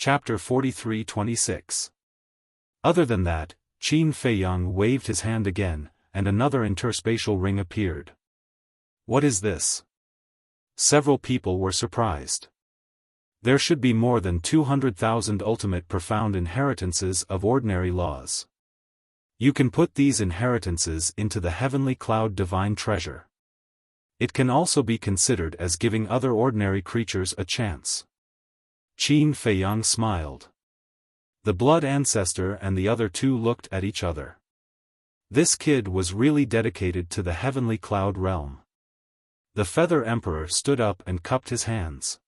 Chapter 43-26. Other than that, Qin Feiyang waved his hand again, and another interspatial ring appeared. What is this? Several people were surprised. There should be more than 200,000 ultimate profound inheritances of ordinary laws. You can put these inheritances into the heavenly cloud divine treasure. It can also be considered as giving other ordinary creatures a chance. Qin Feiyang smiled. The blood ancestor and the other two looked at each other. This kid was really dedicated to the heavenly cloud realm. The Feather Emperor stood up and cupped his hands.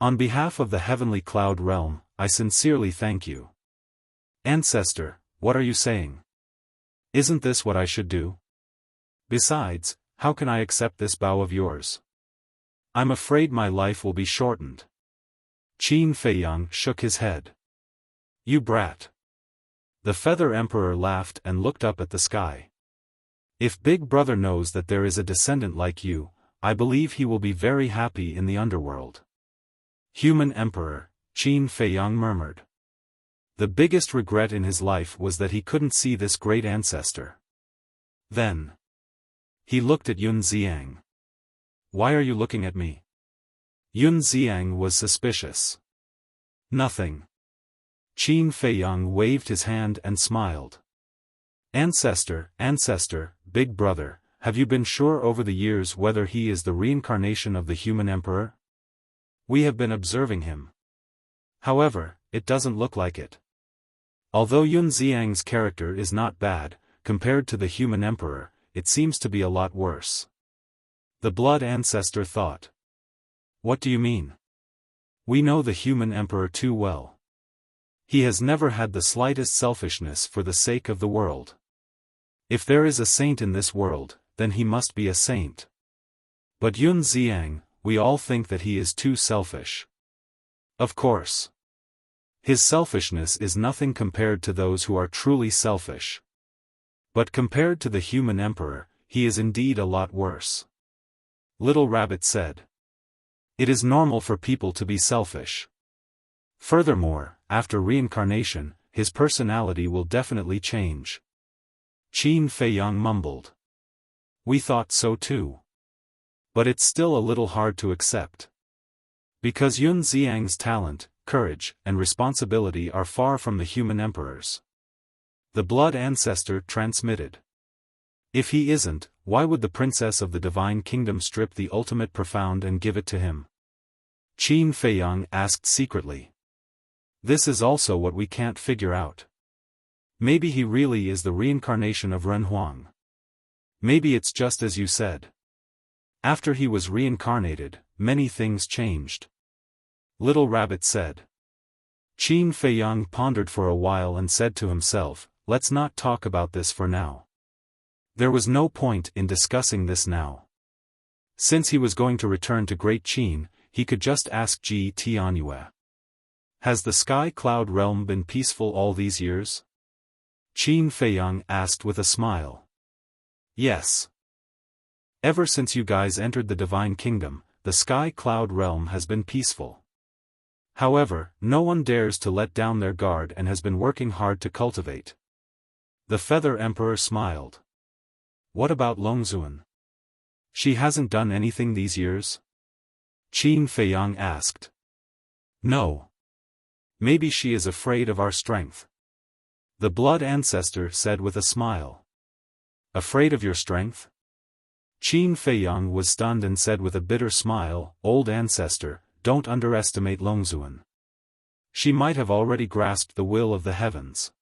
On behalf of the heavenly cloud realm, I sincerely thank you. Ancestor, what are you saying? Isn't this what I should do? Besides, how can I accept this bow of yours? I'm afraid my life will be shortened. Qin Feiyang shook his head. You brat. The Feather Emperor laughed and looked up at the sky. If Big Brother knows that there is a descendant like you, I believe he will be very happy in the underworld. Human Emperor, Qin Feiyang murmured. The biggest regret in his life was that he couldn't see this great ancestor. Then he looked at Yun Xiang. Why are you looking at me? Yun Xiang was suspicious. Nothing. Qin Feiyang waved his hand and smiled. Ancestor, Big Brother, have you been sure over the years whether he is the reincarnation of the human emperor? We have been observing him. However, it doesn't look like it. Although Yun Xiang's character is not bad, compared to the human emperor, it seems to be a lot worse. The blood ancestor thought. What do you mean? We know the human emperor too well. He has never had the slightest selfishness for the sake of the world. If there is a saint in this world, then he must be a saint. But Yun Xiang, we all think that he is too selfish. Of course. His selfishness is nothing compared to those who are truly selfish. But compared to the human emperor, he is indeed a lot worse. Little Rabbit said. It is normal for people to be selfish. Furthermore, after reincarnation, his personality will definitely change. Qin Feiyang mumbled. We thought so too. But it's still a little hard to accept. Because Yun Xiang's talent, courage, and responsibility are far from the human emperor's. The blood ancestor transmitted. If he isn't, why would the princess of the divine kingdom strip the ultimate profound and give it to him? Qin Feiyang asked secretly. This is also what we can't figure out. Maybe he really is the reincarnation of Ren Huang. Maybe it's just as you said. After he was reincarnated, many things changed. Little Rabbit said. Qin Feiyang pondered for a while and said to himself, let's not talk about this for now. There was no point in discussing this now. Since he was going to return to Great Qin, he could just ask Ji Tianyue. Has the sky cloud realm been peaceful all these years? Qin Feiyang asked with a smile. Yes. Ever since you guys entered the divine kingdom, the sky cloud realm has been peaceful. However, no one dares to let down their guard and has been working hard to cultivate. The Feather Emperor smiled. What about Longzuan? She hasn't done anything these years? Qin Feiyang asked. No. Maybe she is afraid of our strength. The blood ancestor said with a smile. Afraid of your strength? Qin Feiyang was stunned and said with a bitter smile, Old ancestor, don't underestimate Longzuan. She might have already grasped the will of the heavens.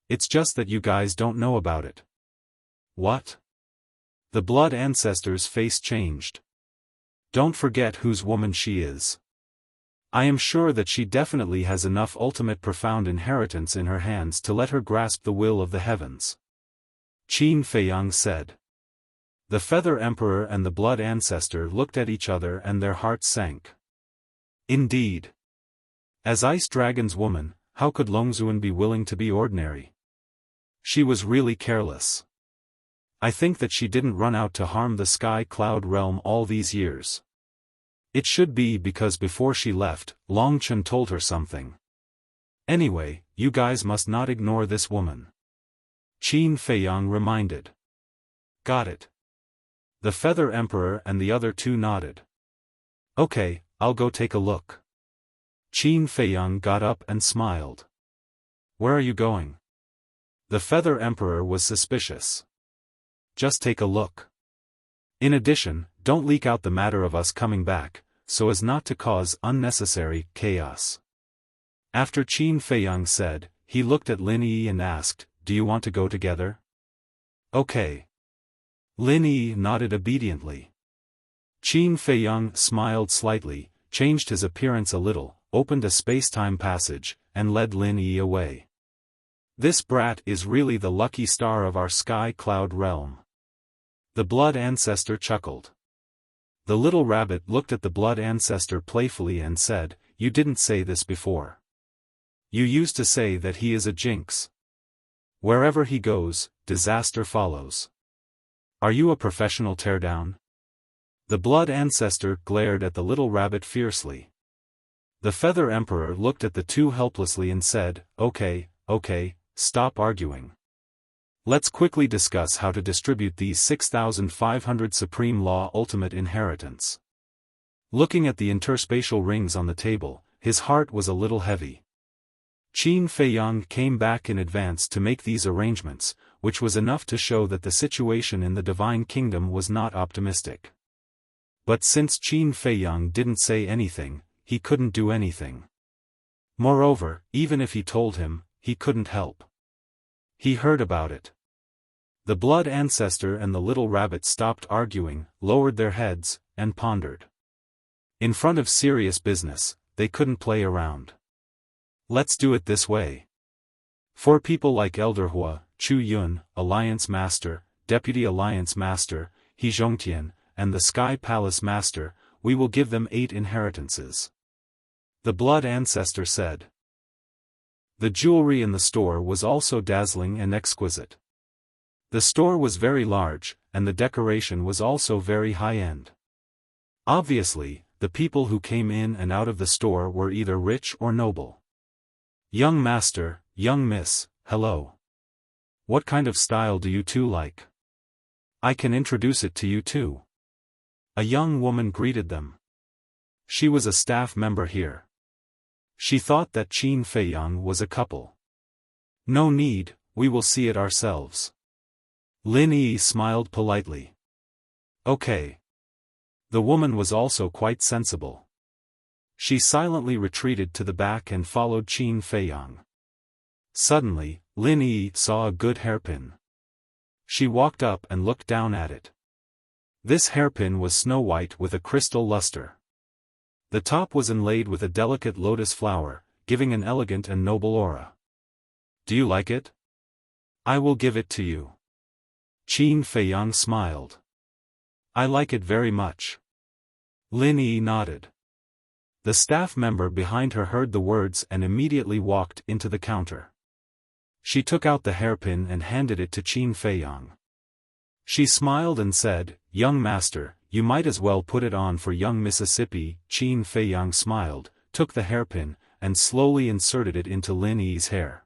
It's just that you guys don't know about it. What? The blood ancestor's face changed. Don't forget whose woman she is. I am sure that she definitely has enough ultimate profound inheritance in her hands to let her grasp the will of the heavens. Qin Feiyang said. The Feather Emperor and the blood ancestor looked at each other and their hearts sank. Indeed. As Ice Dragon's woman, how could Longzuan be willing to be ordinary? She was really careless. I think that she didn't run out to harm the sky cloud realm all these years. It should be because before she left, Long Chen told her something. Anyway, you guys must not ignore this woman. Qin Feiyang reminded. Got it. The Feather Emperor and the other two nodded. Okay, I'll go take a look. Qin Feiyang got up and smiled. Where are you going? The Feather Emperor was suspicious. Just take a look. In addition, don't leak out the matter of us coming back, so as not to cause unnecessary chaos. After Qin Feiyang said, he looked at Lin Yi and asked, do you want to go together? Okay. Lin Yi nodded obediently. Qin Feiyang smiled slightly, changed his appearance a little, opened a space-time passage, and led Lin Yi away. This brat is really the lucky star of our sky cloud realm. The blood ancestor chuckled. The little rabbit looked at the blood ancestor playfully and said, you didn't say this before. You used to say that he is a jinx. Wherever he goes, disaster follows. Are you a professional teardown? The blood ancestor glared at the little rabbit fiercely. The Feather Emperor looked at the two helplessly and said, okay, stop arguing. Let's quickly discuss how to distribute these 6,500 Supreme Law Ultimate Inheritance. Looking at the interspatial rings on the table, his heart was a little heavy. Qin Feiyang came back in advance to make these arrangements, which was enough to show that the situation in the Divine Kingdom was not optimistic. But since Qin Feiyang didn't say anything, he couldn't do anything. Moreover, even if he told him, he couldn't help. He heard about it. The blood ancestor and the little rabbit stopped arguing, lowered their heads, and pondered. In front of serious business, they couldn't play around. Let's do it this way. For people like Elder Hua, Chu Yun, Alliance Master, Deputy Alliance Master, He Zhongtian, and the Sky Palace Master, we will give them 8 inheritances. The blood ancestor said. The jewelry in the store was also dazzling and exquisite. The store was very large, and the decoration was also very high-end. Obviously, the people who came in and out of the store were either rich or noble. Young master, young miss, hello. What kind of style do you two like? I can introduce it to you too. A young woman greeted them. She was a staff member here. She thought that Qin Feiyang was a couple. No need, we will see it ourselves. Lin Yi smiled politely. Okay. The woman was also quite sensible. She silently retreated to the back and followed Qin Feiyang. Suddenly, Lin Yi saw a good hairpin. She walked up and looked down at it. This hairpin was snow white with a crystal luster. The top was inlaid with a delicate lotus flower, giving an elegant and noble aura. Do you like it? I will give it to you. Qin Feiyang smiled. I like it very much. Lin Yi nodded. The staff member behind her heard the words and immediately walked into the counter. She took out the hairpin and handed it to Qin Feiyang. She smiled and said, young master, you might as well put it on for young Mississippi. Qin Feiyang smiled, took the hairpin, and slowly inserted it into Lin Yi's hair.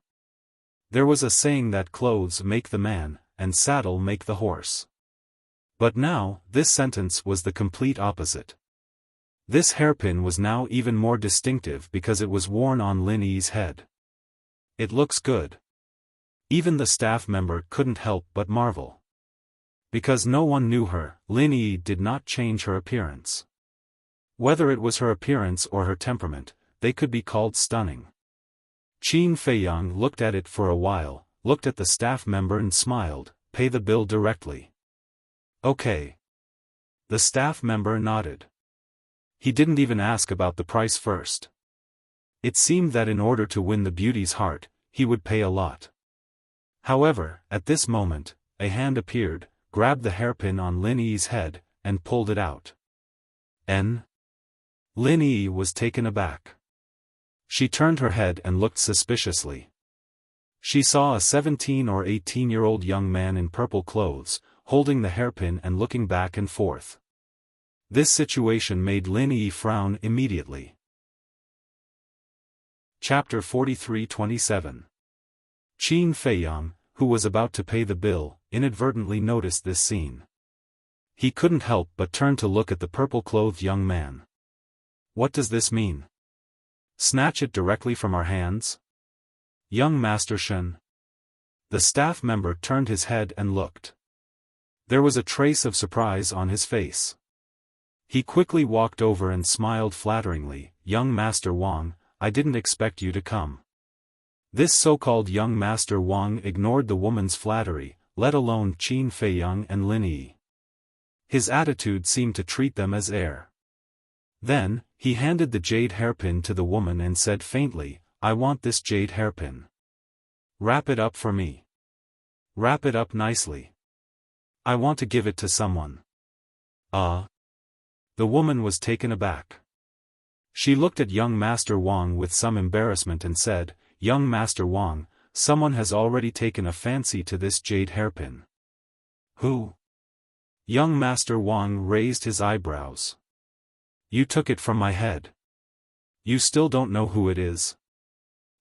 There was a saying that clothes make the man, and saddle make the horse. But now, this sentence was the complete opposite. This hairpin was now even more distinctive because it was worn on Lin Yi's head. It looks good. Even the staff member couldn't help but marvel. Because no one knew her, Lin Yi did not change her appearance. Whether it was her appearance or her temperament, they could be called stunning. Qin Feiyang looked at it for a while, looked at the staff member and smiled, pay the bill directly. Okay. The staff member nodded. He didn't even ask about the price first. It seemed that in order to win the beauty's heart, he would pay a lot. However, at this moment, a hand appeared, grabbed the hairpin on Lin Yi's head, and pulled it out. Lin Yi was taken aback. She turned her head and looked suspiciously. She saw a 17 or 18-year-old young man in purple clothes, holding the hairpin and looking back and forth. This situation made Lin Yi frown immediately. Chapter 43-27. Qin Feiyang, who was about to pay the bill, inadvertently noticed this scene. He couldn't help but turn to look at the purple-clothed young man. What does this mean? Snatch it directly from our hands? Young Master Shen. The staff member turned his head and looked. There was a trace of surprise on his face. He quickly walked over and smiled flatteringly. Young Master Wang, I didn't expect you to come. This so-called young Master Wang ignored the woman's flattery, let alone Qin Feiyang and Lin Yi. His attitude seemed to treat them as air. Then, he handed the jade hairpin to the woman and said faintly, I want this jade hairpin. Wrap it up for me. Wrap it up nicely. I want to give it to someone. The woman was taken aback. She looked at young Master Wang with some embarrassment and said, Young Master Wang, someone has already taken a fancy to this jade hairpin. Who? Young Master Wang raised his eyebrows. You took it from my head. You still don't know who it is?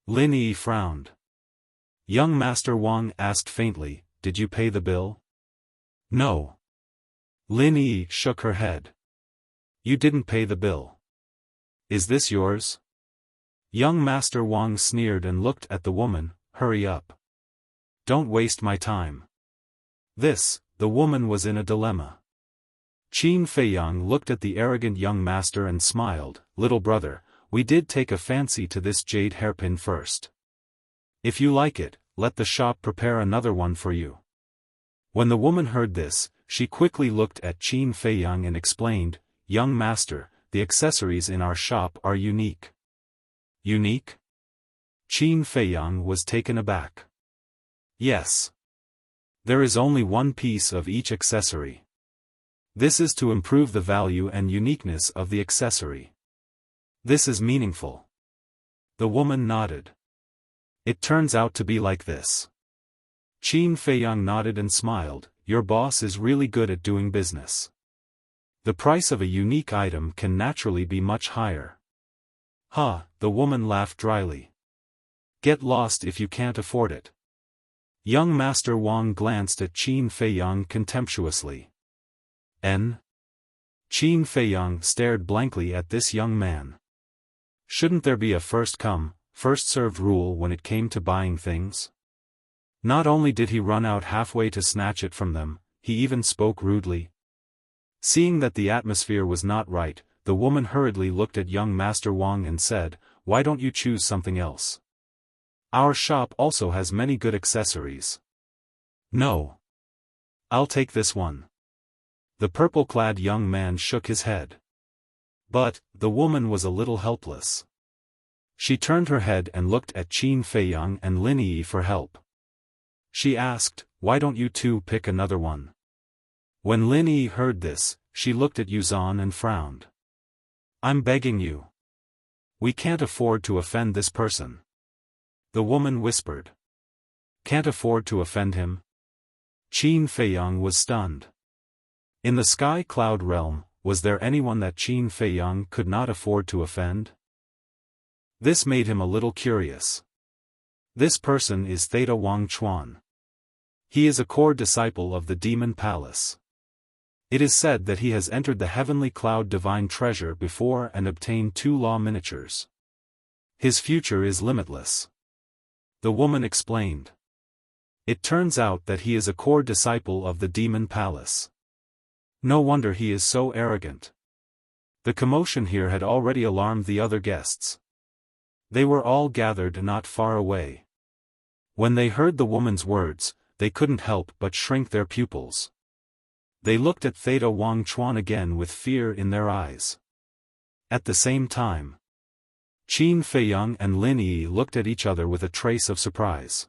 Lin Yi frowned. Young Master Wang asked faintly, Did you pay the bill? No. Lin Yi shook her head. You didn't pay the bill. Is this yours? Young Master Wang sneered and looked at the woman. Hurry up. Don't waste my time. The woman was in a dilemma. Qin Feiyang looked at the arrogant young master and smiled. Little brother, we did take a fancy to this jade hairpin first. If you like it, let the shop prepare another one for you. When the woman heard this, she quickly looked at Qin Feiyang and explained, Young master, the accessories in our shop are unique. Unique? Qin Feiyang was taken aback. Yes. There is only one piece of each accessory. This is to improve the value and uniqueness of the accessory. This is meaningful. The woman nodded. It turns out to be like this. Qin Feiyang nodded and smiled. Your boss is really good at doing business. The price of a unique item can naturally be much higher. The woman laughed dryly. Get lost if you can't afford it. Young Master Wang glanced at Qin Feiyang contemptuously. Qin Feiyang stared blankly at this young man. Shouldn't there be a first-come, first-served rule when it came to buying things? Not only did he run out halfway to snatch it from them, he even spoke rudely. Seeing that the atmosphere was not right, the woman hurriedly looked at young Master Wang and said, Why don't you choose something else? Our shop also has many good accessories. No. I'll take this one. The purple-clad young man shook his head. But, the woman was a little helpless. She turned her head and looked at Qin Feiyang and Lin Yi for help. She asked, Why don't you two pick another one? When Lin Yi heard this, she looked at Yuzan and frowned. I'm begging you. We can't afford to offend this person. The woman whispered. Can't afford to offend him? Qin Feiyang was stunned. In the sky cloud realm, was there anyone that Qin Feiyang could not afford to offend? This made him a little curious. This person is Theta Wang Chuan. He is a core disciple of the Demon Palace. It is said that he has entered the heavenly cloud divine treasure before and obtained 2 law miniatures. His future is limitless. The woman explained. It turns out that he is a core disciple of the Demon Palace. No wonder he is so arrogant. The commotion here had already alarmed the other guests. They were all gathered not far away. When they heard the woman's words, they couldn't help but shrink their pupils. They looked at Theta Wang Chuan again with fear in their eyes. At the same time, Qin Feiyang and Lin Yi looked at each other with a trace of surprise.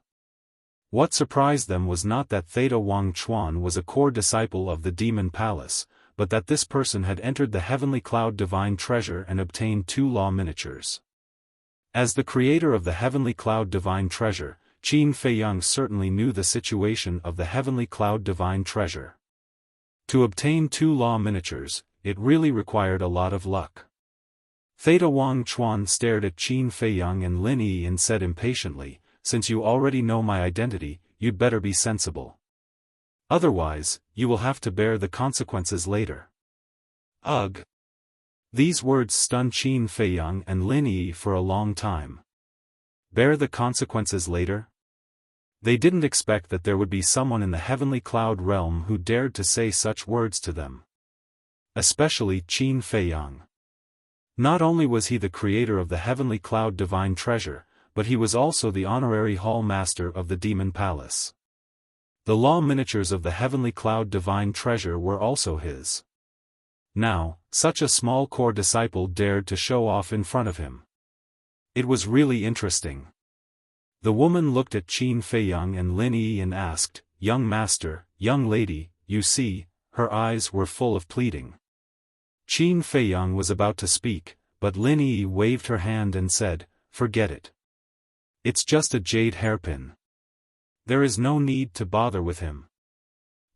What surprised them was not that Theta Wang Chuan was a core disciple of the Demon Palace, but that this person had entered the heavenly cloud divine treasure and obtained 2 law miniatures. As the creator of the heavenly cloud divine treasure, Qin Feiyang certainly knew the situation of the heavenly cloud divine treasure. To obtain 2 law miniatures, it really required a lot of luck. Theta Wang Chuan stared at Qin Feiyang and Lin Yi and said impatiently, "Since you already know my identity, you'd better be sensible. Otherwise, you will have to bear the consequences later." Ugh! These words stunned Qin Feiyang and Lin Yi for a long time. Bear the consequences later? They didn't expect that there would be someone in the heavenly cloud realm who dared to say such words to them. Especially Qin Feiyang. Not only was he the creator of the heavenly cloud divine treasure, but he was also the honorary hall master of the demon palace. The law miniatures of the heavenly cloud divine treasure were also his. Now, such a small core disciple dared to show off in front of him. It was really interesting. The woman looked at Qin Feiyang and Lin Yi and asked, "Young master, young lady, you see," her eyes were full of pleading. Qin Feiyang was about to speak, but Lin Yi waved her hand and said, "Forget it. It's just a jade hairpin. There is no need to bother with him."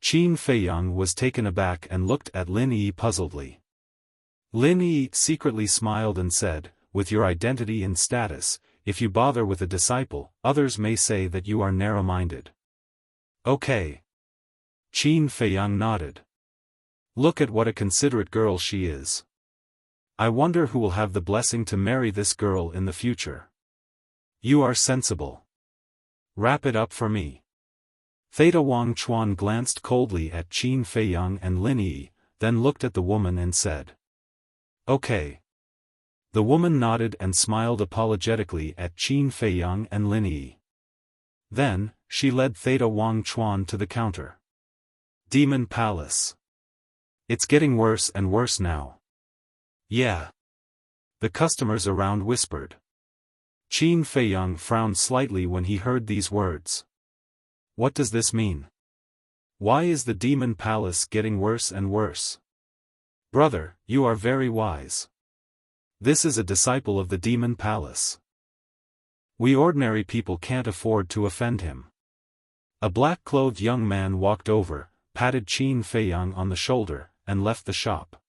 Qin Feiyang was taken aback and looked at Lin Yi puzzledly. Lin Yi secretly smiled and said, "With your identity and status, if you bother with a disciple, others may say that you are narrow-minded." "Okay." Qin Feiyang nodded. "Look at what a considerate girl she is. I wonder who will have the blessing to marry this girl in the future. You are sensible. Wrap it up for me." Theta Wang Chuan glanced coldly at Qin Feiyang and Lin Yi, then looked at the woman and said, "Okay." The woman nodded and smiled apologetically at Qin Feiyang and Lin Yi. Then, she led Theta Wang Chuan to the counter. Demon Palace. It's getting worse and worse now. Yeah. The customers around whispered. Qin Feiyang frowned slightly when he heard these words. What does this mean? Why is the Demon Palace getting worse and worse? Brother, you are very wise. This is a disciple of the Demon Palace. We ordinary people can't afford to offend him. A black-clothed young man walked over, patted Qin Feiyang on the shoulder, and left the shop.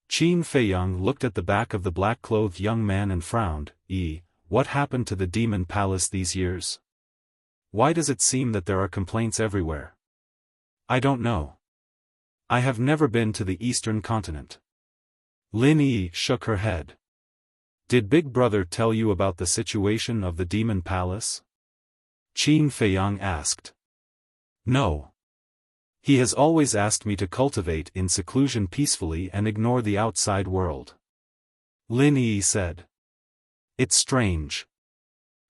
Qin Feiyang looked at the back of the black-clothed young man and frowned. What happened to the Demon Palace these years? Why does it seem that there are complaints everywhere? I don't know. I have never been to the Eastern continent. Lin Yi shook her head. Did Big Brother tell you about the situation of the Demon Palace? Qin Feiyang asked. No. He has always asked me to cultivate in seclusion peacefully and ignore the outside world. Lin Yi said. It's strange.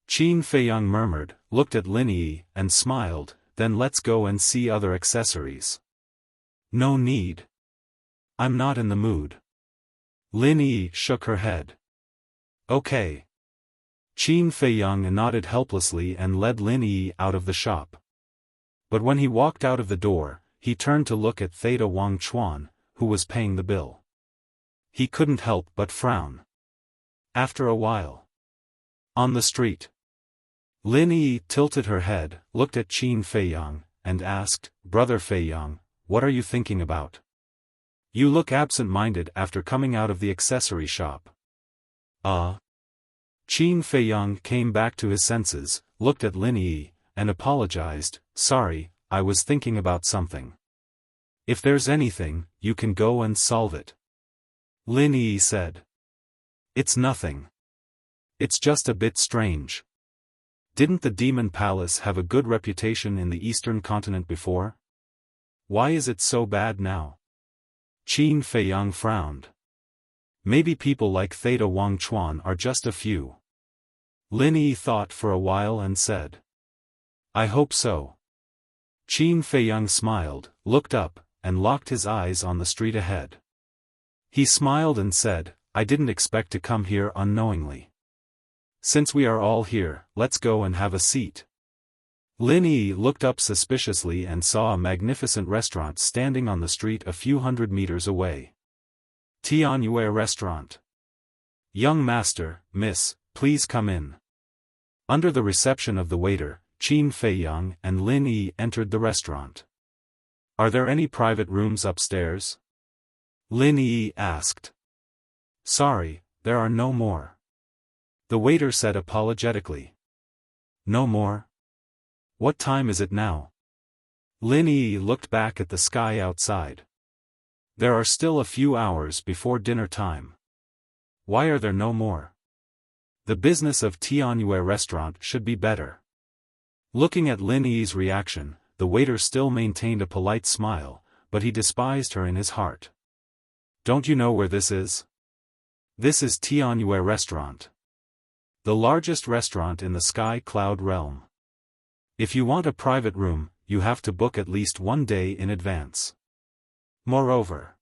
Qin Feiyang murmured, looked at Lin Yi, and smiled, then let's go and see other accessories. No need. I'm not in the mood. Lin Yi shook her head. Okay. Qin Feiyang nodded helplessly and led Lin Yi out of the shop. But when he walked out of the door, he turned to look at Theta Wang Chuan, who was paying the bill. He couldn't help but frown. After a while. On the street. Lin Yi tilted her head, looked at Qin Feiyang, and asked, Brother Feiyang, what are you thinking about? You look absent-minded after coming out of the accessory shop. Qin Feiyang came back to his senses, looked at Lin Yi, and apologized, Sorry, I was thinking about something. If there's anything, you can go and solve it. Lin Yi said. It's nothing. It's just a bit strange. Didn't the Demon Palace have a good reputation in the Eastern continent before? Why is it so bad now? Qin Feiyang frowned. Maybe people like Theta Wang Chuan are just a few. Lin Yi thought for a while and said. I hope so. Qin Feiyang smiled, looked up, and locked his eyes on the street ahead. He smiled and said, I didn't expect to come here unknowingly. Since we are all here, let's go and have a seat. Lin Yi looked up suspiciously and saw a magnificent restaurant standing on the street a few hundred meters away. Tianyue Restaurant. Young master, miss, please come in. Under the reception of the waiter, Qin Feiyang and Lin Yi entered the restaurant. Are there any private rooms upstairs? Lin Yi asked. Sorry, there are no more. The waiter said apologetically. No more? What time is it now? Lin Yi looked back at the sky outside. There are still a few hours before dinner time. Why are there no more? The business of Tianyue restaurant should be better. Looking at Lin Yi's reaction, the waiter still maintained a polite smile, but he despised her in his heart. Don't you know where this is? This is Tianyue restaurant. The largest restaurant in the Sky Cloud realm. If you want a private room, you have to book at least 1 day in advance. Moreover,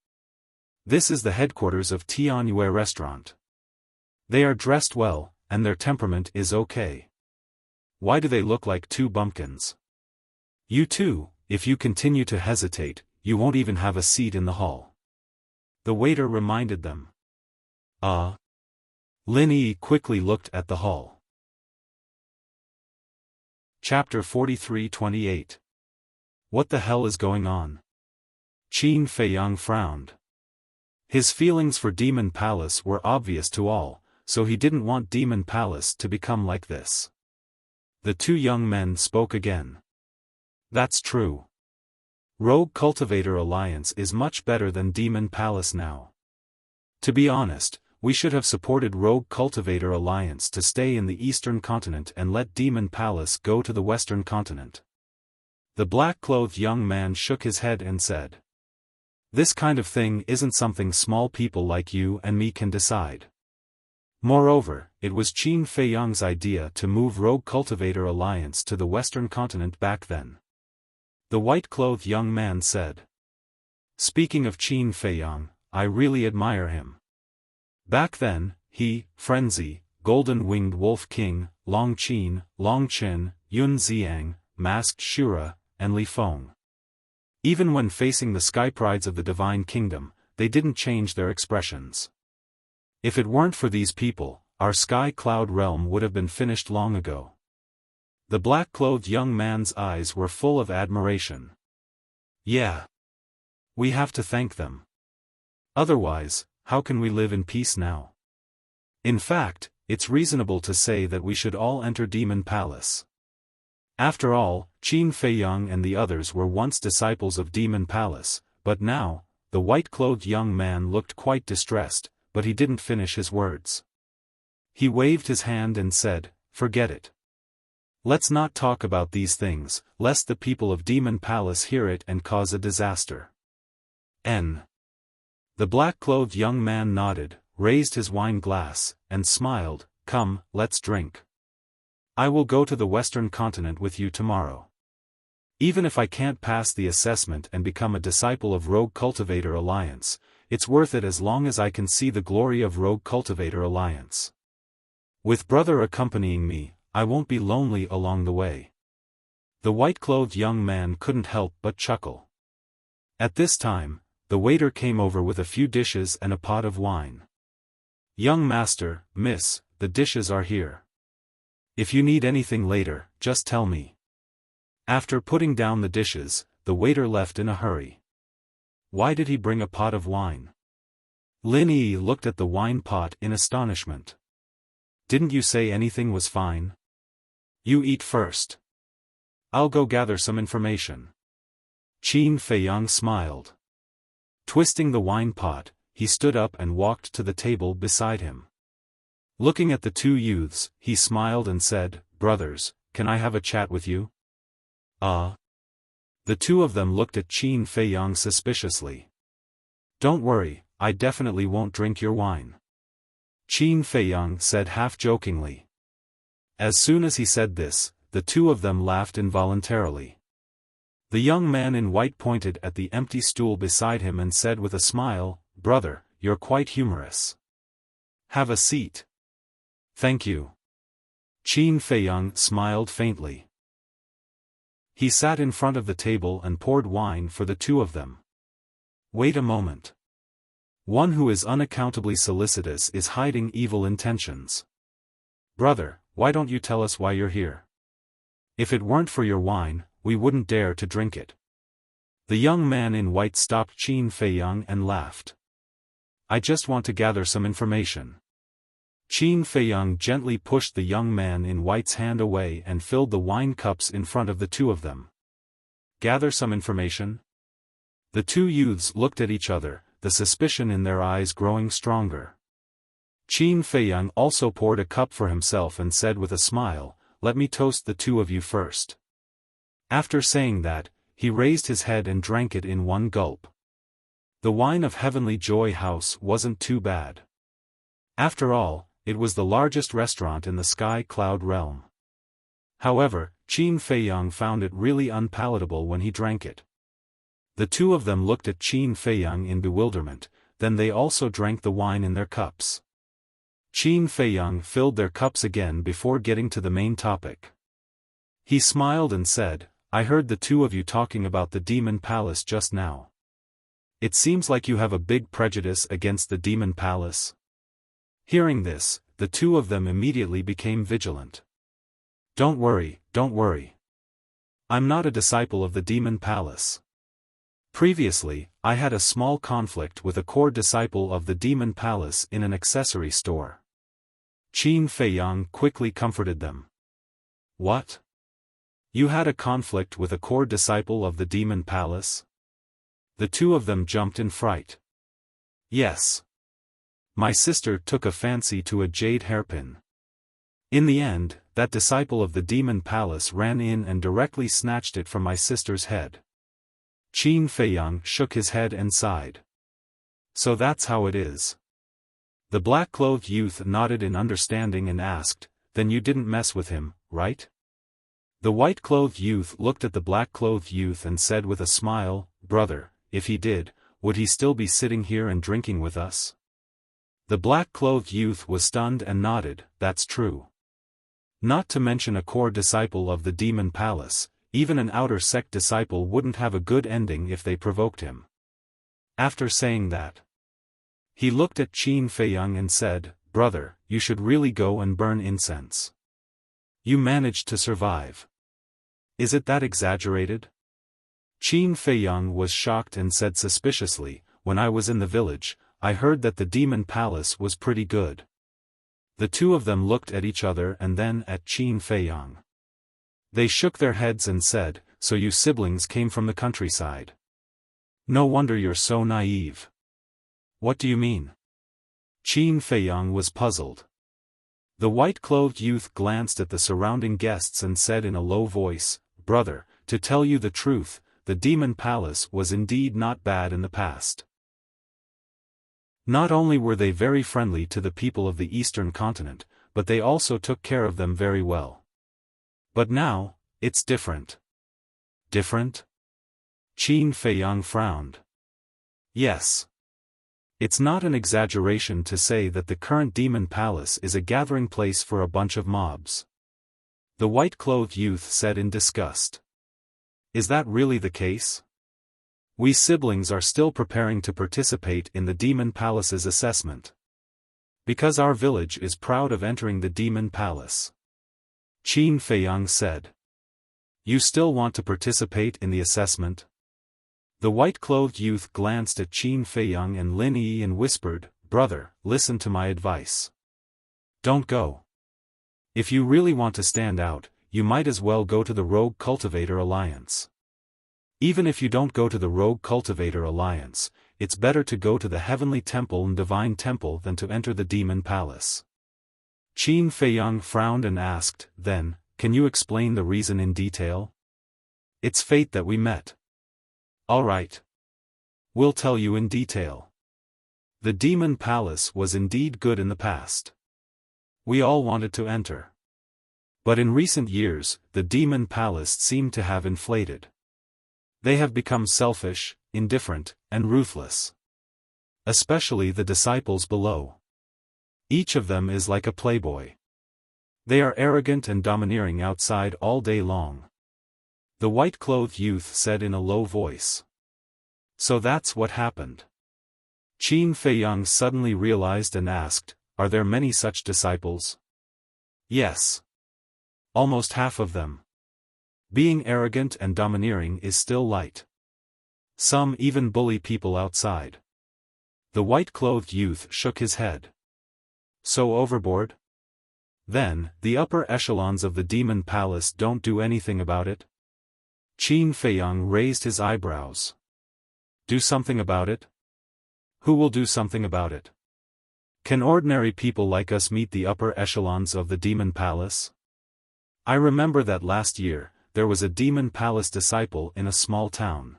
this is the headquarters of Tianyue restaurant. They are dressed well, and their temperament is okay. Why do they look like two bumpkins? You too, if you continue to hesitate, you won't even have a seat in the hall. The waiter reminded them. Lin Yi quickly looked at the hall. Chapter 43-28. What the hell is going on? Qin Feiyang frowned. His feelings for Demon Palace were obvious to all, so he didn't want Demon Palace to become like this. The two young men spoke again. That's true. Rogue Cultivator Alliance is much better than Demon Palace now. To be honest, we should have supported Rogue Cultivator Alliance to stay in the Eastern Continent and let Demon Palace go to the Western Continent. The black-clothed young man shook his head and said. This kind of thing isn't something small people like you and me can decide. Moreover, it was Qin Feiyang's idea to move Rogue Cultivator Alliance to the Western Continent back then. The white-clothed young man said. Speaking of Qin Feiyang, I really admire him. Back then, he, Frenzy, Golden-Winged Wolf King, Long Qin, Long Qin, Yun Xiang, Masked Shura, and Li Feng. Even when facing the sky prides of the Divine Kingdom, they didn't change their expressions. If it weren't for these people, our Sky Cloud realm would have been finished long ago. The black-clothed young man's eyes were full of admiration. Yeah. We have to thank them. Otherwise, how can we live in peace now? In fact, it's reasonable to say that we should all enter Demon Palace. After all, Qin Feiyang and the others were once disciples of Demon Palace, but now, the white-clothed young man looked quite distressed, but he didn't finish his words. He waved his hand and said, forget it. Let's not talk about these things, lest the people of Demon Palace hear it and cause a disaster. The black-clothed young man nodded, raised his wine glass, and smiled. Come, let's drink. I will go to the Western Continent with you tomorrow. Even if I can't pass the assessment and become a disciple of Rogue Cultivator Alliance, it's worth it as long as I can see the glory of Rogue Cultivator Alliance. With brother accompanying me, I won't be lonely along the way. The white-clothed young man couldn't help but chuckle. At this time, the waiter came over with a few dishes and a pot of wine. Young master, miss, the dishes are here. If you need anything later, just tell me. After putting down the dishes, the waiter left in a hurry. Why did he bring a pot of wine? Lin Yi looked at the wine pot in astonishment. Didn't you say anything was fine? You eat first. I'll go gather some information. Qin Feiyang smiled. Twisting the wine pot, he stood up and walked to the table beside him. Looking at the two youths, he smiled and said, brothers, can I have a chat with you? The two of them looked at Qin Feiyang suspiciously. Don't worry, I definitely won't drink your wine. Qin Feiyang said half-jokingly. As soon as he said this, the two of them laughed involuntarily. The young man in white pointed at the empty stool beside him and said with a smile, brother, you're quite humorous. Have a seat. Thank you. Qin Feiyang smiled faintly. He sat in front of the table and poured wine for the two of them. Wait a moment. One who is unaccountably solicitous is hiding evil intentions. Brother, why don't you tell us why you're here? If it weren't for your wine, we wouldn't dare to drink it. The young man in white stopped Qin Feiyang and laughed. I just want to gather some information. Qin Feiyang gently pushed the young man in white's hand away and filled the wine cups in front of the two of them. Gather some information? The two youths looked at each other, the suspicion in their eyes growing stronger. Qin Feiyang also poured a cup for himself and said with a smile, "Let me toast the two of you first." After saying that, he raised his head and drank it in one gulp. The wine of Heavenly Joy House wasn't too bad. After all, it was the largest restaurant in the Sky Cloud realm. However, Qin Feiyang found it really unpalatable when he drank it. The two of them looked at Qin Feiyang in bewilderment, then they also drank the wine in their cups. Qin Feiyang filled their cups again before getting to the main topic. He smiled and said, "I heard the two of you talking about the Demon Palace just now. It seems like you have a big prejudice against the Demon Palace." Hearing this, the two of them immediately became vigilant. Don't worry. I'm not a disciple of the Demon Palace. Previously, I had a small conflict with a core disciple of the Demon Palace in an accessory store. Qin Feiyang quickly comforted them. What? You had a conflict with a core disciple of the Demon Palace? The two of them jumped in fright. Yes. My sister took a fancy to a jade hairpin. In the end, that disciple of the Demon Palace ran in and directly snatched it from my sister's head. Qin Feiyang shook his head and sighed. So that's how it is. The black-clothed youth nodded in understanding and asked, "Then you didn't mess with him, right?" The white-clothed youth looked at the black-clothed youth and said with a smile, "Brother, if he did, would he still be sitting here and drinking with us?" The black-clothed youth was stunned and nodded, "That's true. Not to mention a core disciple of the Demon Palace, even an outer sect disciple wouldn't have a good ending if they provoked him." After saying that, he looked at Qin Feiyang and said, "Brother, you should really go and burn incense. You managed to survive. Is it that exaggerated?" Qin Feiyang was shocked and said suspiciously, "When I was in the village, I heard that the Demon Palace was pretty good." The two of them looked at each other and then at Qin Feiyang. They shook their heads and said, "So you siblings came from the countryside. No wonder you're so naive." "What do you mean?" Qin Feiyang was puzzled. The white-clothed youth glanced at the surrounding guests and said in a low voice, "Brother, to tell you the truth, the Demon Palace was indeed not bad in the past. Not only were they very friendly to the people of the Eastern continent, but they also took care of them very well. But now, it's different." "Different?" Qin Feiyang frowned. "Yes. It's not an exaggeration to say that the current Demon Palace is a gathering place for a bunch of mobs," the white-clothed youth said in disgust. "Is that really the case? We siblings are still preparing to participate in the Demon Palace's assessment. Because our village is proud of entering the Demon Palace." Qin Feiyang said. "You still want to participate in the assessment?" The white-clothed youth glanced at Qin Feiyang and Lin Yi and whispered, "Brother, listen to my advice. Don't go. If you really want to stand out, you might as well go to the Rogue Cultivator Alliance. Even if you don't go to the Rogue Cultivator Alliance, it's better to go to the Heavenly Temple and Divine Temple than to enter the Demon Palace." Qin Feiyang frowned and asked, "Then, can you explain the reason in detail? It's fate that we met." "All right. We'll tell you in detail. The Demon Palace was indeed good in the past. We all wanted to enter. But in recent years, the Demon Palace seemed to have inflated. They have become selfish, indifferent, and ruthless. Especially the disciples below. Each of them is like a playboy. They are arrogant and domineering outside all day long," the white-clothed youth said in a low voice. "So that's what happened." Qin Feiyang suddenly realized and asked, "Are there many such disciples?" "Yes. Almost half of them. Being arrogant and domineering is still light. Some even bully people outside. The white-clothed youth shook his head. So overboard? Then, the upper echelons of the demon palace don't do anything about it? Qin Feiyang raised his eyebrows. Do something about it? Who will do something about it? Can ordinary people like us meet the upper echelons of the demon palace? I remember that last year, there was a demon palace disciple in a small town.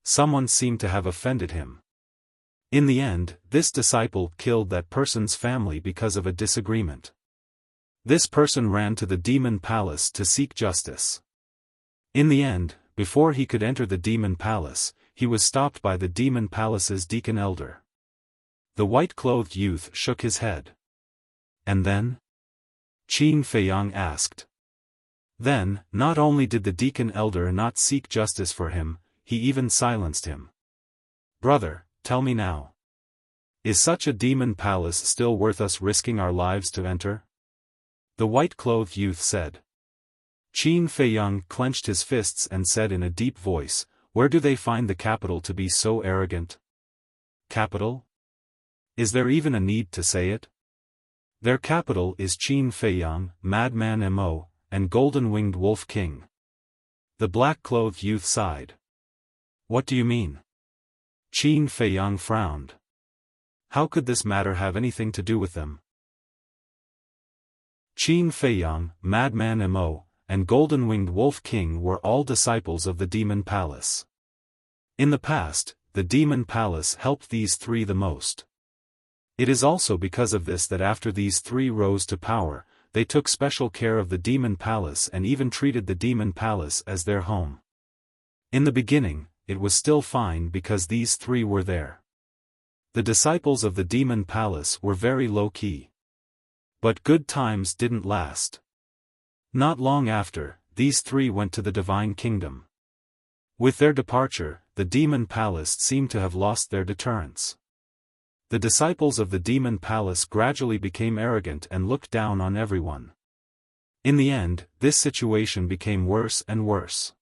Someone seemed to have offended him. In the end, this disciple killed that person's family because of a disagreement. This person ran to the demon palace to seek justice. In the end, before he could enter the demon palace, he was stopped by the demon palace's deacon elder. The white-clothed youth shook his head. And then? Qin Feiyang asked. Then, not only did the deacon elder not seek justice for him, he even silenced him. Brother, tell me now. Is such a demon palace still worth us risking our lives to enter? The white-clothed youth said. Qin Feiyang clenched his fists and said in a deep voice, Where do they find the capital to be so arrogant? Capital? Is there even a need to say it? Their capital is Qin Feiyang, Madman Mo, and Golden-Winged Wolf King. The black-clothed youth sighed. What do you mean? Qin Feiyang frowned. How could this matter have anything to do with them? Qin Feiyang, Madman Mo, and Golden-Winged Wolf King were all disciples of the Demon Palace. In the past, the Demon Palace helped these three the most. It is also because of this that after these three rose to power, they took special care of the Demon Palace and even treated the Demon Palace as their home. In the beginning, it was still fine because these three were there. The disciples of the Demon Palace were very low-key. But good times didn't last. Not long after, these three went to the Divine Kingdom. With their departure, the Demon Palace seemed to have lost their deterrence. The disciples of the Demon Palace gradually became arrogant and looked down on everyone. In the end, this situation became worse and worse.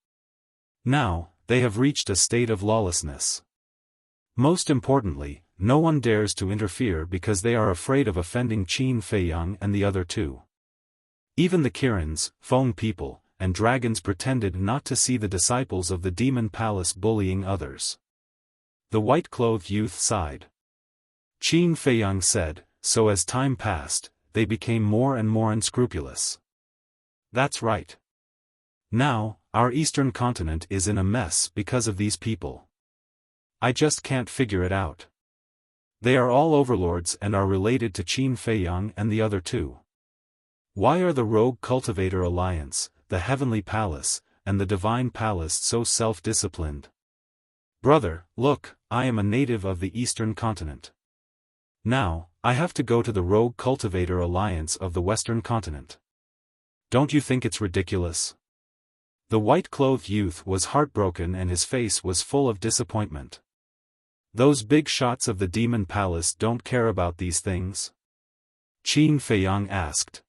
Now, they have reached a state of lawlessness. Most importantly, no one dares to interfere because they are afraid of offending Qin Feiyang and the other two. Even the Kirins, Feng people, and dragons pretended not to see the disciples of the Demon Palace bullying others. The white-clothed youth sighed. Qin Feiyang said, so as time passed, they became more and more unscrupulous. That's right. Now, our eastern continent is in a mess because of these people. I just can't figure it out. They are all overlords and are related to Qin Feiyang and the other two. Why are the Rogue Cultivator Alliance, the Heavenly Palace, and the Divine Palace so self-disciplined? Brother, look, I am a native of the Eastern Continent. Now, I have to go to the Rogue Cultivator Alliance of the Western Continent. Don't you think it's ridiculous? The white-clothed youth was heartbroken and his face was full of disappointment. Those big shots of the Demon Palace don't care about these things? Qin Feiyang asked.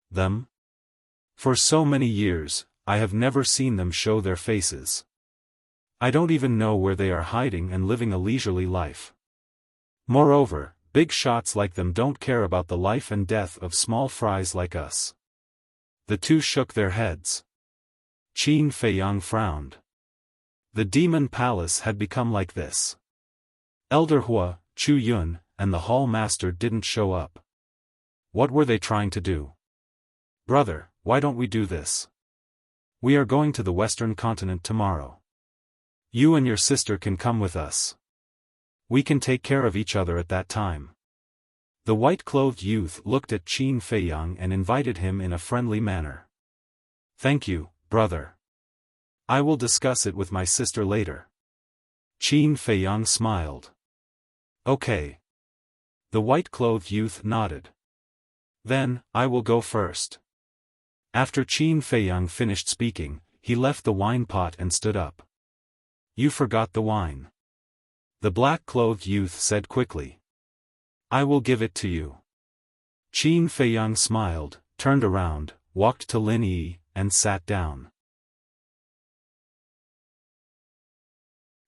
Them? For so many years, I have never seen them show their faces. I don't even know where they are hiding and living a leisurely life. Moreover, big shots like them don't care about the life and death of small fries like us. The two shook their heads. Qin Feiyang frowned. The Demon Palace had become like this. Elder Hua, Chu Yun, and the Hall Master didn't show up. What were they trying to do? Brother, why don't we do this? We are going to the Western Continent tomorrow. You and your sister can come with us. We can take care of each other at that time. The white-clothed youth looked at Qin Feiyang and invited him in a friendly manner. Thank you, brother. I will discuss it with my sister later. Qin Feiyang smiled. Okay. The white-clothed youth nodded. Then, I will go first. After Qin Feiyang finished speaking, he left the wine pot and stood up. You forgot the wine. The black-clothed youth said quickly. I will give it to you. Qin Feiyang smiled, turned around, walked to Lin Yi, and sat down.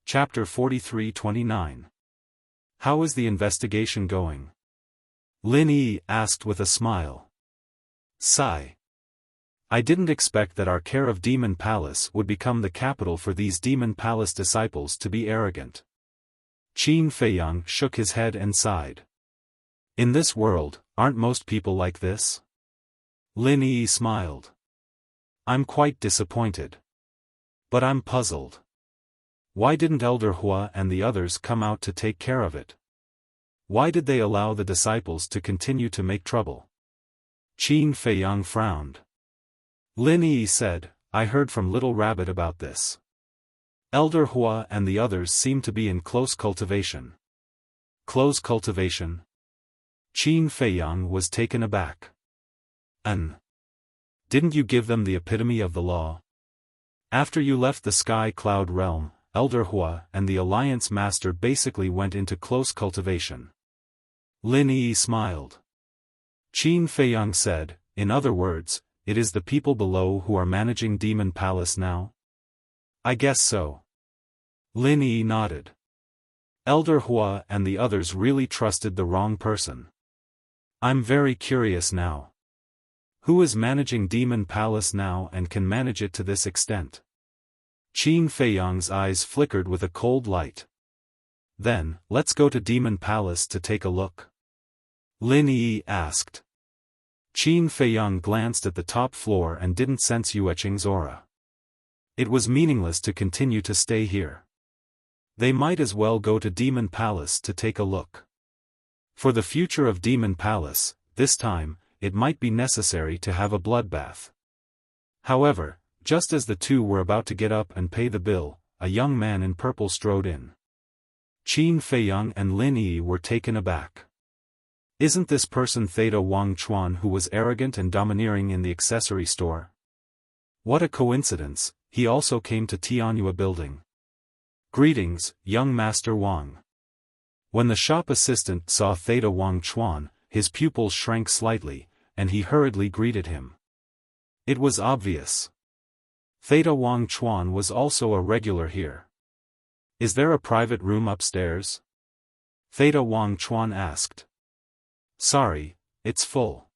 Chapter 43-29. How is the investigation going? Lin Yi asked with a smile. Sigh. I didn't expect that our care of Demon Palace would become the capital for these Demon Palace disciples to be arrogant. Qin Feiyang shook his head and sighed. In this world, aren't most people like this? Lin Yi smiled. I'm quite disappointed. But I'm puzzled. Why didn't Elder Hua and the others come out to take care of it? Why did they allow the disciples to continue to make trouble? Qin Feiyang frowned. Lin Yi said, I heard from Little Rabbit about this. Elder Hua and the others seem to be in close cultivation. Close cultivation? Qin Feiyang was taken aback. Didn't you give them the epitome of the law? After you left the Sky Cloud realm, Elder Hua and the Alliance Master basically went into close cultivation. Lin Yi smiled. Qin Feiyang said, in other words, it is the people below who are managing Demon Palace now? I guess so. Lin Yi nodded. Elder Hua and the others really trusted the wrong person. I'm very curious now. Who is managing Demon Palace now and can manage it to this extent? Qin Feiyang's eyes flickered with a cold light. Then, let's go to Demon Palace to take a look. Lin Yi asked. Qin Feiyang glanced at the top floor and didn't sense Yueqing's aura. It was meaningless to continue to stay here. They might as well go to Demon Palace to take a look. For the future of Demon Palace, this time, it might be necessary to have a bloodbath. However, just as the two were about to get up and pay the bill, a young man in purple strode in. Qin Feiyang and Lin Yi were taken aback. Isn't this person Theta Wang Chuan who was arrogant and domineering in the accessory store? What a coincidence, he also came to Tianyua building. Greetings, young Master Wang. When the shop assistant saw Theta Wang Chuan, his pupils shrank slightly, and he hurriedly greeted him. It was obvious. Theta Wang Chuan was also a regular here. Is there a private room upstairs? Theta Wang Chuan asked. Sorry, it's full.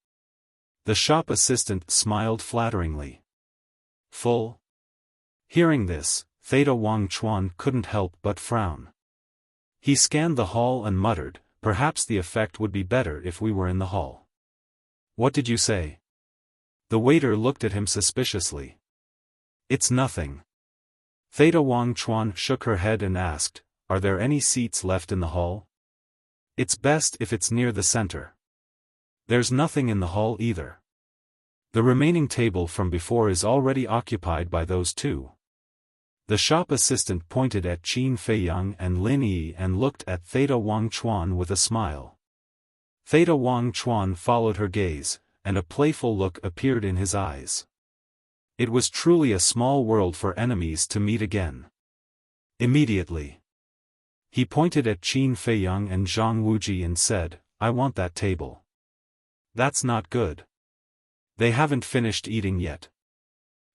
The shop assistant smiled flatteringly. Full? Hearing this, Theta Wang Chuan couldn't help but frown. He scanned the hall and muttered, perhaps the effect would be better if we were in the hall. What did you say? The waiter looked at him suspiciously. It's nothing. Theta Wang Chuan shook her head and asked, are there any seats left in the hall? It's best if it's near the center. There's nothing in the hall either. The remaining table from before is already occupied by those two. The shop assistant pointed at Qin Feiyang and Lin Yi and looked at Theta Wang Chuan with a smile. Theta Wang Chuan followed her gaze, and a playful look appeared in his eyes. It was truly a small world for enemies to meet again. Immediately, he pointed at Qin Feiyang and Zhang Wuji and said, I want that table. That's not good. They haven't finished eating yet.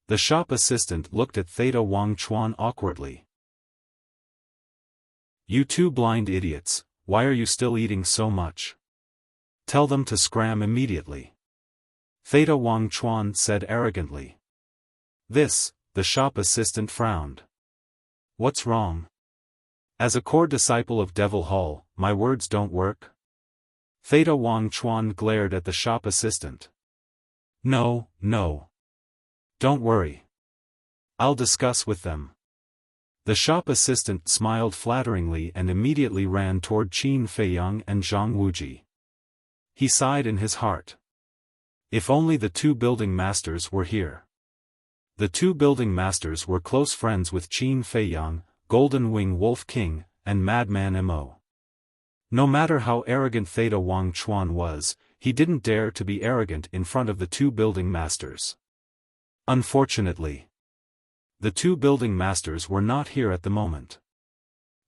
The shop assistant looked at Theta Wang Chuan awkwardly. You two blind idiots, why are you still eating so much? Tell them to scram immediately. Theta Wang Chuan said arrogantly. This, the shop assistant frowned. What's wrong? As a core disciple of Devil Hall, my words don't work? Theta Wang Chuan glared at the shop assistant. No. Don't worry. I'll discuss with them. The shop assistant smiled flatteringly and immediately ran toward Qin Feiyang and Zhang Wuji. He sighed in his heart. If only the two building masters were here. The two building masters were close friends with Qin Feiyang, Golden Wing Wolf King, and Madman Mo. No matter how arrogant Theta Wang Chuan was, he didn't dare to be arrogant in front of the two building masters. Unfortunately, the two building masters were not here at the moment.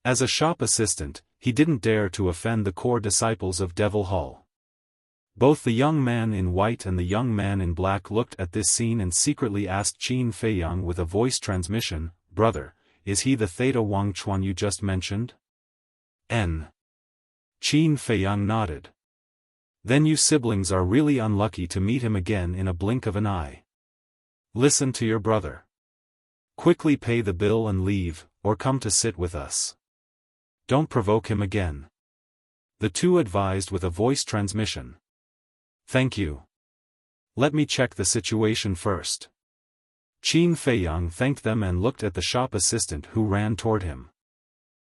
As a shop assistant, he didn't dare to offend the core disciples of Devil Hall. Both the young man in white and the young man in black looked at this scene and secretly asked Qin Feiyang with a voice transmission, Brother, is he the Theta Wang Chuan you just mentioned? Qin Feiyang nodded. Then you siblings are really unlucky to meet him again in a blink of an eye. Listen to your brother. Quickly pay the bill and leave, or come to sit with us. Don't provoke him again. The two advised with a voice transmission. Thank you. Let me check the situation first. Qin Feiyang thanked them and looked at the shop assistant who ran toward him.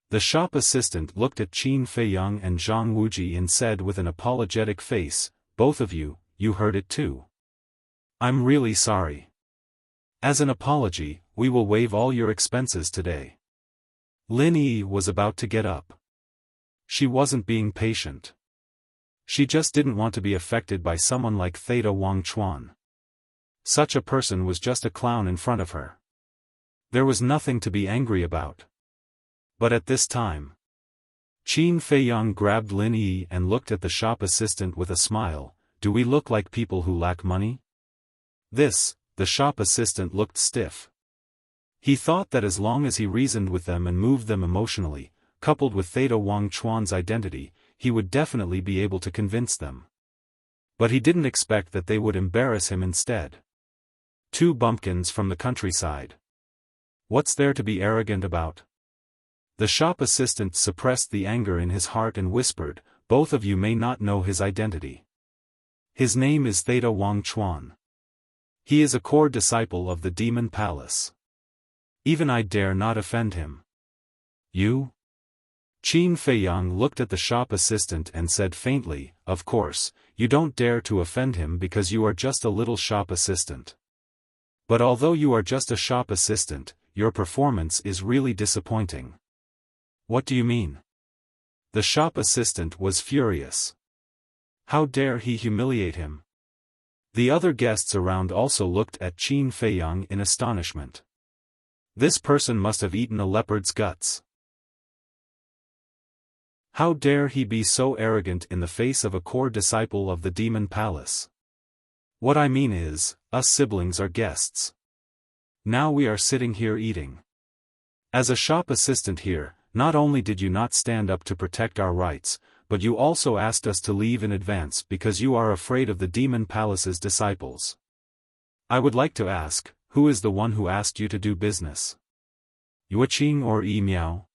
The shop assistant looked at Qin Feiyang and Zhang Wuji and said with an apologetic face, both of you, you heard it too. I'm really sorry. As an apology, we will waive all your expenses today. Lin Yi was about to get up. She wasn't being patient. She just didn't want to be affected by someone like Theta Wang Chuan. Such a person was just a clown in front of her. There was nothing to be angry about. But at this time, Qin Feiyang grabbed Lin Yi and looked at the shop assistant with a smile. Do we look like people who lack money? The shop assistant looked stiff. He thought that as long as he reasoned with them and moved them emotionally, coupled with Theta Wang Chuan's identity, he would definitely be able to convince them. But he didn't expect that they would embarrass him instead. Two bumpkins from the countryside. What's there to be arrogant about? The shop assistant suppressed the anger in his heart and whispered, both of you may not know his identity. His name is Theta Wang Chuan. He is a core disciple of the Demon Palace. Even I dare not offend him. You? Qin Feiyang looked at the shop assistant and said faintly, of course, you don't dare to offend him because you are just a little shop assistant. But although you are just a shop assistant, your performance is really disappointing. What do you mean? The shop assistant was furious. How dare he humiliate him? The other guests around also looked at Qin Feiyang in astonishment. This person must have eaten a leopard's guts. How dare he be so arrogant in the face of a core disciple of the Demon Palace? What I mean is, us siblings are guests. Now we are sitting here eating. As a shop assistant here, not only did you not stand up to protect our rights, but you also asked us to leave in advance because you are afraid of the Demon Palace's disciples. I would like to ask, who is the one who asked you to do business? Yueqing or Yi Miao?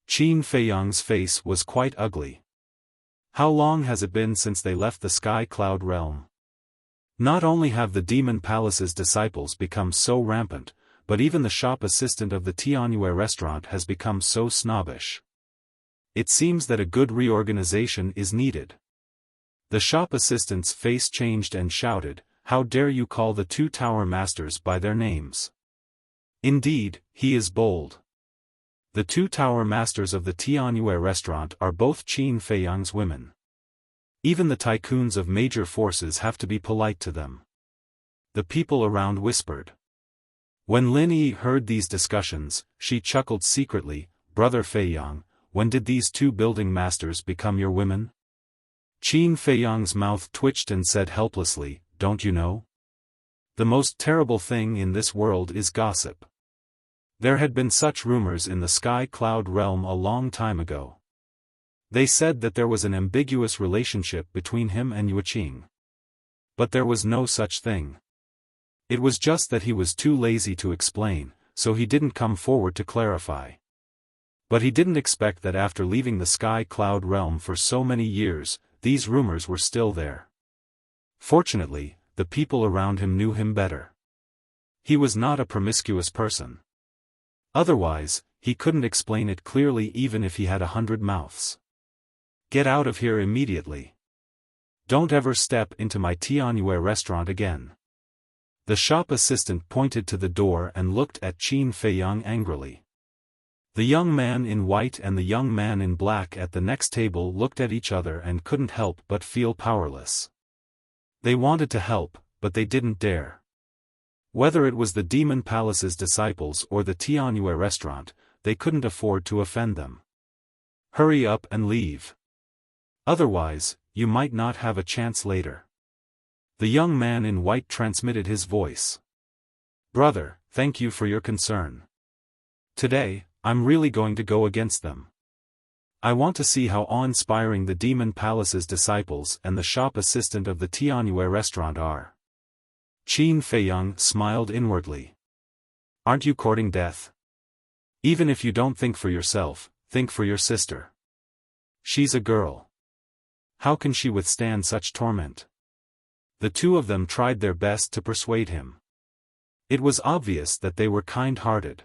Qin Feiyang's face was quite ugly. How long has it been since they left the Sky Cloud realm? Not only have the Demon Palace's disciples become so rampant, but even the shop assistant of the Tianyue restaurant has become so snobbish. It seems that a good reorganization is needed. The shop assistant's face changed and shouted, how dare you call the two tower masters by their names? Indeed, he is bold. The two tower masters of the Tianyue restaurant are both Qin Feiyang's women. Even the tycoons of major forces have to be polite to them. The people around whispered. When Lin Yi heard these discussions, she chuckled secretly, Brother Feiyang, when did these two building masters become your women? Qin Feiyang's mouth twitched and said helplessly, don't you know? The most terrible thing in this world is gossip. There had been such rumors in the Sky Cloud realm a long time ago. They said that there was an ambiguous relationship between him and Yueqing. But there was no such thing. It was just that he was too lazy to explain, so he didn't come forward to clarify. But he didn't expect that after leaving the Sky Cloud realm for so many years, these rumors were still there. Fortunately, the people around him knew him better. He was not a promiscuous person. Otherwise, he couldn't explain it clearly even if he had 100 mouths. Get out of here immediately. Don't ever step into my Tianyue restaurant again. The shop assistant pointed to the door and looked at Qin Feiyang angrily. The young man in white and the young man in black at the next table looked at each other and couldn't help but feel powerless. They wanted to help, but they didn't dare. Whether it was the Demon Palace's disciples or the Tianyue restaurant, they couldn't afford to offend them. Hurry up and leave. Otherwise, you might not have a chance later. The young man in white transmitted his voice. Brother, thank you for your concern. Today, I'm really going to go against them. I want to see how awe-inspiring the Demon Palace's disciples and the shop assistant of the Tianyue restaurant are. Qin Feiyang smiled inwardly. Aren't you courting death? Even if you don't think for yourself, think for your sister. She's a girl. How can she withstand such torment? The two of them tried their best to persuade him. It was obvious that they were kind-hearted.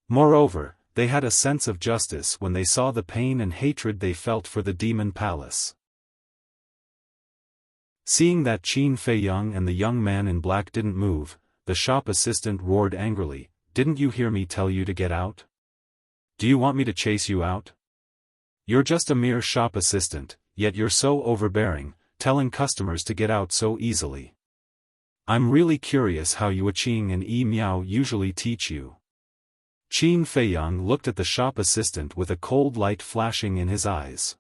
Moreover, they had a sense of justice when they saw the pain and hatred they felt for the Demon Palace. Seeing that Qin Feiyang and the young man in black didn't move, the shop assistant roared angrily, "Didn't you hear me tell you to get out? Do you want me to chase you out? You're just a mere shop assistant, yet you're so overbearing, telling customers to get out so easily. I'm really curious how Yue Qing and Yi Miao usually teach you." Qin Feiyang looked at the shop assistant with a cold light flashing in his eyes.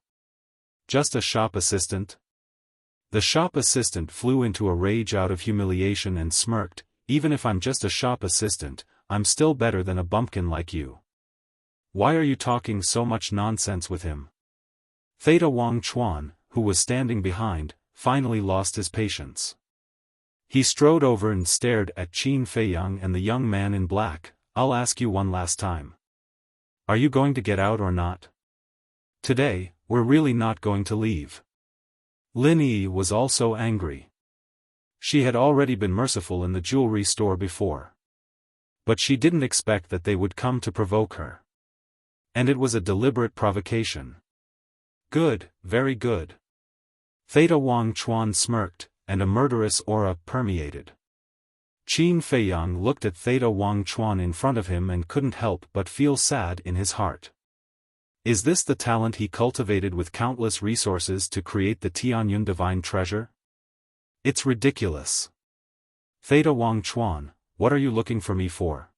Just a shop assistant? The shop assistant flew into a rage out of humiliation and smirked, "Even if I'm just a shop assistant, I'm still better than a bumpkin like you. Why are you talking so much nonsense with him?" Theta Wang Chuan, who was standing behind, finally lost his patience. He strode over and stared at Qin Feiyang and the young man in black. "I'll ask you one last time. Are you going to get out or not? Today, we're really not going to leave." Lin Yi was also angry. She had already been merciful in the jewelry store before. But she didn't expect that they would come to provoke her. And it was a deliberate provocation. "Good, very good." Theta Wang Chuan smirked, and a murderous aura permeated. Qin Feiyang looked at Theta Wang Chuan in front of him and couldn't help but feel sad in his heart. Is this the talent he cultivated with countless resources to create the Tianyun divine treasure? It's ridiculous. Theta Wang Chuan, what are you looking for me for?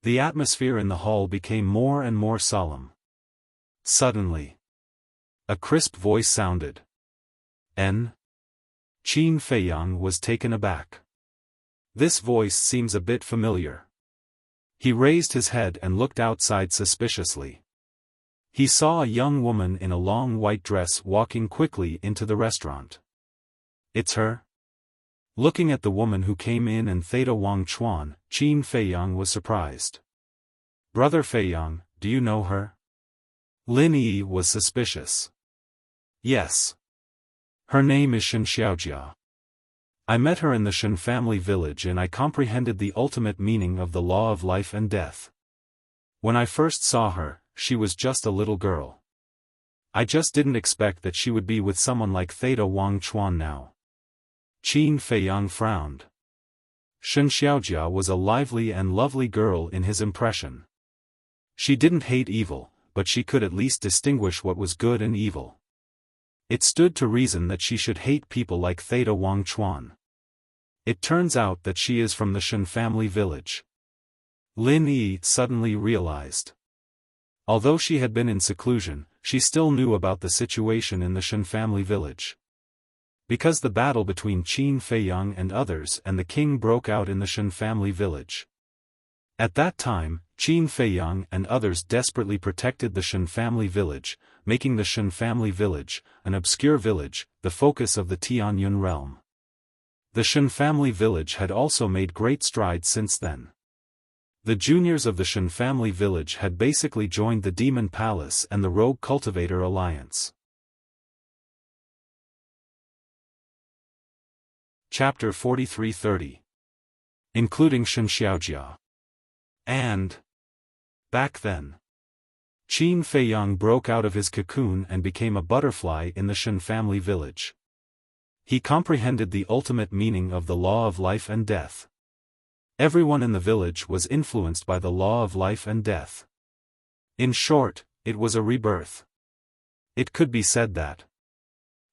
The atmosphere in the hall became more and more solemn. Suddenly, a crisp voice sounded. N. Qin Feiyang was taken aback. This voice seems a bit familiar. He raised his head and looked outside suspiciously. He saw a young woman in a long white dress walking quickly into the restaurant. It's her? Looking at the woman who came in and Theta Wang Chuan, Qin Feiyang was surprised. Brother Feiyang, do you know her? Lin Yi was suspicious. Yes. Her name is Shen Xiaojia. I met her in the Shen family village and I comprehended the ultimate meaning of the law of life and death. When I first saw her, she was just a little girl. I just didn't expect that she would be with someone like Theta Wang Chuan now. Qin Feiyang frowned. Shen Xiaojia was a lively and lovely girl in his impression. She didn't hate evil, but she could at least distinguish what was good and evil. It stood to reason that she should hate people like Theta Wang Chuan. It turns out that she is from the Shen family village. Lin Yi suddenly realized. Although she had been in seclusion, she still knew about the situation in the Shen family village. Because the battle between Qin Feiyang and others and the king broke out in the Shen family village. At that time, Qin Feiyang and others desperately protected the Shen family village, making the Shen family village, an obscure village, the focus of the Tianyun realm. The Shen family village had also made great strides since then. The juniors of the Shen family village had basically joined the Demon Palace and the Rogue Cultivator Alliance. Chapter 43-30. Including Shen Xiaojia. And back then, Qin Feiyang broke out of his cocoon and became a butterfly in the Shen family village. He comprehended the ultimate meaning of the law of life and death. Everyone in the village was influenced by the law of life and death. In short, it was a rebirth. It could be said that,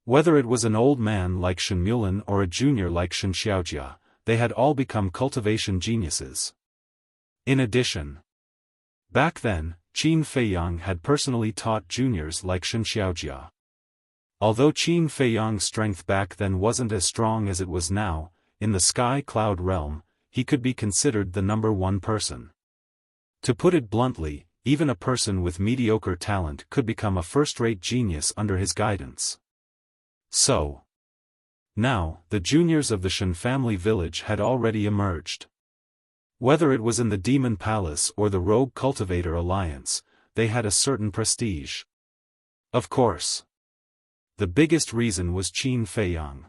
whether it was an old man like Shen Mulan or a junior like Shen Xiaojia, they had all become cultivation geniuses. In addition, back then, Qin Feiyang had personally taught juniors like Shen Xiaojia. Although Qin Feiyang's strength back then wasn't as strong as it was now, in the Sky Cloud realm, he could be considered the number one person. To put it bluntly, even a person with mediocre talent could become a first-rate genius under his guidance. So, now, the juniors of the Shen family village had already emerged. Whether it was in the Demon Palace or the Rogue Cultivator Alliance, they had a certain prestige. Of course. The biggest reason was Qin Feiyang.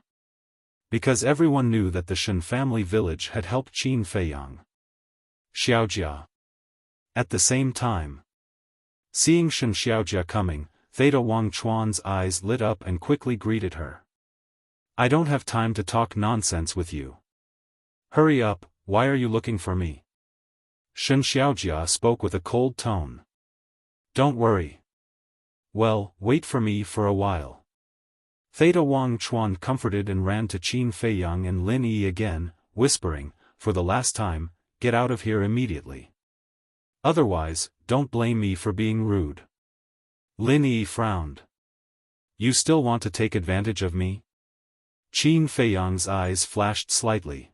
Because everyone knew that the Shen family village had helped Qin Feiyang. Xiaojia. At the same time, seeing Shen Xiaojia coming, Theta Wangchuan's eyes lit up and quickly greeted her. I don't have time to talk nonsense with you. Hurry up, why are you looking for me? Shen Xiaojia spoke with a cold tone. Don't worry. Well, wait for me for a while. Theta Wangchuan comforted and ran to Qin Feiyang and Lin Yi again, whispering, for the last time, get out of here immediately. Otherwise, don't blame me for being rude. Lin Yi frowned. You still want to take advantage of me? Qin Feiyang's eyes flashed slightly.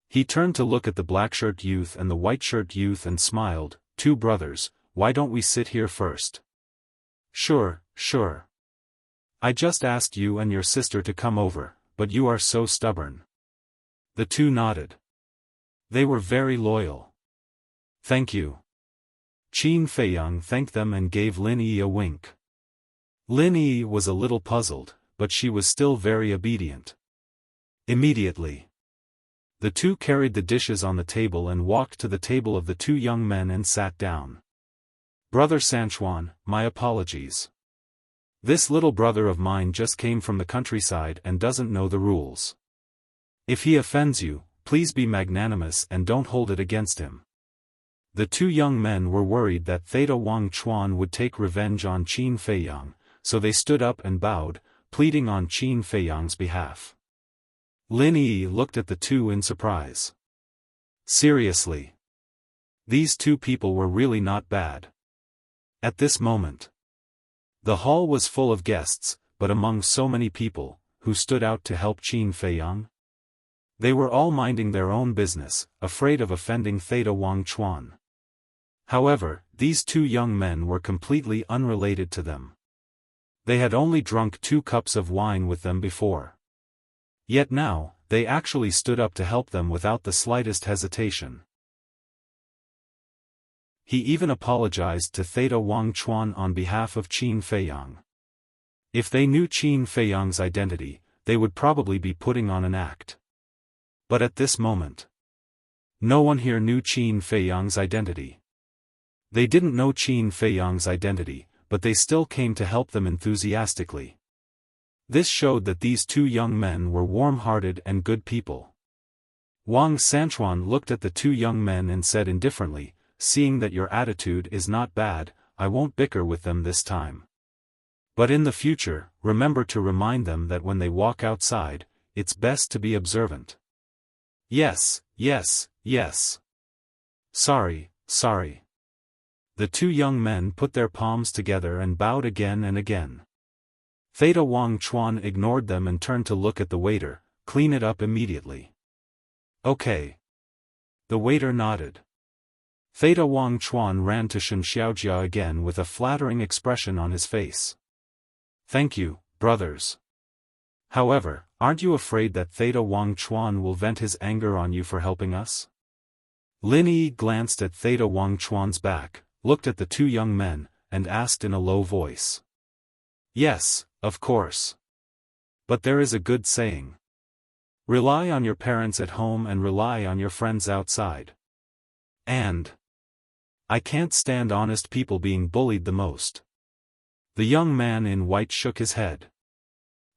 He turned to look at the black-shirt youth and the white-shirt youth and smiled, two brothers, why don't we sit here first? Sure. I just asked you and your sister to come over, but you are so stubborn. The two nodded. They were very loyal. Thank you. Qin Feiyang thanked them and gave Lin Yi a wink. Lin Yi was a little puzzled, but she was still very obedient. Immediately, the two carried the dishes on the table and walked to the table of the two young men and sat down. Brother Sanchuan, my apologies. This little brother of mine just came from the countryside and doesn't know the rules. If he offends you, please be magnanimous and don't hold it against him. The two young men were worried that Theta Wangchuan would take revenge on Qin Feiyang, so they stood up and bowed, pleading on Qin Feiyang's behalf. Lin Yi looked at the two in surprise. Seriously? These two people were really not bad. At this moment, the hall was full of guests, but among so many people, who stood out to help Qin Feiyang? They were all minding their own business, afraid of offending Theta Wangchuan. However, these two young men were completely unrelated to them. They had only drunk 2 cups of wine with them before. Yet now, they actually stood up to help them without the slightest hesitation. He even apologized to Theta Wangchuan on behalf of Qin Feiyang. If they knew Qin Feiyang's identity, they would probably be putting on an act. But at this moment, no one here knew Qin Feiyang's identity. They didn't know Qin Feiyang's identity, but they still came to help them enthusiastically. This showed that these two young men were warm-hearted and good people. Wang Sanchuan looked at the two young men and said indifferently, seeing that your attitude is not bad, I won't bicker with them this time. But in the future, remember to remind them that when they walk outside, it's best to be observant. Yes. Sorry. The two young men put their palms together and bowed again and again. Theta Wangchuan ignored them and turned to look at the waiter, clean it up immediately. Okay. The waiter nodded. Theta Wangchuan ran to Shen Xiaojia again with a flattering expression on his face. Thank you, brothers. However, aren't you afraid that Theta Wangchuan will vent his anger on you for helping us? Lin Yi glanced at Theta Wangchuan's back, looked at the two young men, and asked in a low voice. Yes, of course. But there is a good saying. Rely on your parents at home and rely on your friends outside. And I can't stand honest people being bullied the most. The young man in white shook his head.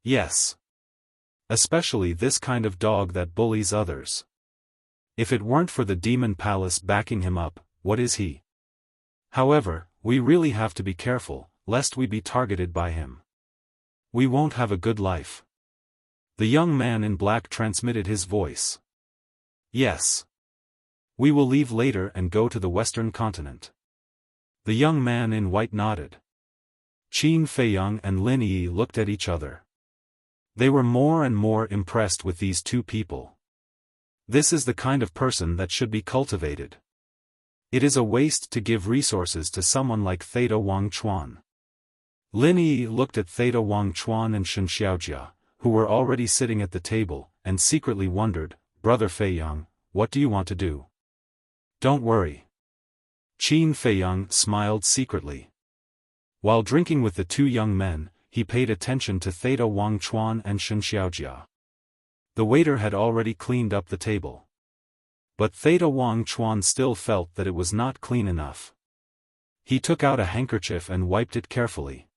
Yes. Especially this kind of dog that bullies others. If it weren't for the Demon Palace backing him up, what is he? However, we really have to be careful, lest we be targeted by him. We won't have a good life. The young man in black transmitted his voice. Yes. We will leave later and go to the Western continent. The young man in white nodded. Qin Feiyang and Lin Yi looked at each other. They were more and more impressed with these two people. This is the kind of person that should be cultivated. It is a waste to give resources to someone like Theta Wang Chuan. Lin Yi looked at Theta Wang Chuan and Shen Xiaojia, who were already sitting at the table, and secretly wondered, Brother Feiyang, what do you want to do? Don't worry. Qin Feiyang smiled secretly. While drinking with the two young men, he paid attention to Theta Wang Chuan and Shen Xiaojia. The waiter had already cleaned up the table. But Theta Wang Chuan still felt that it was not clean enough. He took out a handkerchief and wiped it carefully.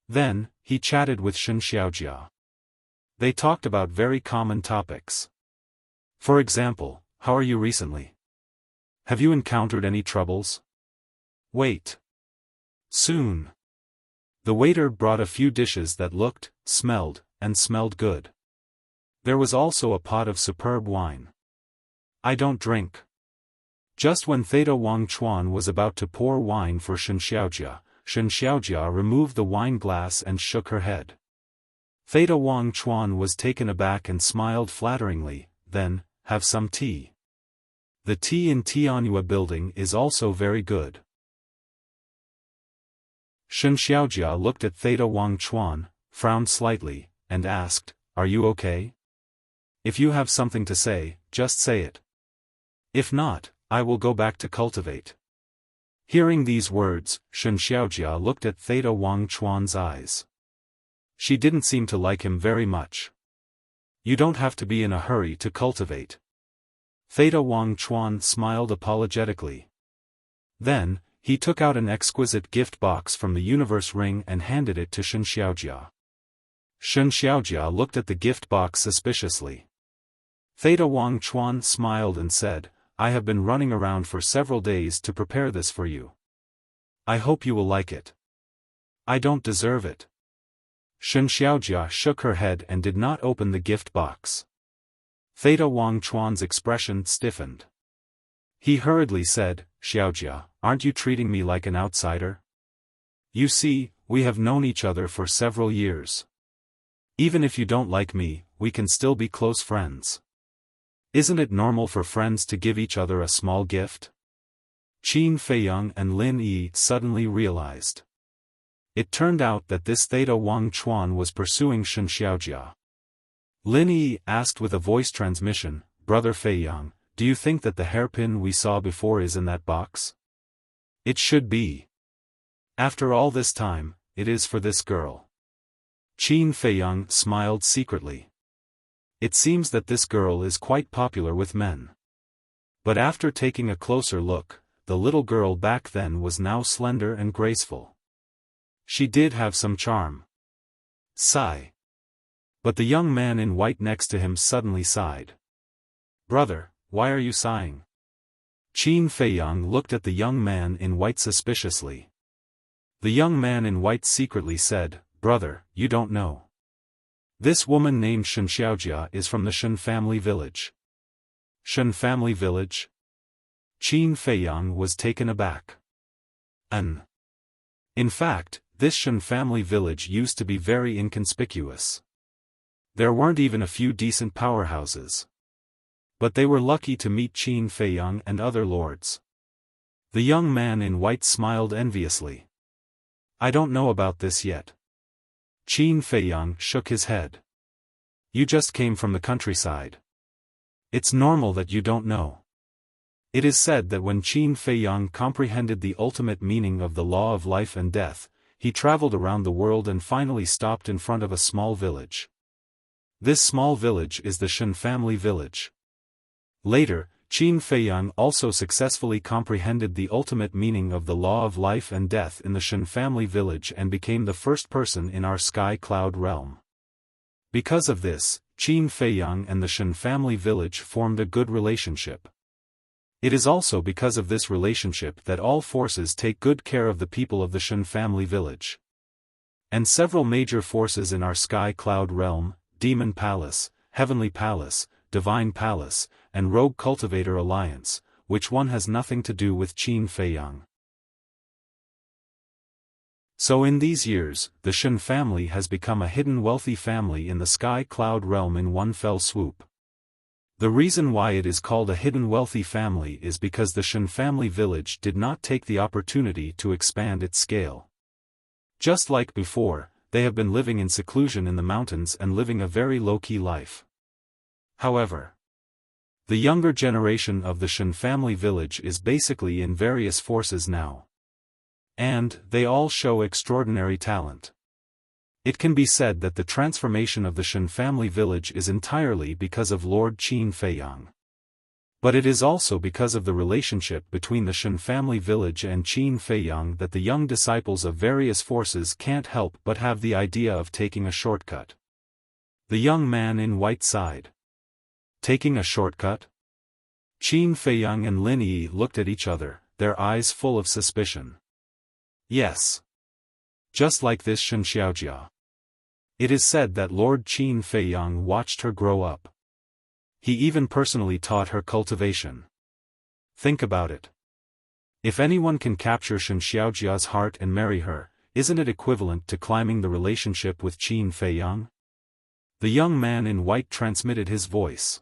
Then, he chatted with Shen Xiaojia. They talked about very common topics. For example, how are you recently? Have you encountered any troubles? Wait. Soon. The waiter brought a few dishes that looked, smelled good. There was also a pot of superb wine. I don't drink. Just when Theta Wang Chuan was about to pour wine for Shen Xiaojia removed the wine glass and shook her head. Theta Wang Chuan was taken aback and smiled flatteringly, then, have some tea. The tea in Tianyue building is also very good. Shen Xiaojia looked at Theta Wang Chuan, frowned slightly, and asked, Are you okay? If you have something to say, just say it. If not, I will go back to cultivate. Hearing these words, Shen Xiaojia looked at Theta Wang Chuan's eyes. She didn't seem to like him very much. You don't have to be in a hurry to cultivate. Theta Wang Chuan smiled apologetically. Then, he took out an exquisite gift box from the universe ring and handed it to Shen Xiaojia. Shen Xiaojia looked at the gift box suspiciously. Theta Wang Chuan smiled and said, I have been running around for several days to prepare this for you. I hope you will like it. I don't deserve it. Shen Xiaojia shook her head and did not open the gift box. Theta Wang Chuan's expression stiffened. He hurriedly said, Xiaojia, aren't you treating me like an outsider? You see, we have known each other for several years. Even if you don't like me, we can still be close friends. Isn't it normal for friends to give each other a small gift? Qin Feiyang and Lin Yi suddenly realized. It turned out that this Theta Wang Chuan was pursuing Shen Xiaojia. Lin Yi asked with a voice transmission, Brother Feiyang, do you think that the hairpin we saw before is in that box? It should be. After all this time, it is for this girl. Qin Feiyang smiled secretly. It seems that this girl is quite popular with men. But after taking a closer look, the little girl back then was now slender and graceful. She did have some charm. Sigh. But the young man in white next to him suddenly sighed. Brother, why are you sighing? Qin Feiyang looked at the young man in white suspiciously. The young man in white secretly said, Brother, you don't know. This woman named Shen Xiaojia is from the Shen family village. Shen family village? Qin Feiyang was taken aback. In fact, this Shen family village used to be very inconspicuous. There weren't even a few decent powerhouses. But they were lucky to meet Qin Feiyang and other lords. The young man in white smiled enviously. I don't know about this yet. Qin Feiyang shook his head. You just came from the countryside. It's normal that you don't know. It is said that when Qin Feiyang comprehended the ultimate meaning of the law of life and death, he traveled around the world and finally stopped in front of a small village. This small village is the Shen family village. Later, Qin Feiyang also successfully comprehended the ultimate meaning of the law of life and death in the Shen family village and became the first person in our sky cloud realm. Because of this, Qin Feiyang and the Shen family village formed a good relationship. It is also because of this relationship that all forces take good care of the people of the Shen family village. And several major forces in our sky cloud realm, Demon Palace, Heavenly Palace, Divine Palace, and Rogue Cultivator Alliance, which one has nothing to do with Qin Feiyang. So in these years, the Shen family has become a hidden wealthy family in the sky cloud realm in one fell swoop. The reason why it is called a hidden wealthy family is because the Shen family village did not take the opportunity to expand its scale. Just like before, they have been living in seclusion in the mountains and living a very low-key life. However, the younger generation of the Shen family village is basically in various forces now. And they all show extraordinary talent. It can be said that the transformation of the Shen family village is entirely because of Lord Qin Feiyang. But it is also because of the relationship between the Shen family village and Qin Feiyang that the young disciples of various forces can't help but have the idea of taking a shortcut. The young man in white sighed. Taking a shortcut? Qin Feiyang and Lin Yi looked at each other, their eyes full of suspicion. Yes. Just like this Shen Xiaojia. It is said that Lord Qin Feiyang watched her grow up. He even personally taught her cultivation. Think about it. If anyone can capture Shen Xiaojia's heart and marry her, isn't it equivalent to climbing the relationship with Qin Feiyang? The young man in white transmitted his voice.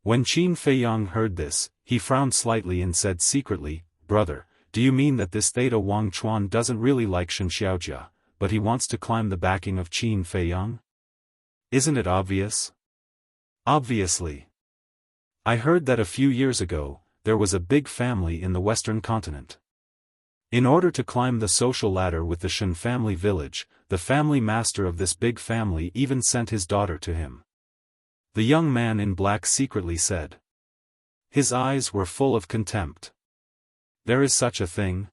When Qin Feiyang heard this, he frowned slightly and said secretly, "Brother, do you mean that this Theta Wang Chuan doesn't really like Shen Xiaojia, but he wants to climb the backing of Qin Feiyang? Isn't it obvious?" Obviously. I heard that a few years ago, there was a big family in the Western continent. In order to climb the social ladder with the Shen family village, the family master of this big family even sent his daughter to him. The young man in black secretly said. His eyes were full of contempt. There is such a thing?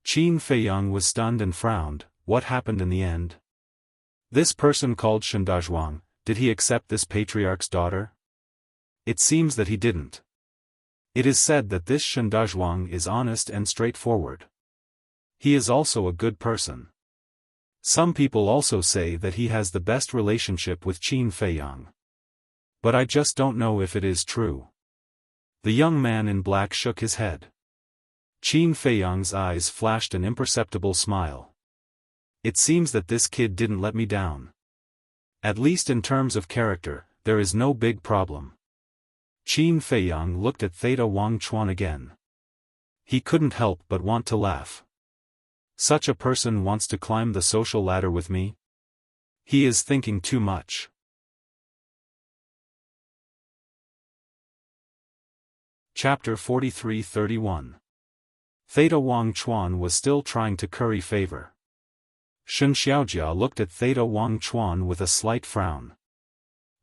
Qin Feiyang was stunned and frowned. What happened in the end? This person called Shen Dazhuang, did he accept this patriarch's daughter? It seems that he didn't. It is said that this Shen Dazhuang is honest and straightforward. He is also a good person. Some people also say that he has the best relationship with Qin Feiyang. But I just don't know if it is true. The young man in black shook his head. Qin Feiyang's eyes flashed an imperceptible smile. It seems that this kid didn't let me down. At least in terms of character, there is no big problem. Qin Feiyang looked at Theta Wang Chuan again. He couldn't help but want to laugh. Such a person wants to climb the social ladder with me? He is thinking too much. Chapter 43-31. Theta Wang Chuan was still trying to curry favor. Shen Xiaojia looked at Theta Wang Chuan with a slight frown.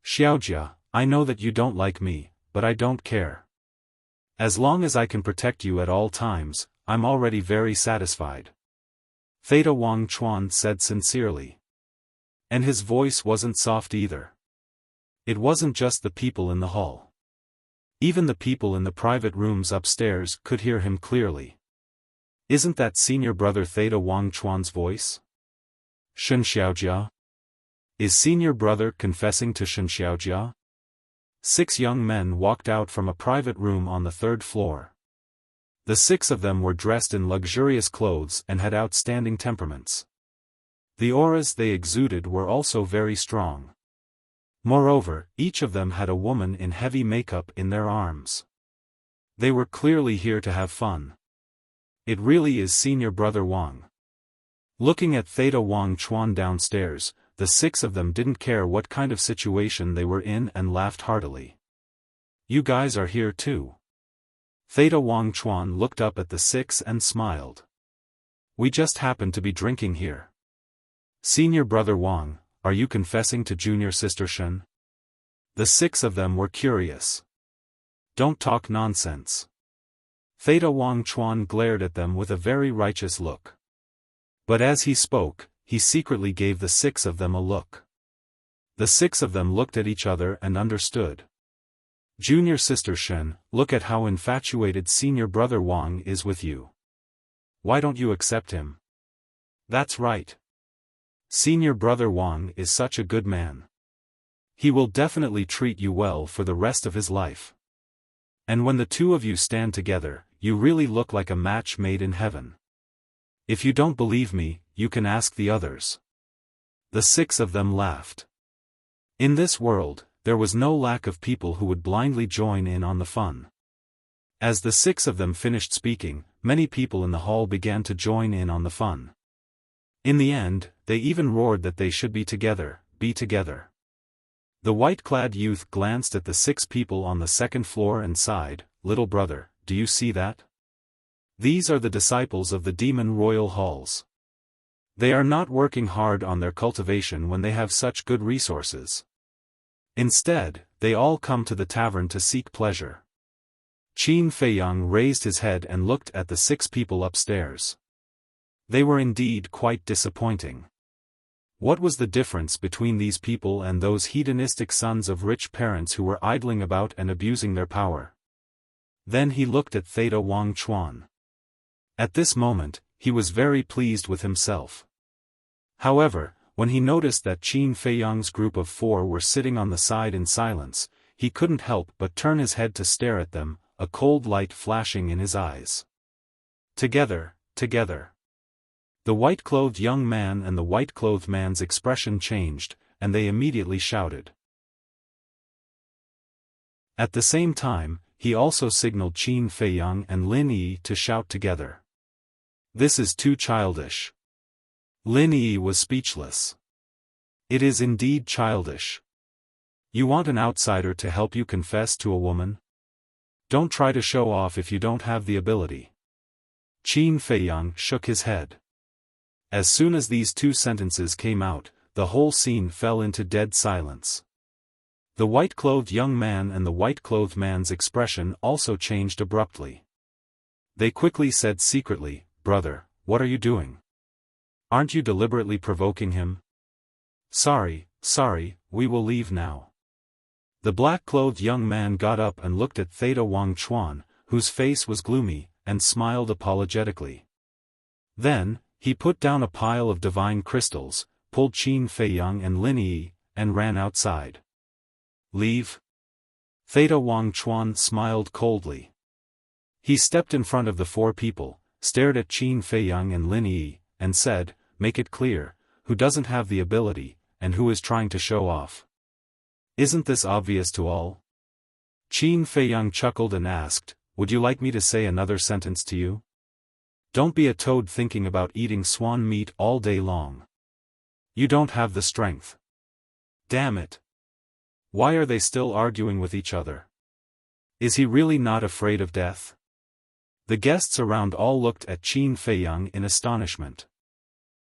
Xiaojia, I know that you don't like me, but I don't care. As long as I can protect you at all times, I'm already very satisfied. Theta Wang Chuan said sincerely. And his voice wasn't soft either. It wasn't just the people in the hall. Even the people in the private rooms upstairs could hear him clearly. Isn't that senior brother Theta Wang Chuan's voice? Shen Xiaojia? Is senior brother confessing to Shen Xiaojia? 6 young men walked out from a private room on the 3rd floor. The 6 of them were dressed in luxurious clothes and had outstanding temperaments. The auras they exuded were also very strong. Moreover, each of them had a woman in heavy makeup in their arms. They were clearly here to have fun. It really is senior brother Wang. Looking at Theta Wang Chuan downstairs, the 6 of them didn't care what kind of situation they were in and laughed heartily. You guys are here too. Theta Wang Chuan looked up at the 6 and smiled. We just happen to be drinking here. Senior brother Wang, are you confessing to junior sister Shen? The 6 of them were curious. Don't talk nonsense. Theta Wang Chuan glared at them with a very righteous look. But as he spoke, he secretly gave the 6 of them a look. The 6 of them looked at each other and understood. Junior sister Shen, look at how infatuated senior brother Wang is with you. Why don't you accept him? That's right. Senior brother Wang is such a good man. He will definitely treat you well for the rest of his life. And when the 2 of you stand together, you really look like a match made in heaven. If you don't believe me, you can ask the others. The 6 of them laughed. In this world, there was no lack of people who would blindly join in on the fun. As the 6 of them finished speaking, many people in the hall began to join in on the fun. In the end, they even roared that they should be together, be together. The white-clad youth glanced at the 6 people on the second floor and sighed, "Little brother, do you see that? These are the disciples of the demon royal halls. They are not working hard on their cultivation when they have such good resources. Instead, they all come to the tavern to seek pleasure." Qin Feiyang raised his head and looked at the 6 people upstairs. They were indeed quite disappointing. What was the difference between these people and those hedonistic sons of rich parents who were idling about and abusing their power? Then he looked at Theta Wang Chuan. At this moment, he was very pleased with himself. However, when he noticed that Qin Feiyang's group of 4 were sitting on the side in silence, he couldn't help but turn his head to stare at them, a cold light flashing in his eyes. Together, together. The white-clothed young man and the white-clothed man's expression changed, and they immediately shouted. At the same time, he also signaled Qin Feiyang and Lin Yi to shout together. "This is too childish." Lin Yi was speechless. "It is indeed childish. You want an outsider to help you confess to a woman? Don't try to show off if you don't have the ability." Qin Feiyang shook his head. As soon as these 2 sentences came out, the whole scene fell into dead silence. The white-clothed young man and the white-clothed man's expression also changed abruptly. They quickly said secretly, "Brother, what are you doing? Aren't you deliberately provoking him?" Sorry, we will leave now." The black-clothed young man got up and looked at Theta Wang Chuan, whose face was gloomy, and smiled apologetically. Then, he put down a pile of divine crystals, pulled Qin Feiyang and Lin Yi, and ran outside. "Leave?" Theta Wang Chuan smiled coldly. He stepped in front of the 4 people, stared at Qin Feiyang and Lin Yi, and said, "Make it clear, who doesn't have the ability, and who is trying to show off. Isn't this obvious to all?" Qin Feiyang chuckled and asked, "Would you like me to say another sentence to you? Don't be a toad thinking about eating swan meat all day long. You don't have the strength. Damn it. Why are they still arguing with each other? Is he really not afraid of death?" The guests around all looked at Qin Feiyang in astonishment.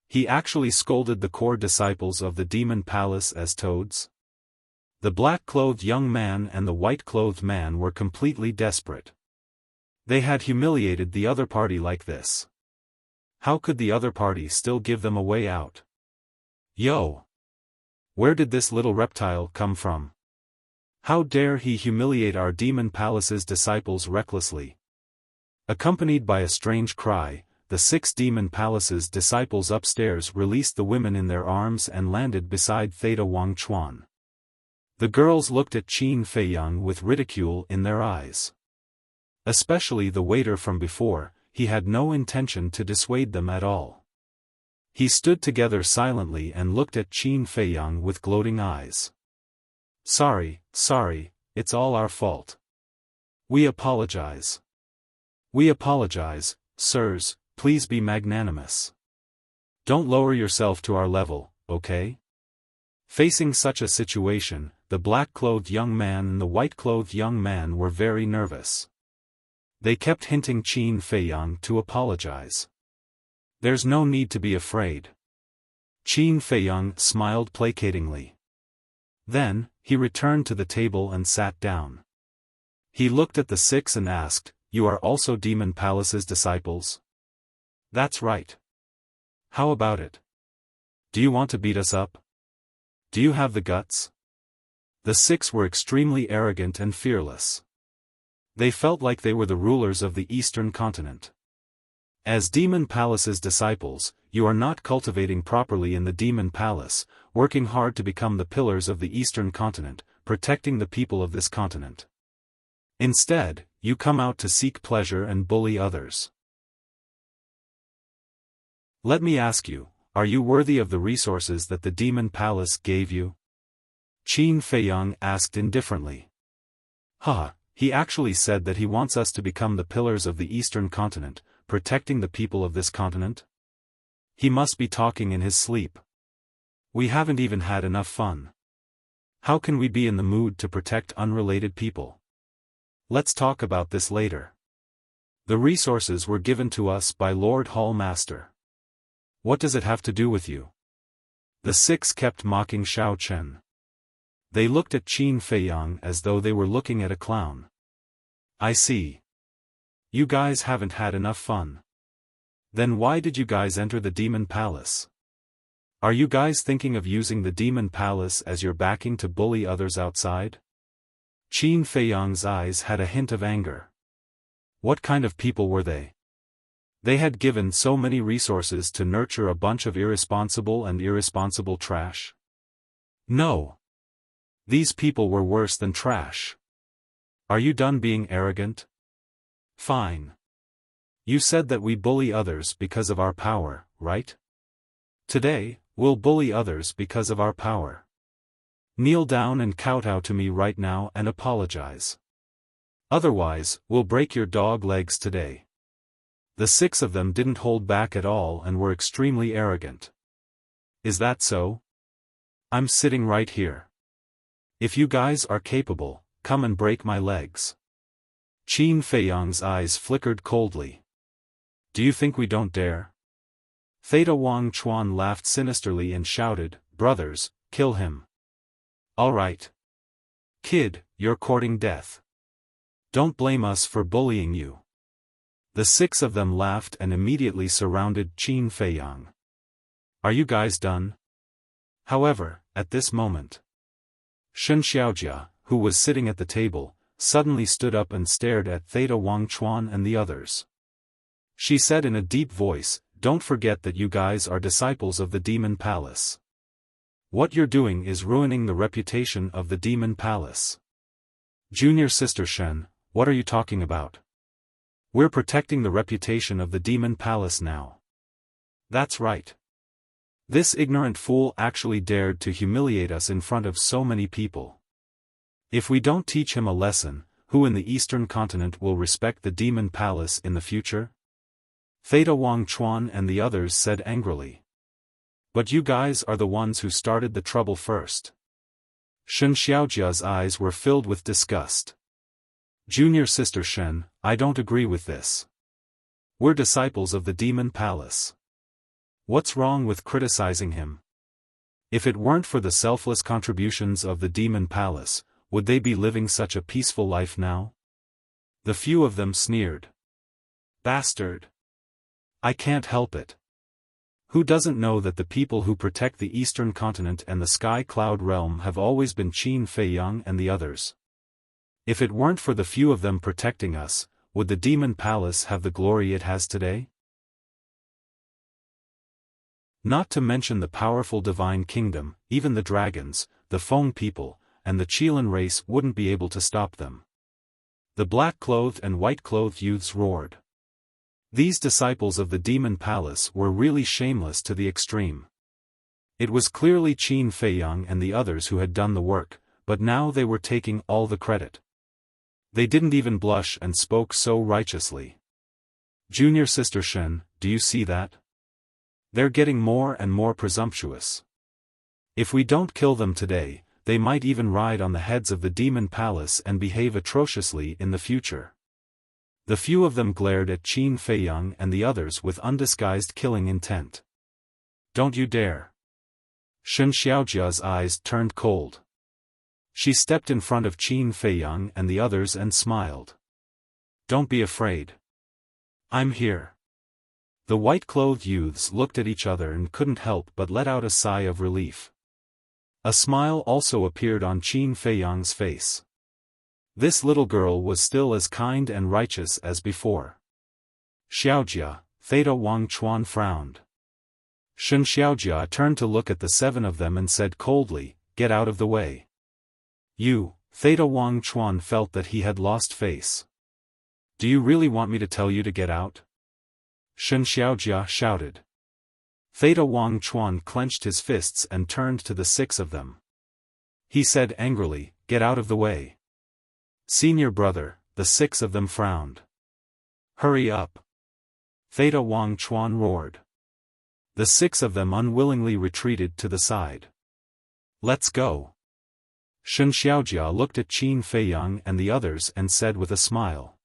He actually scolded the core disciples of the demon palace as toads? The black-clothed young man and the white-clothed man were completely desperate. They had humiliated the other party like this. How could the other party still give them a way out? Yo! Where did this little reptile come from? How dare he humiliate our demon palace's disciples recklessly? Accompanied by a strange cry, the 6 demon palace's disciples upstairs released the women in their arms and landed beside Theta Wang Chuan. The girls looked at Qin Feiyang with ridicule in their eyes. Especially the waiter from before, he had no intention to dissuade them at all. He stood together silently and looked at Qin Feiyang with gloating eyes. Sorry, it's all our fault. We apologize. We apologize, sirs, please be magnanimous. Don't lower yourself to our level, okay? Facing such a situation, the black-clothed young man and the white-clothed young man were very nervous. They kept hinting Qin Feiyang to apologize. There's no need to be afraid. Qin Feiyang smiled placatingly. Then, he returned to the table and sat down. He looked at the 6 and asked, "You are also Demon Palace's disciples?" "That's right. How about it? Do you want to beat us up? Do you have the guts?" The 6 were extremely arrogant and fearless. They felt like they were the rulers of the Eastern continent. As Demon Palace's disciples, you are not cultivating properly in the Demon Palace, working hard to become the pillars of the Eastern continent, protecting the people of this continent. Instead, you come out to seek pleasure and bully others. Let me ask you, are you worthy of the resources that the Demon Palace gave you? Qin Feiyang asked indifferently. Ha, he actually said that he wants us to become the pillars of the Eastern continent, protecting the people of this continent? He must be talking in his sleep. We haven't even had enough fun. How can we be in the mood to protect unrelated people? Let's talk about this later. The resources were given to us by Lord Hall Master. What does it have to do with you? The six kept mocking Xiao Chen. They looked at Qin Feiyang as though they were looking at a clown. I see. You guys haven't had enough fun. Then why did you guys enter the Demon Palace? Are you guys thinking of using the Demon Palace as your backing to bully others outside? Qin Feiyang's eyes had a hint of anger. What kind of people were they? They had given so many resources to nurture a bunch of irresponsible trash. No. These people were worse than trash. Are you done being arrogant? Fine. You said that we bully others because of our power, right? Today, we'll bully others because of our power. Kneel down and kowtow to me right now and apologize. Otherwise, we'll break your dog legs today. The six of them didn't hold back at all and were extremely arrogant. Is that so? I'm sitting right here. If you guys are capable, come and break my legs. Qin Feiyang's eyes flickered coldly. Do you think we don't dare? Theta Wang Chuan laughed sinisterly and shouted, Brothers, kill him. All right. Kid, you're courting death. Don't blame us for bullying you. The six of them laughed and immediately surrounded Qin Feiyang. Are you guys done? However, at this moment, Shen Xiaojia, who was sitting at the table, suddenly stood up and stared at Theta Wang Chuan and the others. She said in a deep voice, Don't forget that you guys are disciples of the Demon Palace. What you're doing is ruining the reputation of the Demon Palace. Junior Sister Shen, what are you talking about? We're protecting the reputation of the Demon Palace now. That's right. This ignorant fool actually dared to humiliate us in front of so many people. If we don't teach him a lesson, who in the Eastern continent will respect the Demon Palace in the future? Theta Wang Chuan and the others said angrily. But you guys are the ones who started the trouble first. Shen Xiaojia's eyes were filled with disgust. Junior Sister Shen, I don't agree with this. We're disciples of the Demon Palace. What's wrong with criticizing him? If it weren't for the selfless contributions of the Demon Palace, would they be living such a peaceful life now? The few of them sneered. Bastard! I can't help it. Who doesn't know that the people who protect the Eastern continent and the Sky Cloud realm have always been Qin Feiyang and the others? If it weren't for the few of them protecting us, would the Demon Palace have the glory it has today? Not to mention the powerful Divine Kingdom, even the dragons, the Feng people, and the Qilin race wouldn't be able to stop them. The black-clothed and white-clothed youths roared. These disciples of the Demon Palace were really shameless to the extreme. It was clearly Qin Feiyang and the others who had done the work, but now they were taking all the credit. They didn't even blush and spoke so righteously. Junior Sister Shen, do you see that? They're getting more and more presumptuous. If we don't kill them today, they might even ride on the heads of the Demon Palace and behave atrociously in the future. The few of them glared at Qin Feiyang and the others with undisguised killing intent. Don't you dare. Shen Xiaojia's eyes turned cold. She stepped in front of Qin Feiyang and the others and smiled. Don't be afraid. I'm here. The white-clothed youths looked at each other and couldn't help but let out a sigh of relief. A smile also appeared on Qin Feiyang's face. This little girl was still as kind and righteous as before. Xiaojia, Theta Wang Chuan frowned. Shen Xiaojia turned to look at the seven of them and said coldly, Get out of the way. You, Theta Wang Chuan felt that he had lost face. Do you really want me to tell you to get out? Shen Xiaojia shouted. Theta Wang Chuan clenched his fists and turned to the six of them. He said angrily, "Get out of the way." "Senior brother," the 6 of them frowned. "Hurry up." Theta Wang Chuan roared. The 6 of them unwillingly retreated to the side. "Let's go." Shen Xiaojia looked at Qin Feiyang and the others and said with a smile.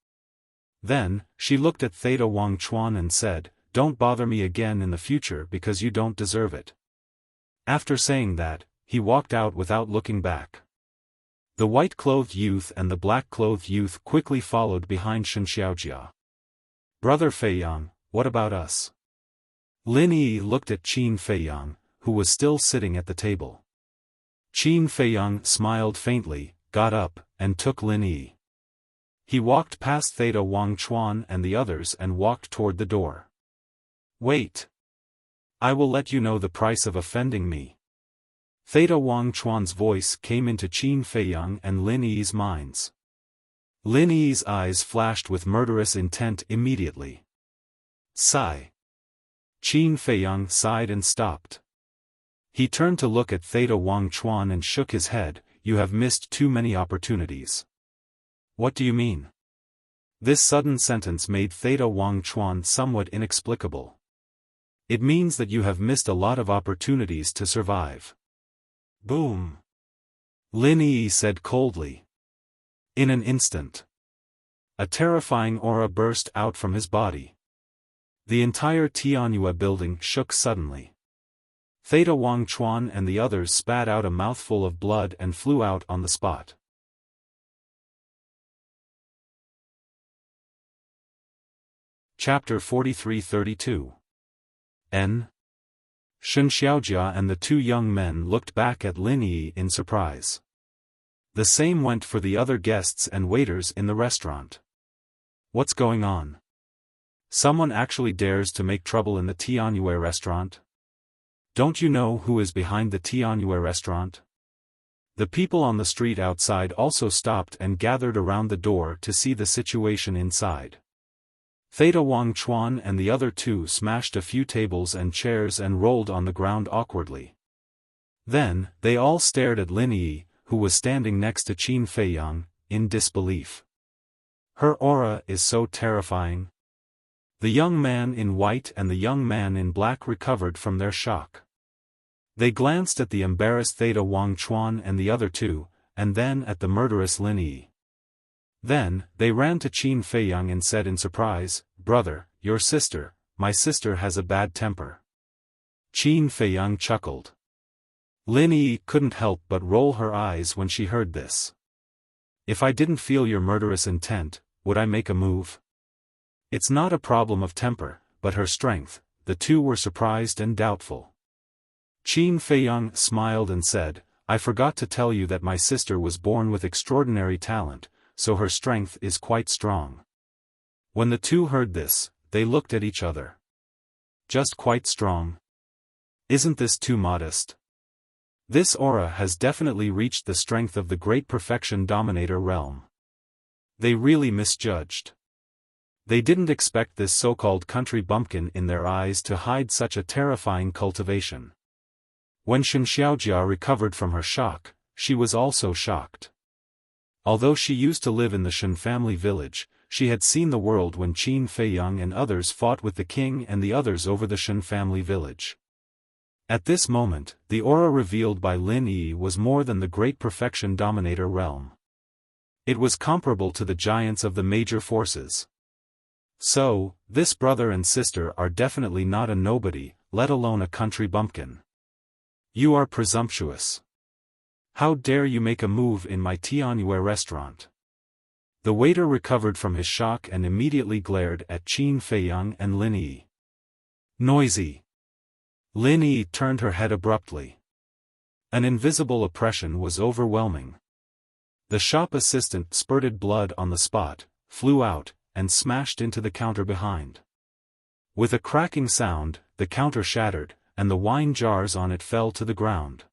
Then, she looked at Theta Wang Chuan and said, "Don't bother me again in the future because you don't deserve it." After saying that, he walked out without looking back. The white-clothed youth and the black-clothed youth quickly followed behind Shen Xiaojia. "Brother Feiyang, what about us?" Lin Yi looked at Qin Feiyang, who was still sitting at the table. Qin Feiyang smiled faintly, got up, and took Lin Yi. He walked past Theta Wang Chuan and the others and walked toward the door. "Wait. I will let you know the price of offending me." Theta Wang Chuan's voice came into Qin Feiyang and Lin Yi's minds. Lin Yi's eyes flashed with murderous intent immediately. Sigh. Qin Feiyang sighed and stopped. He turned to look at Theta Wang Chuan and shook his head, "You have missed too many opportunities." "What do you mean?" This sudden sentence made Theta Wang Chuan somewhat inexplicable. "It means that you have missed a lot of opportunities to survive." Boom. Lin Yi said coldly. In an instant, a terrifying aura burst out from his body. The entire Tianyue building shook suddenly. Theta Wang Chuan and the others spat out a mouthful of blood and flew out on the spot. Chapter 43-32. N. Shen Xiaojia and the 2 young men looked back at Lin Yi in surprise. The same went for the other guests and waiters in the restaurant. What's going on? Someone actually dares to make trouble in the Tianyue restaurant? Don't you know who is behind the Tianyue restaurant? The people on the street outside also stopped and gathered around the door to see the situation inside. Theta Wang Chuan and the other 2 smashed a few tables and chairs and rolled on the ground awkwardly. Then, they all stared at Lin Yi, who was standing next to Qin Feiyang, in disbelief. Her aura is so terrifying. The young man in white and the young man in black recovered from their shock. They glanced at the embarrassed Theta Wang Chuan and the other 2, and then at the murderous Lin Yi. Then, they ran to Qin Feiyang and said in surprise, "Brother, your sister, my sister has a bad temper." Qin Feiyang chuckled. Lin Yi couldn't help but roll her eyes when she heard this. "If I didn't feel your murderous intent, would I make a move?" "It's not a problem of temper, but her strength." The 2 were surprised and doubtful. Qin Feiyang smiled and said, "I forgot to tell you that my sister was born with extraordinary talent, so her strength is quite strong." When the 2 heard this, they looked at each other. Just quite strong? Isn't this too modest? This aura has definitely reached the strength of the Great Perfection Dominator realm. They really misjudged. They didn't expect this so-called country bumpkin in their eyes to hide such a terrifying cultivation. When Shen Xiaojia recovered from her shock, she was also shocked. Although she used to live in the Shen family village, she had seen the world when Qin Feiyang and others fought with the king and the others over the Shen family village. At this moment, the aura revealed by Lin Yi was more than the Great Perfection Dominator realm. It was comparable to the giants of the major forces. So, this brother and sister are definitely not a nobody, let alone a country bumpkin. You are presumptuous. How dare you make a move in my Tianyue restaurant? The waiter recovered from his shock and immediately glared at Qin Feiyang and Lin Yi. Noisy. Lin Yi turned her head abruptly. An invisible oppression was overwhelming. The shop assistant spurted blood on the spot, flew out, and smashed into the counter behind. With a cracking sound, the counter shattered, and the wine jars on it fell to the ground.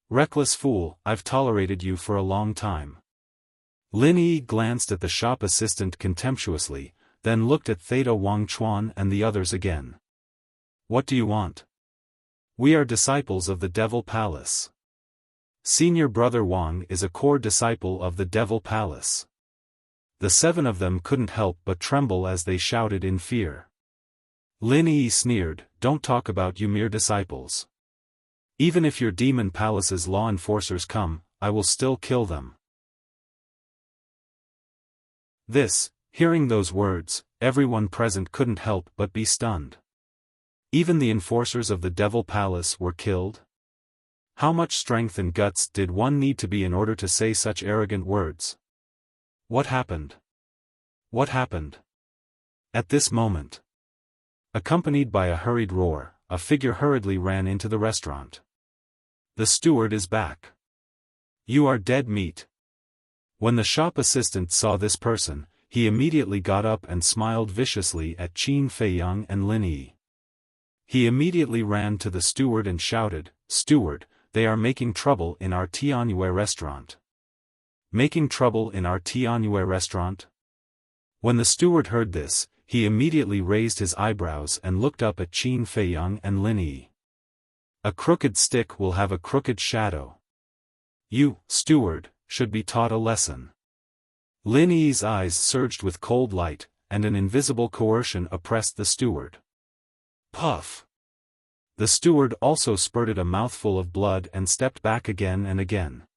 Reckless fool, I've tolerated you for a long time. Lin Yi glanced at the shop assistant contemptuously, then looked at Theta Wang Chuan and the others again. What do you want? We are disciples of the Devil Palace. Senior brother Wang is a core disciple of the Devil Palace. The 7 of them couldn't help but tremble as they shouted in fear. Lin Yi sneered, "Don't talk about you mere disciples. Even if your demon palace's law enforcers come, I will still kill them." Hearing those words, everyone present couldn't help but be stunned. Even the enforcers of the Devil Palace were killed? How much strength and guts did one need to be in order to say such arrogant words? What happened? What happened? At this moment, accompanied by a hurried roar, a figure hurriedly ran into the restaurant. "The steward is back. You are dead meat." When the shop assistant saw this person, he immediately got up and smiled viciously at Qin Feiyang and Lin Yi. He immediately ran to the steward and shouted, "Steward, they are making trouble in our Tianyue restaurant." Making trouble in our Tianyue restaurant? When the steward heard this, he immediately raised his eyebrows and looked up at Qin Feiyang and Lin Yi. "A crooked stick will have a crooked shadow. You, steward, should be taught a lesson." Lin Yi's eyes surged with cold light, and an invisible coercion oppressed the steward. Puff! The steward also spurted a mouthful of blood and stepped back again and again.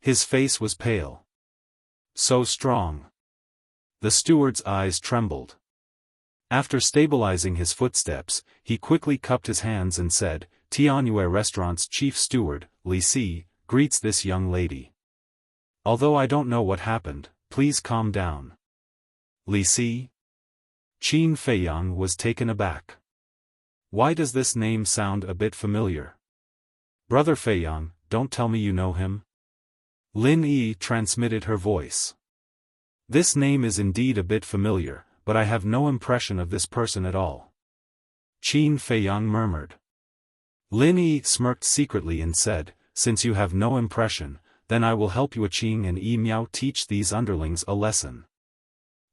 His face was pale. So strong. The steward's eyes trembled. After stabilizing his footsteps, he quickly cupped his hands and said, "Tianyue Restaurant's chief steward, Li Si, greets this young lady. Although I don't know what happened, please calm down." Li Si? Qin Feiyang was taken aback. Why does this name sound a bit familiar? "Brother Feiyang, don't tell me you know him?" Lin Yi transmitted her voice. "This name is indeed a bit familiar, but I have no impression of this person at all." Qin Feiyang murmured. Lin Yi smirked secretly and said, "Since you have no impression, then I will help you Qing and Yi Miao teach these underlings a lesson."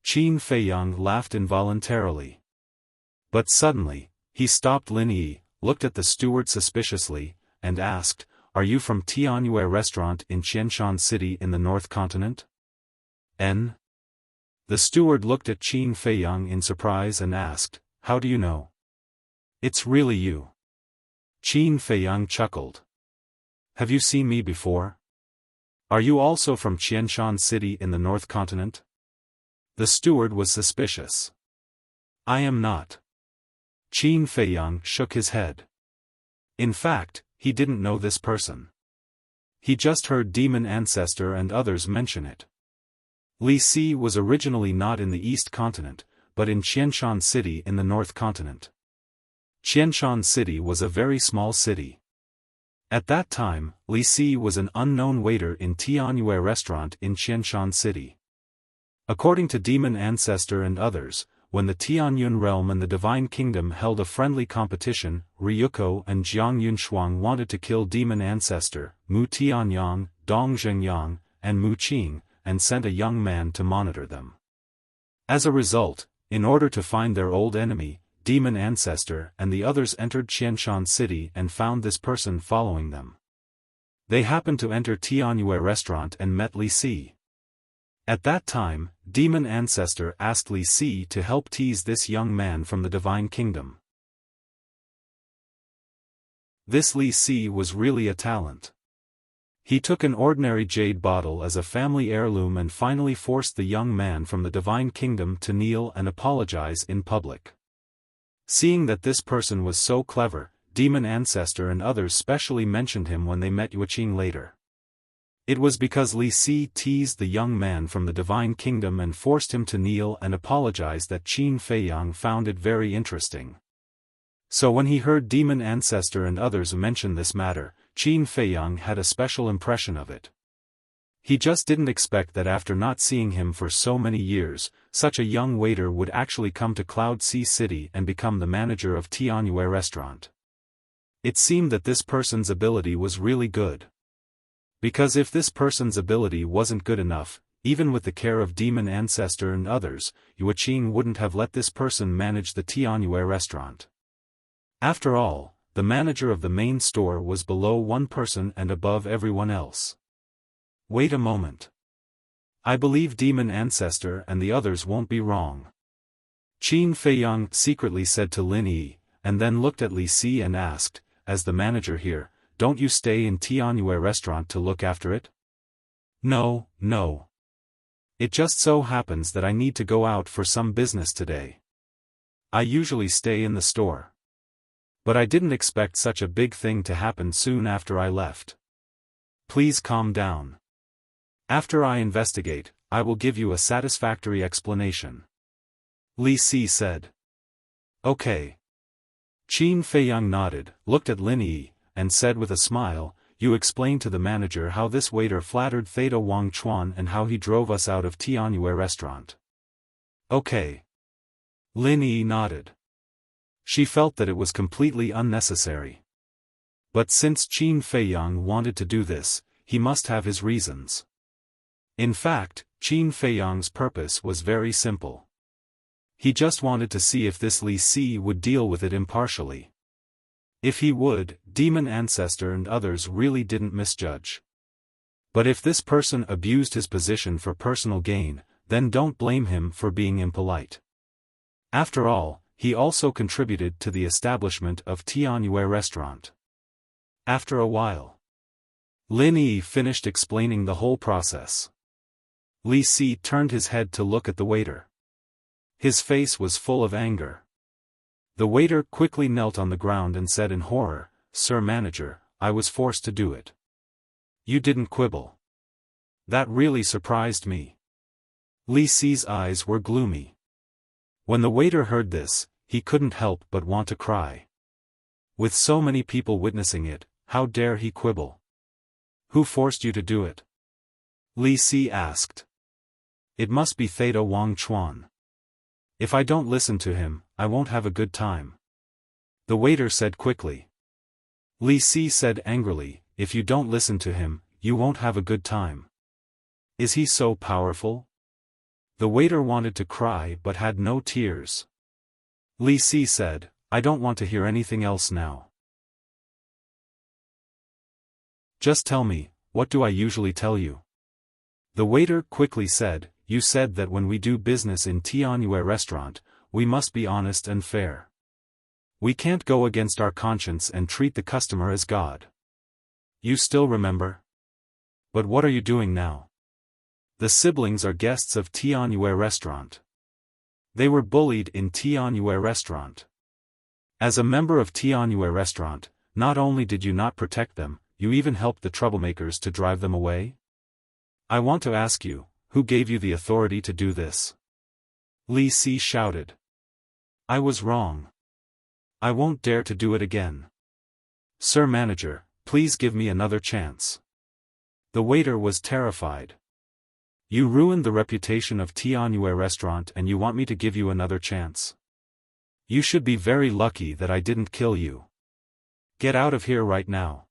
Qin Feiyang laughed involuntarily. But suddenly, he stopped Lin Yi, looked at the steward suspiciously, and asked, "Are you from Tianyue Restaurant in Qianshan City in the North Continent?" N. The steward looked at Qin Feiyang in surprise and asked, "How do you know? It's really you." Qin Feiyang chuckled. "Have you seen me before? Are you also from Qianshan City in the North Continent?" The steward was suspicious. "I am not." Qin Feiyang shook his head. In fact, he didn't know this person. He just heard Demon Ancestor and others mention it. Li Si was originally not in the East Continent, but in Qianshan City in the North Continent. Qianshan City was a very small city. At that time, Li Si was an unknown waiter in Tianyue Restaurant in Qianshan City. According to Demon Ancestor and others, when the Tianyun realm and the Divine Kingdom held a friendly competition, Ryuko and Jiang Yunshuang wanted to kill Demon Ancestor, Mu Tianyang, Dong Zhengyang, and Mu Qing, and sent a young man to monitor them. As a result, in order to find their old enemy, Demon Ancestor and the others entered Qianshan City and found this person following them. They happened to enter Tianyue Restaurant and met Li Si. At that time, Demon Ancestor asked Li Si to help tease this young man from the Divine Kingdom. This Li Si was really a talent. He took an ordinary jade bottle as a family heirloom and finally forced the young man from the Divine Kingdom to kneel and apologize in public. Seeing that this person was so clever, Demon Ancestor and others specially mentioned him when they met Yuqing later. It was because Li Si teased the young man from the Divine Kingdom and forced him to kneel and apologize that Qin Feiyang found it very interesting. So when he heard Demon Ancestor and others mention this matter, Qin Feiyang had a special impression of it. He just didn't expect that after not seeing him for so many years, such a young waiter would actually come to Cloud Sea City and become the manager of Tianyue Restaurant. It seemed that this person's ability was really good. Because if this person's ability wasn't good enough, even with the care of Demon Ancestor and others, Yuqing wouldn't have let this person manage the Tianyue Restaurant. After all, the manager of the main store was below one person and above everyone else. Wait a moment. I believe Demon Ancestor and the others won't be wrong. Qin Feiyang secretly said to Lin Yi, and then looked at Li Si and asked, as the manager here, don't you stay in Tianyue restaurant to look after it? No, no. It just so happens that I need to go out for some business today. I usually stay in the store. But I didn't expect such a big thing to happen soon after I left. Please calm down. After I investigate, I will give you a satisfactory explanation. Li Si said. Okay. Qin Feiyang nodded, looked at Lin Yi, and said with a smile, you explain to the manager how this waiter flattered Theta Wang Chuan and how he drove us out of Tianyue restaurant. Okay. Lin Yi nodded. She felt that it was completely unnecessary. But since Qin Feiyang wanted to do this, he must have his reasons. In fact, Qin Feiyang's purpose was very simple. He just wanted to see if this Li Si would deal with it impartially. If he would, Demon Ancestor and others really didn't misjudge. But if this person abused his position for personal gain, then don't blame him for being impolite. After all, he also contributed to the establishment of Tianyue restaurant. After a while, Lin Yi finished explaining the whole process. Li Si turned his head to look at the waiter. His face was full of anger. The waiter quickly knelt on the ground and said in horror, Sir Manager, I was forced to do it. You didn't quibble. That really surprised me. Li Si's eyes were gloomy. When the waiter heard this, he couldn't help but want to cry. With so many people witnessing it, how dare he quibble? Who forced you to do it? Li Si asked. It must be Theta Wang Chuan. If I don't listen to him, I won't have a good time. The waiter said quickly. Li Si said angrily, if you don't listen to him, you won't have a good time. Is he so powerful? The waiter wanted to cry but had no tears. Li Si said, I don't want to hear anything else now. Just tell me, what do I usually tell you? The waiter quickly said, you said that when we do business in Tianyue restaurant, we must be honest and fair. We can't go against our conscience and treat the customer as God. You still remember? But what are you doing now? The siblings are guests of Tianyue restaurant. They were bullied in Tianyue restaurant. As a member of Tianyue restaurant, not only did you not protect them, you even helped the troublemakers to drive them away? I want to ask you, who gave you the authority to do this? Li Si shouted. I was wrong. I won't dare to do it again. Sir Manager, please give me another chance. The waiter was terrified. You ruined the reputation of Tianyue restaurant and you want me to give you another chance? You should be very lucky that I didn't kill you. Get out of here right now.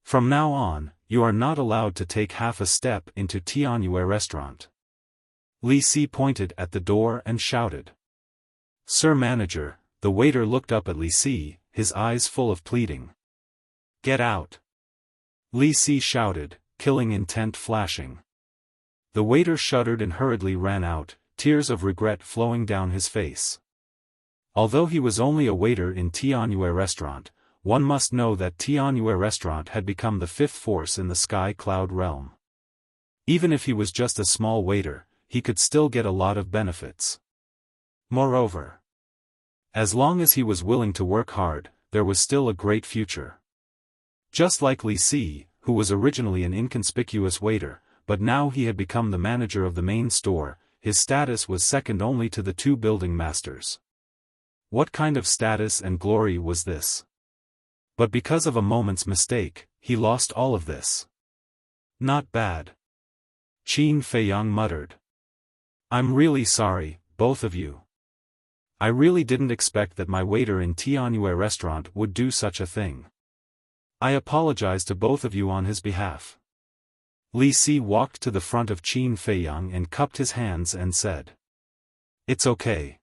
From now on, you are not allowed to take half a step into Tianyue restaurant. Li Si pointed at the door and shouted. Sir Manager, the waiter looked up at Li Si, his eyes full of pleading. Get out. Li Si shouted, killing intent flashing. The waiter shuddered and hurriedly ran out, tears of regret flowing down his face. Although he was only a waiter in Tianyue restaurant, one must know that Tianyue restaurant had become the fifth force in the sky cloud realm. Even if he was just a small waiter, he could still get a lot of benefits. Moreover, as long as he was willing to work hard, there was still a great future. Just like Li Si, who was originally an inconspicuous waiter, but now he had become the manager of the main store, his status was second only to the two building masters. What kind of status and glory was this? But because of a moment's mistake, he lost all of this. Not bad. Qin Feiyang muttered. I'm really sorry, both of you. I really didn't expect that my waiter in Tianyue restaurant would do such a thing. I apologize to both of you on his behalf. Li Si walked to the front of Qin Feiyang and cupped his hands and said. It's okay.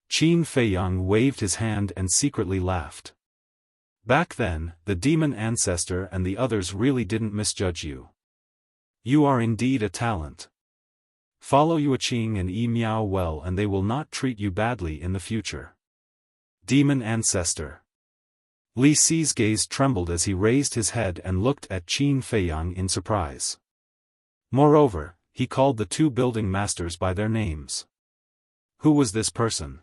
Qin Feiyang waved his hand and secretly laughed. Back then, the demon ancestor and the others really didn't misjudge you. You are indeed a talent. Follow Yueqing and Yi Miao well and they will not treat you badly in the future. Demon ancestor. Li Si's gaze trembled as he raised his head and looked at Qin Feiyang in surprise. Moreover, he called the two building masters by their names. Who was this person?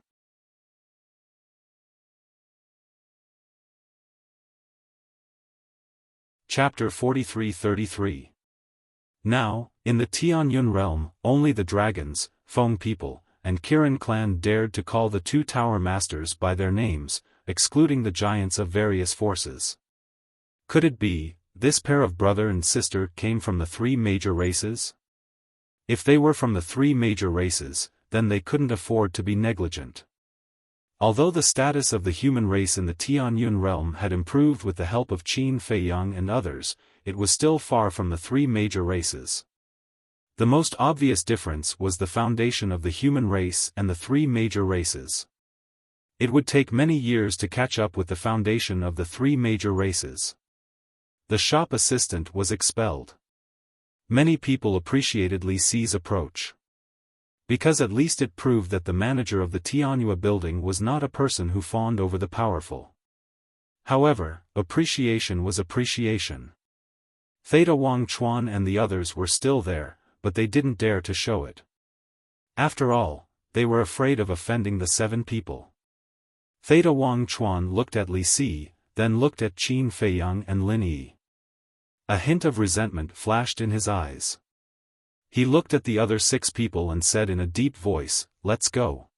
Chapter 43-33. Now, in the Tianyun realm, only the dragons, Feng people, and Kirin clan dared to call the two tower masters by their names, excluding the giants of various forces. Could it be, this pair of brother and sister came from the three major races? If they were from the three major races, then they couldn't afford to be negligent. Although the status of the human race in the Tianyun realm had improved with the help of Qin Feiyang and others, it was still far from the three major races. The most obvious difference was the foundation of the human race and the three major races. It would take many years to catch up with the foundation of the three major races. The shop assistant was expelled. Many people appreciated Li Si's approach. Because at least it proved that the manager of the Tianyua building was not a person who fawned over the powerful. However, appreciation was appreciation. Theta Wang Chuan and the others were still there, but they didn't dare to show it. After all, they were afraid of offending the seven people. Theta Wang Chuan looked at Li Si, then looked at Qin Feiyang and Lin Yi. A hint of resentment flashed in his eyes. He looked at the other six people and said in a deep voice, "Let's go."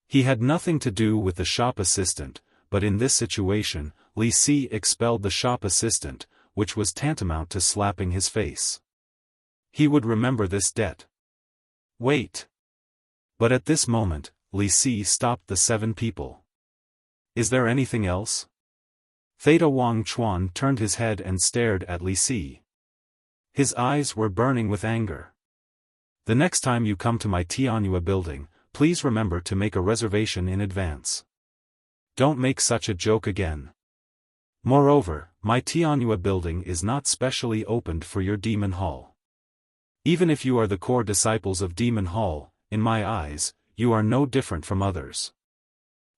He had nothing to do with the shop assistant, but in this situation, Li Si expelled the shop assistant, which was tantamount to slapping his face. He would remember this debt. Wait. But at this moment, Li Si stopped the seven people. Is there anything else? Theta Wang Chuan turned his head and stared at Li Si. His eyes were burning with anger. The next time you come to my Tianyua building, please remember to make a reservation in advance. Don't make such a joke again. Moreover, my Tianyua building is not specially opened for your demon hall. Even if you are the core disciples of Demon Hall, in my eyes, you are no different from others.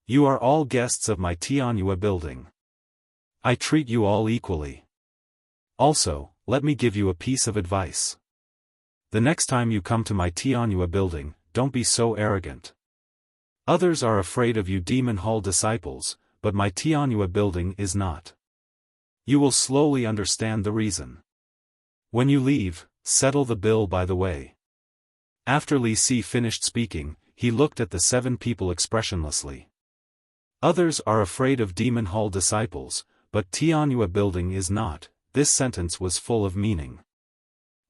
You are all guests of my Tianyua building. I treat you all equally. Also, let me give you a piece of advice. The next time you come to my Tianyua building, don't be so arrogant. Others are afraid of you Demon Hall disciples, but my Tianyua building is not. You will slowly understand the reason. When you leave, settle the bill by the way. After Li Si finished speaking, he looked at the seven people expressionlessly. Others are afraid of Demon Hall disciples, but Tianyua building is not. This sentence was full of meaning.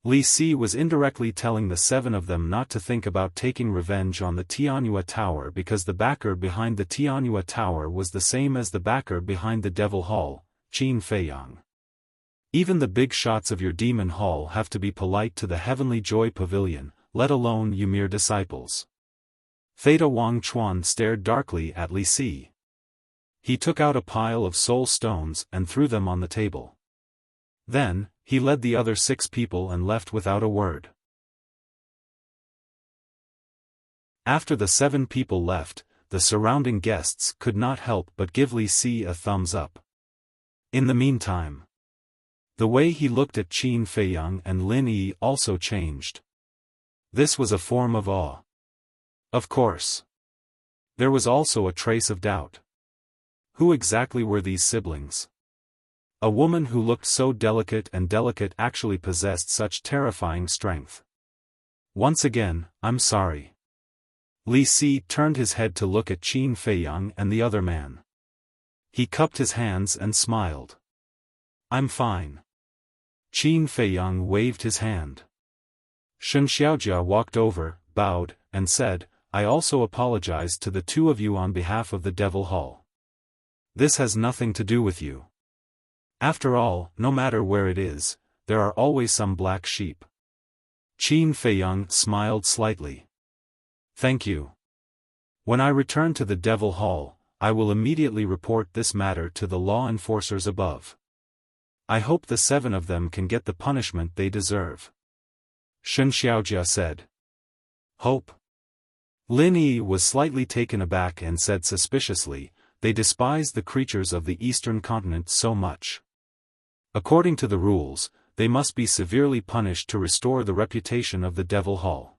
Li Si was indirectly telling the seven of them not to think about taking revenge on the Tianyua Tower because the backer behind the Tianyua Tower was the same as the backer behind the Devil Hall, Qin Feiyang. Even the big shots of your Demon Hall have to be polite to the Heavenly Joy Pavilion, let alone you mere disciples. Theta Wang Chuan stared darkly at Li Si. He took out a pile of soul stones and threw them on the table. Then, he led the other six people and left without a word. After the seven people left, the surrounding guests could not help but give Li Si a thumbs up. In the meantime, the way he looked at Qin Feiyang and Lin Yi also changed. This was a form of awe. Of course. There was also a trace of doubt. Who exactly were these siblings? A woman who looked so delicate actually possessed such terrifying strength. Once again, I'm sorry. Li Si turned his head to look at Qin Feiyang and the other man. He cupped his hands and smiled. I'm fine. Qin Feiyang waved his hand. Shen Xiaojia walked over, bowed, and said, I also apologize to the two of you on behalf of the Devil Hall. This has nothing to do with you. After all, no matter where it is, there are always some black sheep. Qin Feiyang smiled slightly. Thank you. When I return to the Devil Hall, I will immediately report this matter to the law enforcers above. I hope the 7 of them can get the punishment they deserve. Shen Xiaojia said. Hope? Lin Yi was slightly taken aback and said suspiciously, they despise the creatures of the eastern continent so much. According to the rules, they must be severely punished to restore the reputation of the Devil Hall.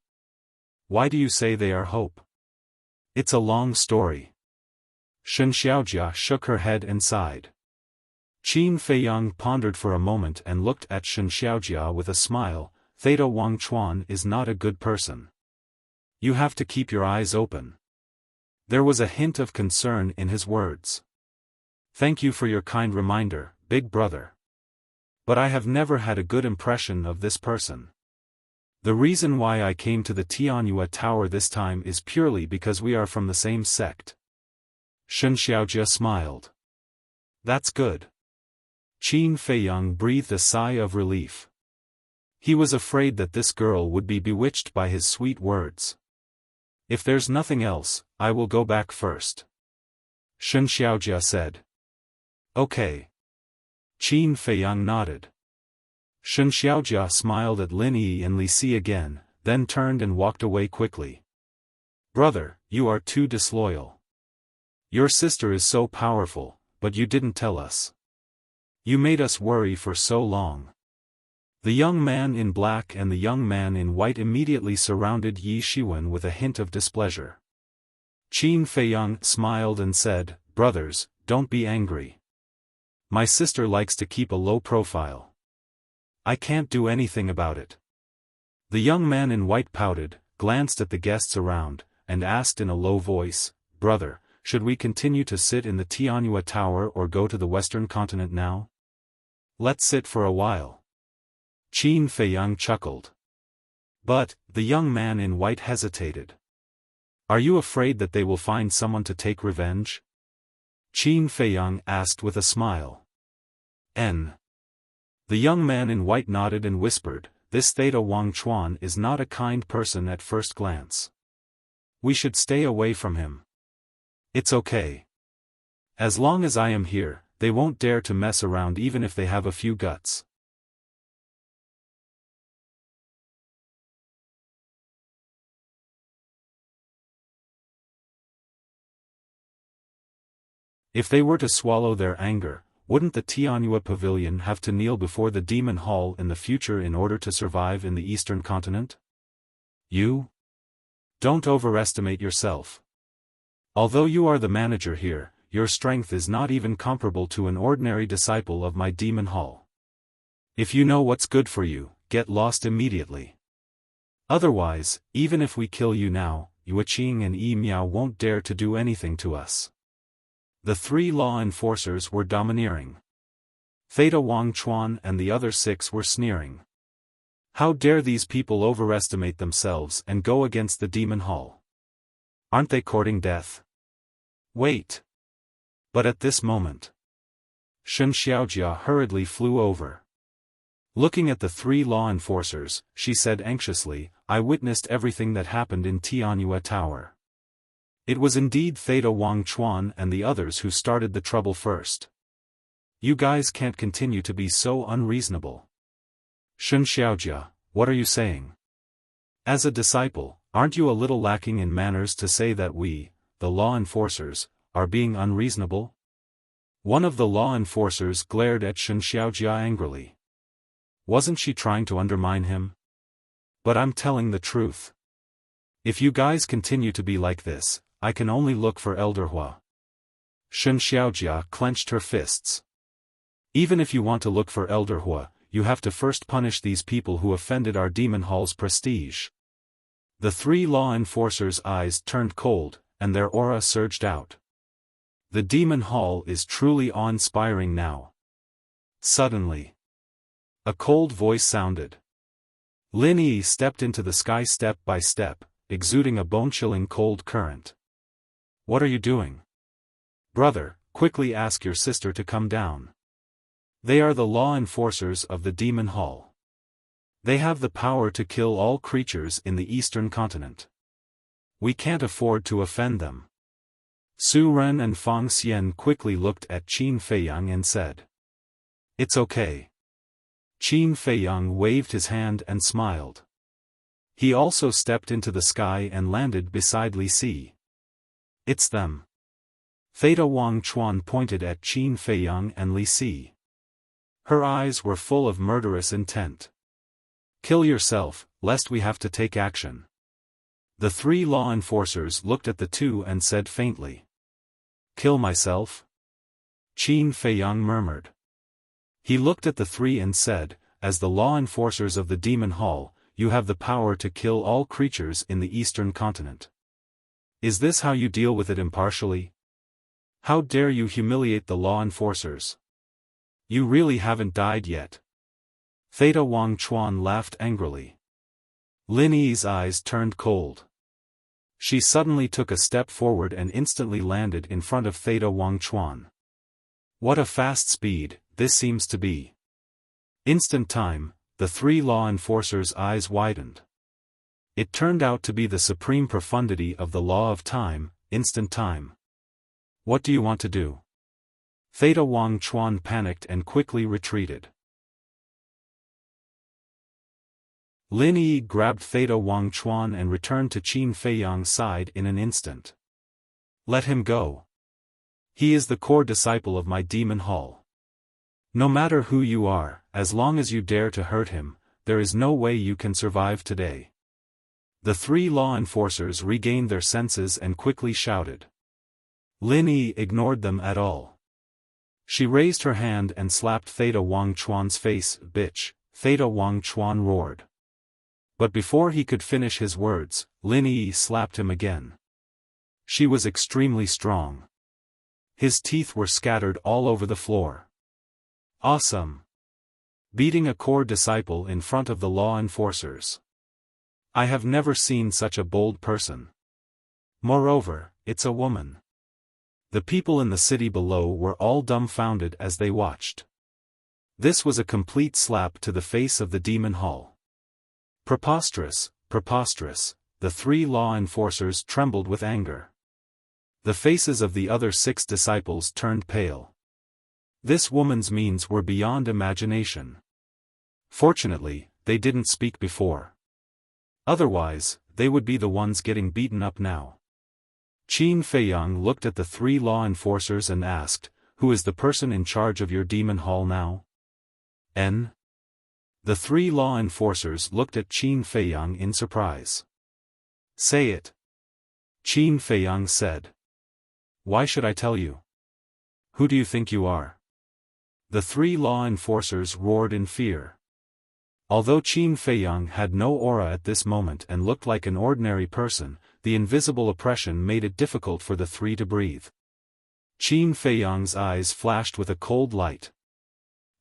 Why do you say they are hope? It's a long story. Shen Xiaojia shook her head and sighed. Qin Feiyang pondered for a moment and looked at Shen Xiaojia with a smile. Theta Wangchuan is not a good person. You have to keep your eyes open. There was a hint of concern in his words. Thank you for your kind reminder, big brother. But I have never had a good impression of this person. The reason why I came to the Tianyue Tower this time is purely because we are from the same sect. Shen Xiaojia smiled. That's good. Qin Feiyang breathed a sigh of relief. He was afraid that this girl would be bewitched by his sweet words. If there's nothing else, I will go back first. Shen Xiaojia said. Okay. Qin Feiyang nodded. Shen Xiaojia smiled at Lin Yi and Li Si again, then turned and walked away quickly. Brother, you are too disloyal. Your sister is so powerful, but you didn't tell us. You made us worry for so long. The young man in black and the young man in white immediately surrounded Yi Shiwen with a hint of displeasure. Qin Feiyang smiled and said, Brothers, don't be angry. My sister likes to keep a low profile. I can't do anything about it. The young man in white pouted, glanced at the guests around, and asked in a low voice, Brother, should we continue to sit in the Tianyue Tower or go to the western continent now? Let's sit for a while. Qin Feiyang chuckled. But, the young man in white hesitated. Are you afraid that they will find someone to take revenge? Qin Feiyang asked with a smile. The young man in white nodded and whispered, this Theta Wangchuan is not a kind person at first glance. We should stay away from him. It's okay. As long as I am here, they won't dare to mess around even if they have a few guts. If they were to swallow their anger, wouldn't the Tianyue Pavilion have to kneel before the Demon Hall in the future in order to survive in the Eastern Continent? You? Don't overestimate yourself. Although you are the manager here, your strength is not even comparable to an ordinary disciple of my Demon Hall. If you know what's good for you, get lost immediately. Otherwise, even if we kill you now, Yueqing and Yi Miao won't dare to do anything to us. The 3 law enforcers were domineering. Theta Wangchuan and the other 6 were sneering. How dare these people overestimate themselves and go against the Demon Hall? Aren't they courting death? Wait. But at this moment, Shen Xiaojia hurriedly flew over. Looking at the 3 law enforcers, she said anxiously, I witnessed everything that happened in Tianyue Tower. It was indeed Theta Wangchuan and the others who started the trouble first. You guys can't continue to be so unreasonable. Shen Xiaojia, what are you saying? As a disciple, aren't you a little lacking in manners to say that we, the law enforcers, are being unreasonable? One of the law enforcers glared at Shen Xiaojia angrily. Wasn't she trying to undermine him? But I'm telling the truth. If you guys continue to be like this, I can only look for Elder Hua. Shen Xiaojia clenched her fists. Even if you want to look for Elder Hua, you have to first punish these people who offended our Demon Hall's prestige. The 3 law enforcers' eyes turned cold, and their aura surged out. The Demon Hall is truly awe-inspiring now. Suddenly, a cold voice sounded. Lin Yi stepped into the sky step by step, exuding a bone-chilling cold current. What are you doing? Brother, quickly ask your sister to come down. They are the law enforcers of the Demon Hall. They have the power to kill all creatures in the Eastern Continent. We can't afford to offend them. Su Ren and Fang Xian quickly looked at Qin Feiyang and said, "It's okay." Qin Feiyang waved his hand and smiled. He also stepped into the sky and landed beside Li Si. "It's them." Theta Wang Chuan pointed at Qin Feiyang and Li Si. Her eyes were full of murderous intent. "Kill yourself, lest we have to take action." The three law enforcers looked at the two and said faintly, "Kill myself?" Qin Feiyang murmured. He looked at the three and said, "As the law enforcers of the Demon Hall, you have the power to kill all creatures in the Eastern continent. Is this how you deal with it impartially? How dare you humiliate the law enforcers? You really haven't died yet." Theta Wang Chuan laughed angrily. Lin Yi's eyes turned cold. She suddenly took a step forward and instantly landed in front of Theta Wang Chuan. What a fast speed this seems to be. Instant time, the three law enforcers' eyes widened. It turned out to be the supreme profundity of the law of time, instant time. "What do you want to do?" Theta Wang Chuan panicked and quickly retreated. Lin Yi grabbed Theta Wang Chuan and returned to Qin Feiyang's side in an instant. "Let him go. He is the core disciple of my Demon Hall. No matter who you are, as long as you dare to hurt him, there is no way you can survive today." The three law enforcers regained their senses and quickly shouted. Lin Yi ignored them at all. She raised her hand and slapped Theta Wang Chuan's face. "Bitch," Theta Wang Chuan roared. But before he could finish his words, Lin Yi slapped him again. She was extremely strong. His teeth were scattered all over the floor. Awesome. Beating a core disciple in front of the law enforcers. I have never seen such a bold person. Moreover, it's a woman. The people in the city below were all dumbfounded as they watched. This was a complete slap to the face of the Demon Hall. Preposterous, preposterous, the three law enforcers trembled with anger. The faces of the other 6 disciples turned pale. This woman's means were beyond imagination. Fortunately, they didn't speak before. Otherwise, they would be the ones getting beaten up now. Qin Feiyang looked at the 3 law enforcers and asked, "Who is the person in charge of your Demon Hall now?" N. The 3 law enforcers looked at Qin Feiyang in surprise. "Say it." Qin Feiyang said. "Why should I tell you? Who do you think you are?" The 3 law enforcers roared in fear. Although Qin Feiyang had no aura at this moment and looked like an ordinary person, the invisible oppression made it difficult for the 3 to breathe. Qin Feiyang's eyes flashed with a cold light.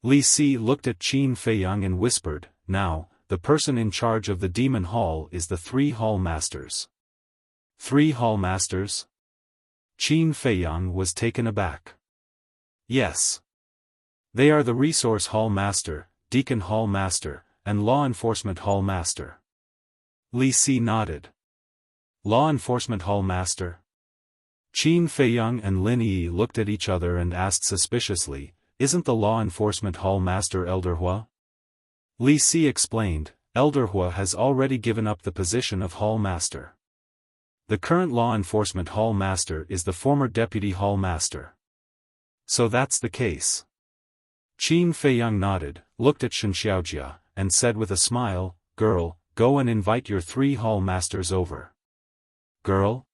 Li Si looked at Qin Feiyang and whispered, "Now, the person in charge of the Demon Hall is the 3 Hall Masters." 3 Hall Masters? Qin Feiyang was taken aback. Yes. They are the Resource Hall Master, Deacon Hall Master, and Law Enforcement Hall Master. Li Si nodded. Law Enforcement Hall Master? Qin Feiyang and Lin Yi looked at each other and asked suspiciously, "Isn't the Law Enforcement Hall Master Elder Hua?" Li Si explained, "Elder Hua has already given up the position of Hall Master. The current Law Enforcement Hall Master is the former Deputy Hall Master." "So that's the case." Qin Feiyang nodded, looked at Shen Xiaojia, and said with a smile, "Girl, go and invite your 3 Hall Masters over." "Girl?"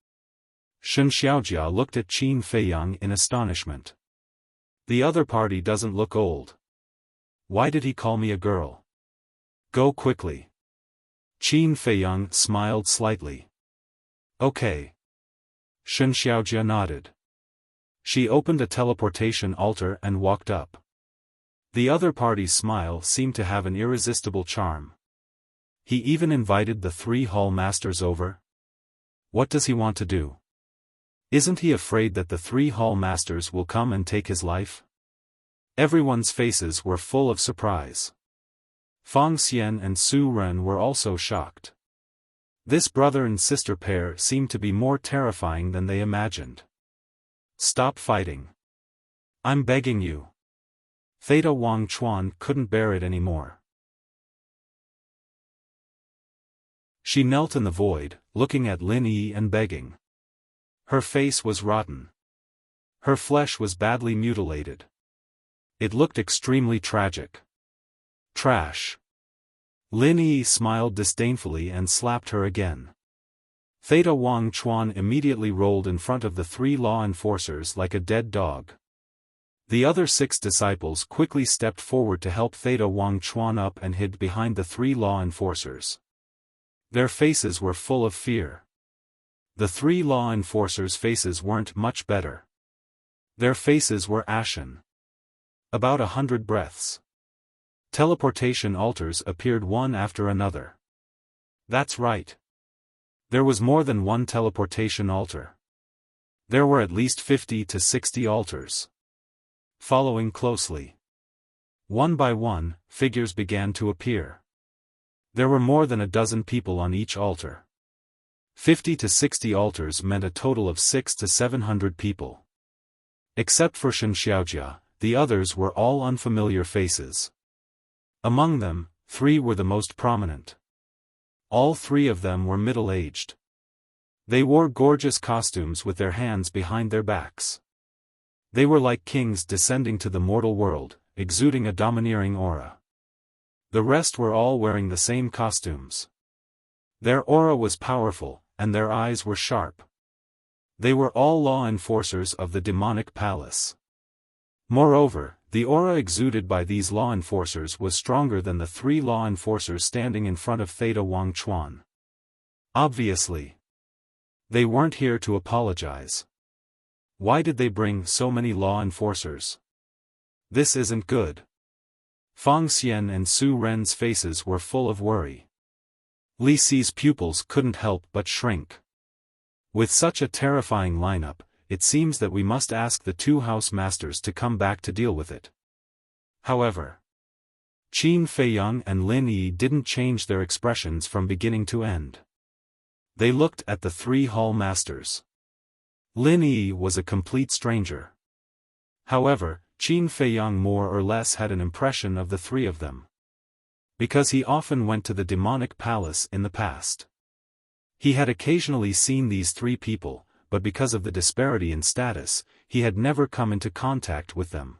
Shen Xiaojia looked at Qin Feiyang in astonishment. "The other party doesn't look old. Why did he call me a girl? Go quickly." Qin Feiyang smiled slightly. "Okay." Shen Xiaojia nodded. She opened a teleportation altar and walked up. The other party's smile seemed to have an irresistible charm. He even invited the 3 Hall Masters over? What does he want to do? Isn't he afraid that the 3 Hall Masters will come and take his life? Everyone's faces were full of surprise. Fang Xian and Su Ren were also shocked. This brother and sister pair seemed to be more terrifying than they imagined. Stop fighting. I'm begging you. Theta Wang Chuan couldn't bear it anymore. She knelt in the void, looking at Lin Yi and begging. Her face was rotten. Her flesh was badly mutilated. It looked extremely tragic. Trash. Lin Yi smiled disdainfully and slapped her again. Theta Wang Chuan immediately rolled in front of the 3 law enforcers like a dead dog. The other 6 disciples quickly stepped forward to help Theta Wang Chuan up and hid behind the 3 law enforcers. Their faces were full of fear. The 3 law enforcers' faces weren't much better. Their faces were ashen. About 100 breaths. Teleportation altars appeared one after another. That's right. There was more than one teleportation altar. There were at least 50 to 60 altars. Following closely. One by one, figures began to appear. There were more than a dozen people on each altar. 50 to 60 altars meant a total of 600 to 700 people. Except for Shen Xiaojia, the others were all unfamiliar faces. Among them, 3 were the most prominent. All 3 of them were middle-aged. They wore gorgeous costumes with their hands behind their backs. They were like kings descending to the mortal world, exuding a domineering aura. The rest were all wearing the same costumes. Their aura was powerful, and their eyes were sharp. They were all law enforcers of the demonic palace. Moreover, the aura exuded by these law enforcers was stronger than the 3 law enforcers standing in front of Theta Wang Chuan. Obviously. They weren't here to apologize. Why did they bring so many law enforcers? This isn't good. Fang Xian and Su Ren's faces were full of worry. Li Si's pupils couldn't help but shrink. With such a terrifying lineup, it seems that we must ask the 2 house masters to come back to deal with it. However, Qin Feiyang and Lin Yi didn't change their expressions from beginning to end. They looked at the 3 hall masters. Lin Yi was a complete stranger. However, Qin Feiyang more or less had an impression of the 3 of them. Because he often went to the demonic palace in the past. He had occasionally seen these 3 people, but because of the disparity in status, he had never come into contact with them.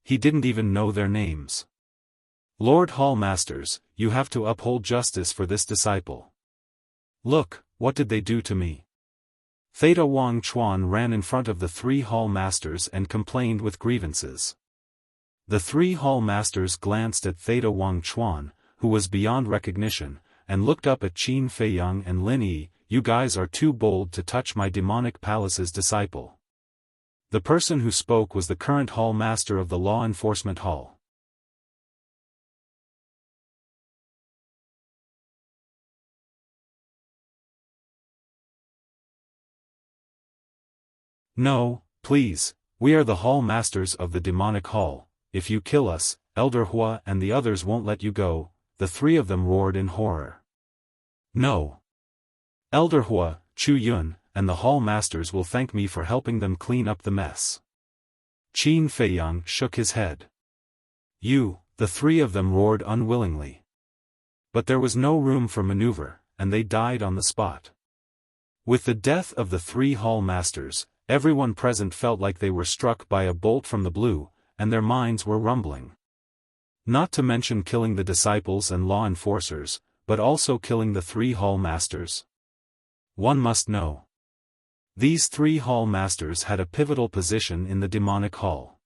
He didn't even know their names. Lord Hall Masters, you have to uphold justice for this disciple. Look, what did they do to me? Theta Wang Chuan ran in front of the 3 hall masters and complained with grievances. The 3 hall masters glanced at Theta Wang Chuan, who was beyond recognition, and looked up at Qin Feiyang and Lin Yi. You guys are too bold to touch my demonic palace's disciple. The person who spoke was the current hall master of the law enforcement hall. No, please, we are the hall masters of the demonic hall. If you kill us, Elder Hua and the others won't let you go, the 3 of them roared in horror. No. Elder Hua, Chu Yun, and the hall masters will thank me for helping them clean up the mess. Qin Feiyang shook his head. You, the 3 of them roared unwillingly. But there was no room for maneuver, and they died on the spot. With the death of the 3 hall masters, everyone present felt like they were struck by a bolt from the blue, and their minds were rumbling. Not to mention killing the disciples and law enforcers, but also killing the 3 hall masters. One must know. These 3 hall masters had a pivotal position in the demonic hall.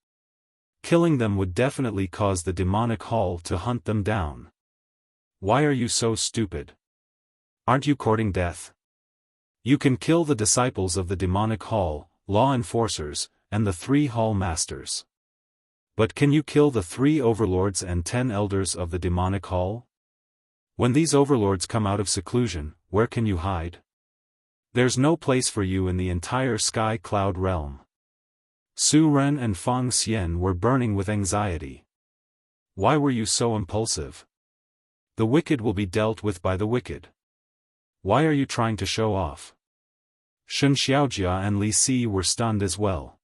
Killing them would definitely cause the demonic hall to hunt them down. Why are you so stupid? Aren't you courting death? You can kill the disciples of the demonic hall, law enforcers, and the 3 hall masters. But can you kill the 3 overlords and 10 elders of the demonic hall? When these overlords come out of seclusion, where can you hide? There's no place for you in the entire sky cloud realm. Su Ren and Fang Xian were burning with anxiety. Why were you so impulsive? The wicked will be dealt with by the wicked. Why are you trying to show off? Shen Xiaojia and Li Si were stunned as well.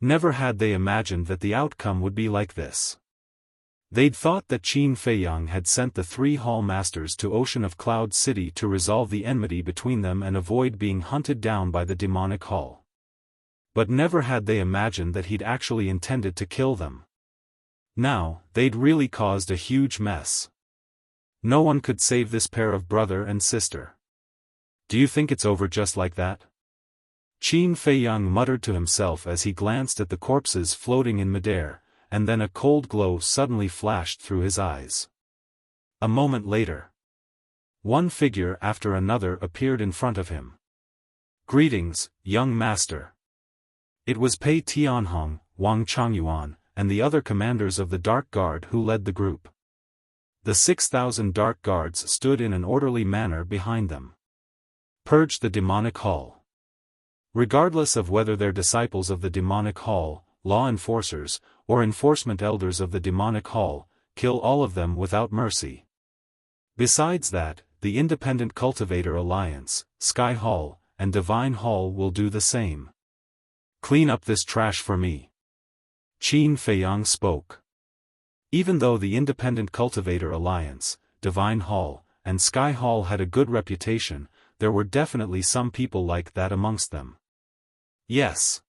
Never had they imagined that the outcome would be like this. They'd thought that Qin Feiyang had sent the 3 hall masters to Ocean of Cloud City to resolve the enmity between them and avoid being hunted down by the demonic hall. But never had they imagined that he'd actually intended to kill them. Now, they'd really caused a huge mess. No one could save this pair of brother and sister. Do you think it's over just like that? Qin Feiyang muttered to himself as he glanced at the corpses floating in midair, and then a cold glow suddenly flashed through his eyes. A moment later, one figure after another appeared in front of him. "Greetings, young master." It was Pei Tianhong, Wang Changyuan, and the other commanders of the Dark Guard who led the group. The 6,000 Dark Guards stood in an orderly manner behind them. Purge the demonic hall. Regardless of whether they're disciples of the demonic hall, law enforcers, or enforcement elders of the demonic hall, kill all of them without mercy. Besides that, the Independent Cultivator Alliance, Sky Hall, and Divine Hall will do the same. Clean up this trash for me. Qin Feiyang spoke. Even though the Independent Cultivator Alliance, Divine Hall, and Sky Hall had a good reputation, there were definitely some people like that amongst them. Yes.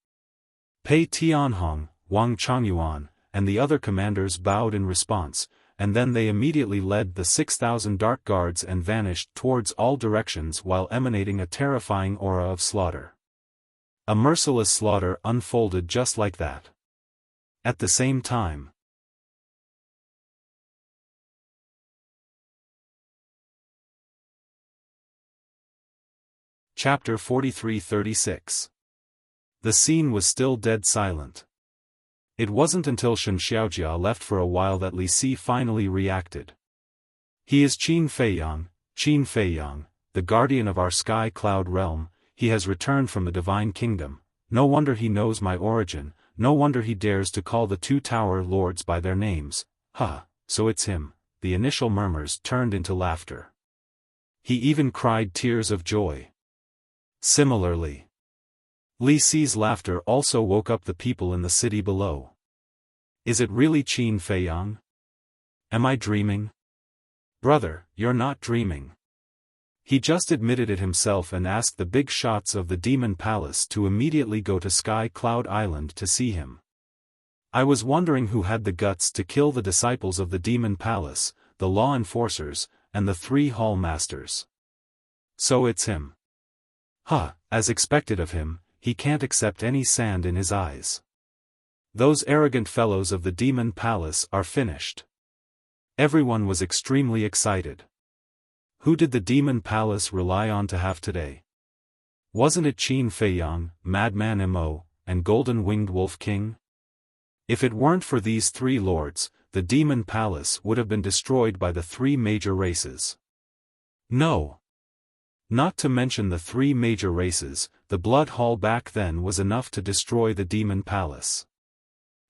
Pei Tianhong, Wang Changyuan, and the other commanders bowed in response, and then they immediately led the 6,000 Dark Guards and vanished towards all directions while emanating a terrifying aura of slaughter. A merciless slaughter unfolded just like that. At the same time. Chapter 43-36. The scene was still dead silent. It wasn't until Shen Xiaojia left for a while that Li Si finally reacted. "He is Qin Feiyang, the guardian of our sky cloud realm. He has returned from the divine kingdom. No wonder he knows my origin, no wonder he dares to call the 2 tower lords by their names. So it's him." The initial murmurs turned into laughter. He even cried tears of joy. Similarly, Li Si's laughter also woke up the people in the city below. Is it really Qin Feiyang? Am I dreaming? Brother, you're not dreaming. He just admitted it himself and asked the big shots of the Demon Palace to immediately go to Sky Cloud Island to see him. I was wondering who had the guts to kill the disciples of the Demon Palace, the law enforcers, and the 3 hall masters. So it's him. As expected of him, he can't accept any sand in his eyes. Those arrogant fellows of the Demon Palace are finished. Everyone was extremely excited. Who did the Demon Palace rely on to have today? Wasn't it Qin Feiyang, Madman Mo, and Golden Winged Wolf King? If it weren't for these 3 lords, the Demon Palace would have been destroyed by the 3 major races. No. Not to mention the 3 major races, the Blood Hall back then was enough to destroy the Demon Palace.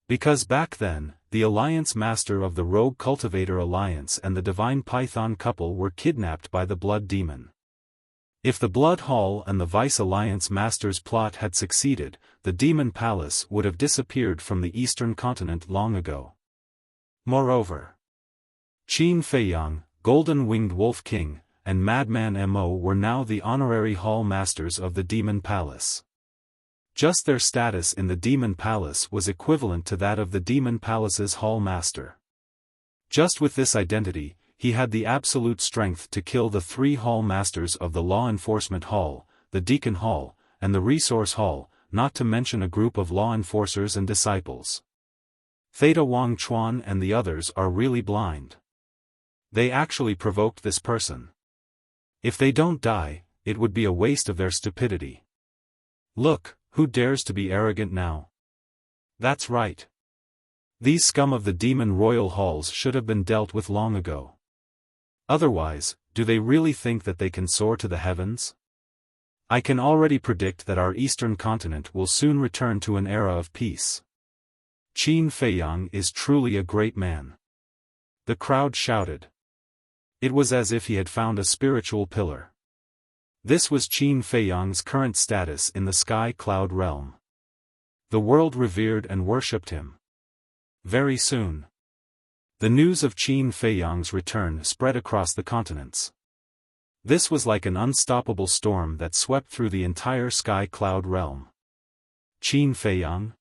Because back then, the Alliance Master of the Rogue Cultivator Alliance and the Divine Python couple were kidnapped by the Blood Demon. If the Blood Hall and the Vice Alliance Master's plot had succeeded, the Demon Palace would have disappeared from the Eastern continent long ago. Moreover, Qin Feiyang, Golden Winged Wolf King, and Madman Mo were now the honorary hall masters of the Demon Palace. Just their status in the Demon Palace was equivalent to that of the Demon Palace's hall master. Just with this identity, he had the absolute strength to kill the 3 hall masters of the Law Enforcement Hall, the Deacon Hall, and the Resource Hall, not to mention a group of law enforcers and disciples. Theta Wang Chuan and the others are really blind. They actually provoked this person. If they don't die, it would be a waste of their stupidity. Look, who dares to be arrogant now? That's right. These scum of the Demon Royal Halls should have been dealt with long ago. Otherwise, do they really think that they can soar to the heavens? I can already predict that our eastern continent will soon return to an era of peace. Qin Feiyang is truly a great man. The crowd shouted. It was as if he had found a spiritual pillar. This was Qin Feiyang's current status in the sky cloud realm. The world revered and worshipped him. Very soon, the news of Qin Feiyang's return spread across the continents. This was like an unstoppable storm that swept through the entire sky cloud realm. Qin Feiyang?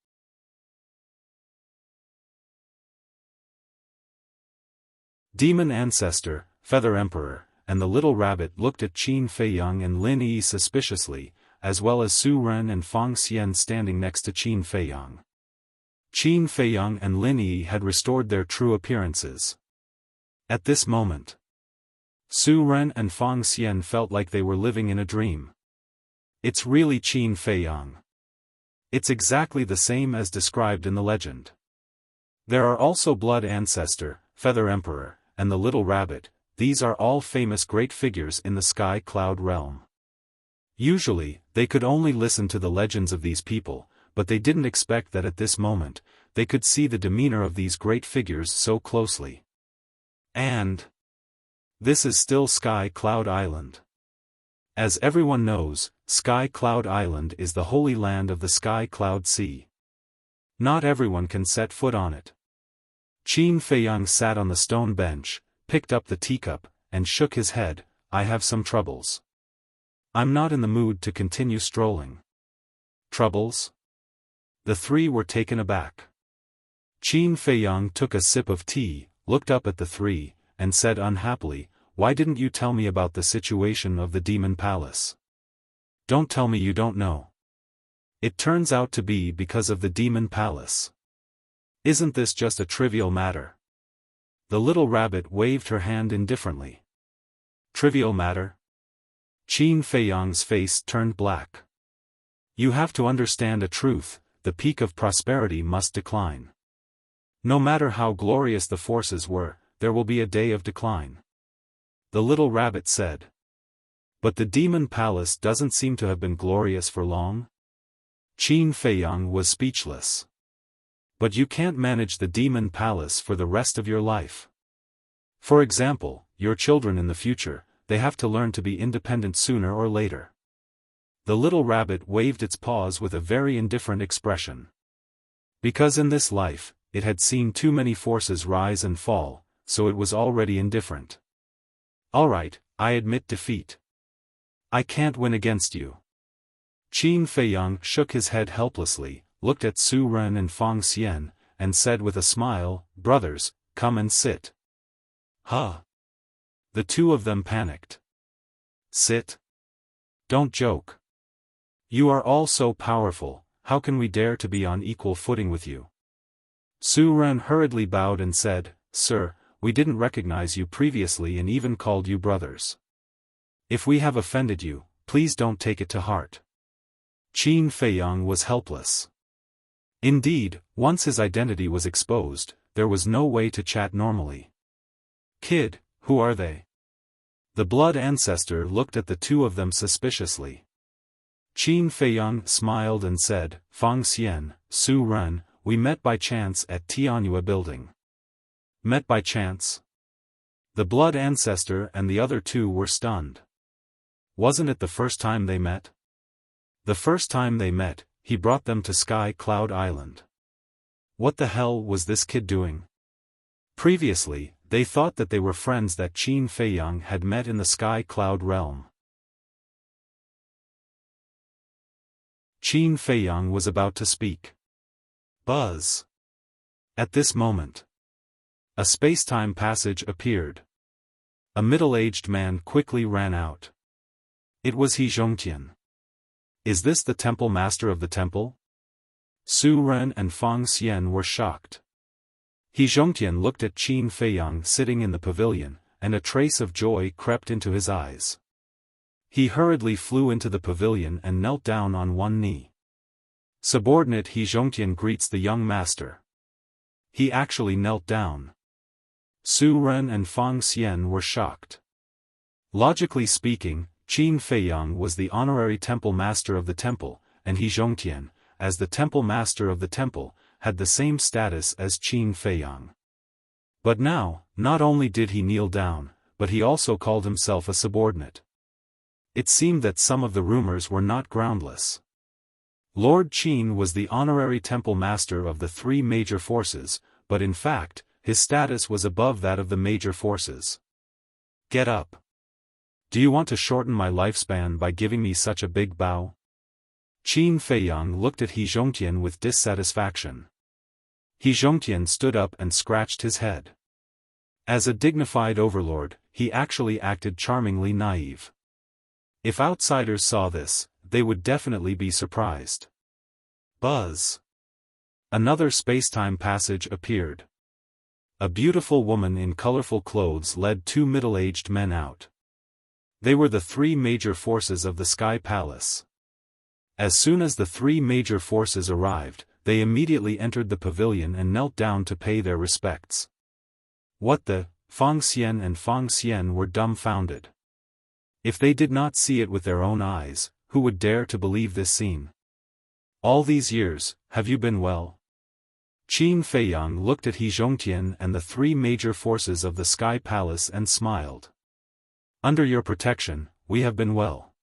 Demon Ancestor, Feather Emperor, and the Little Rabbit looked at Qin Feiyang and Lin Yi suspiciously, as well as Su Ren and Fang Xian standing next to Qin Feiyang. Qin Feiyang and Lin Yi had restored their true appearances. At this moment, Su Ren and Fang Xian felt like they were living in a dream. It's really Qin Feiyang. It's exactly the same as described in the legend. There are also Blood Ancestor, Feather Emperor, and the Little Rabbit. These are all famous great figures in the sky cloud realm. Usually, they could only listen to the legends of these people, but they didn't expect that at this moment, they could see the demeanor of these great figures so closely. And this is still Sky Cloud Island. As everyone knows, Sky Cloud Island is the holy land of the Sky Cloud Sea. Not everyone can set foot on it. Qin Feiyang sat on the stone bench, picked up the teacup, and shook his head. I have some troubles. I'm not in the mood to continue strolling. Troubles? The three were taken aback. Qin Feiyang took a sip of tea, looked up at the three, and said unhappily, why didn't you tell me about the situation of the Demon Palace? Don't tell me you don't know. It turns out to be because of the Demon Palace. Isn't this just a trivial matter? The Little Rabbit waved her hand indifferently. Trivial matter? Qin Feiyang's face turned black. You have to understand a truth, the peak of prosperity must decline. No matter how glorious the forces were, there will be a day of decline. The Little Rabbit said. But the Demon Palace doesn't seem to have been glorious for long. Qin Feiyang was speechless. But you can't manage the Demon Palace for the rest of your life. For example, your children in the future, they have to learn to be independent sooner or later. The Little Rabbit waved its paws with a very indifferent expression. Because in this life, it had seen too many forces rise and fall, so it was already indifferent. Alright, I admit defeat. I can't win against you. Qin Feiyang shook his head helplessly, looked at Su Ren and Fang Xian, and said with a smile, brothers, come and sit. Huh? The two of them panicked. Sit? Don't joke. You are all so powerful, how can we dare to be on equal footing with you? Su Ren hurriedly bowed and said, Sir, we didn't recognize you previously and even called you brothers. If we have offended you, please don't take it to heart. Qin Feiyang was helpless. Indeed, once his identity was exposed, there was no way to chat normally. Kid, who are they? The Blood Ancestor looked at the two of them suspiciously. Qin Feiyang smiled and said, Fang Xian, Su Ren, we met by chance at Tianyue building. Met by chance? The Blood Ancestor and the other two were stunned. Wasn't it the first time they met? The first time they met, he brought them to Sky Cloud Island. What the hell was this kid doing? Previously, they thought that they were friends that Qin Feiyang had met in the Sky Cloud realm. Qin Feiyang was about to speak. Buzz. At this moment, a space-time passage appeared. A middle-aged man quickly ran out. It was He Zhongtian. Is this the temple master of the temple? Su Ren and Fang Xian were shocked. He Zhongtian looked at Qin Feiyang sitting in the pavilion, and a trace of joy crept into his eyes. He hurriedly flew into the pavilion and knelt down on one knee. Subordinate He Zhongtian greets the young master. He actually knelt down. Su Ren and Fang Xian were shocked. Logically speaking, Qin Feiyang was the honorary temple master of the temple, and He Zhongtian, as the temple master of the temple, had the same status as Qin Feiyang. But now, not only did he kneel down, but he also called himself a subordinate. It seemed that some of the rumors were not groundless. Lord Qin was the honorary temple master of the three major forces, but in fact, his status was above that of the major forces. Get up. Do you want to shorten my lifespan by giving me such a big bow? Qin Feiyang looked at He Zhongtian with dissatisfaction. He Zhongtian stood up and scratched his head. As a dignified overlord, he actually acted charmingly naive. If outsiders saw this, they would definitely be surprised. Buzz. Another space-time passage appeared. A beautiful woman in colorful clothes led two middle-aged men out. They were the three major forces of the Sky Palace. As soon as the three major forces arrived, they immediately entered the pavilion and knelt down to pay their respects. What the? Fang Xian and Fang Xian were dumbfounded. If they did not see it with their own eyes, who would dare to believe this scene? All these years, have you been well? Qin Feiyang looked at He Zhongtian and the three major forces of the Sky Palace and smiled. Under your protection, we have been well.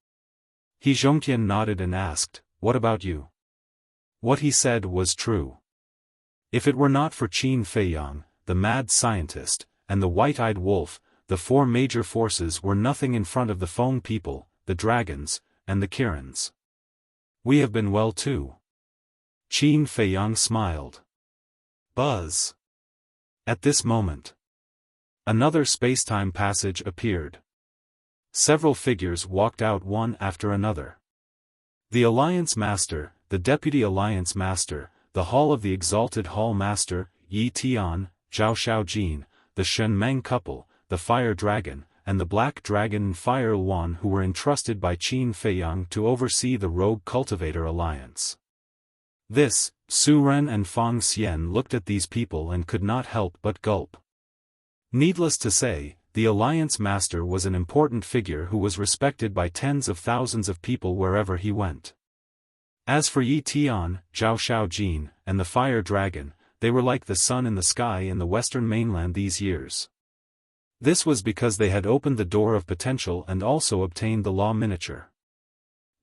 He Zhongtian nodded and asked, what about you? What he said was true. If it were not for Qin Feiyang, the mad scientist, and the white-eyed wolf, the four major forces were nothing in front of the Feng people, the dragons, and the Kirans. We have been well too. Qin Feiyang smiled. Buzz. At this moment, another space-time passage appeared. Several figures walked out one after another. The Alliance Master, the Deputy Alliance Master, the Hall of the Exalted Hall Master, Yi Tian, Zhao Shaojin, the Shen Meng couple, the Fire Dragon, and the Black Dragon and Fire Yuan, who were entrusted by Qin Feiyang to oversee the Rogue Cultivator Alliance. This, Su Ren and Fang Xian looked at these people and could not help but gulp. Needless to say, the Alliance Master was an important figure who was respected by tens of thousands of people wherever he went. As for Yi Tian, Zhao Shaojin, and the Fire Dragon, they were like the sun in the sky in the western mainland these years. This was because they had opened the door of potential and also obtained the law miniature.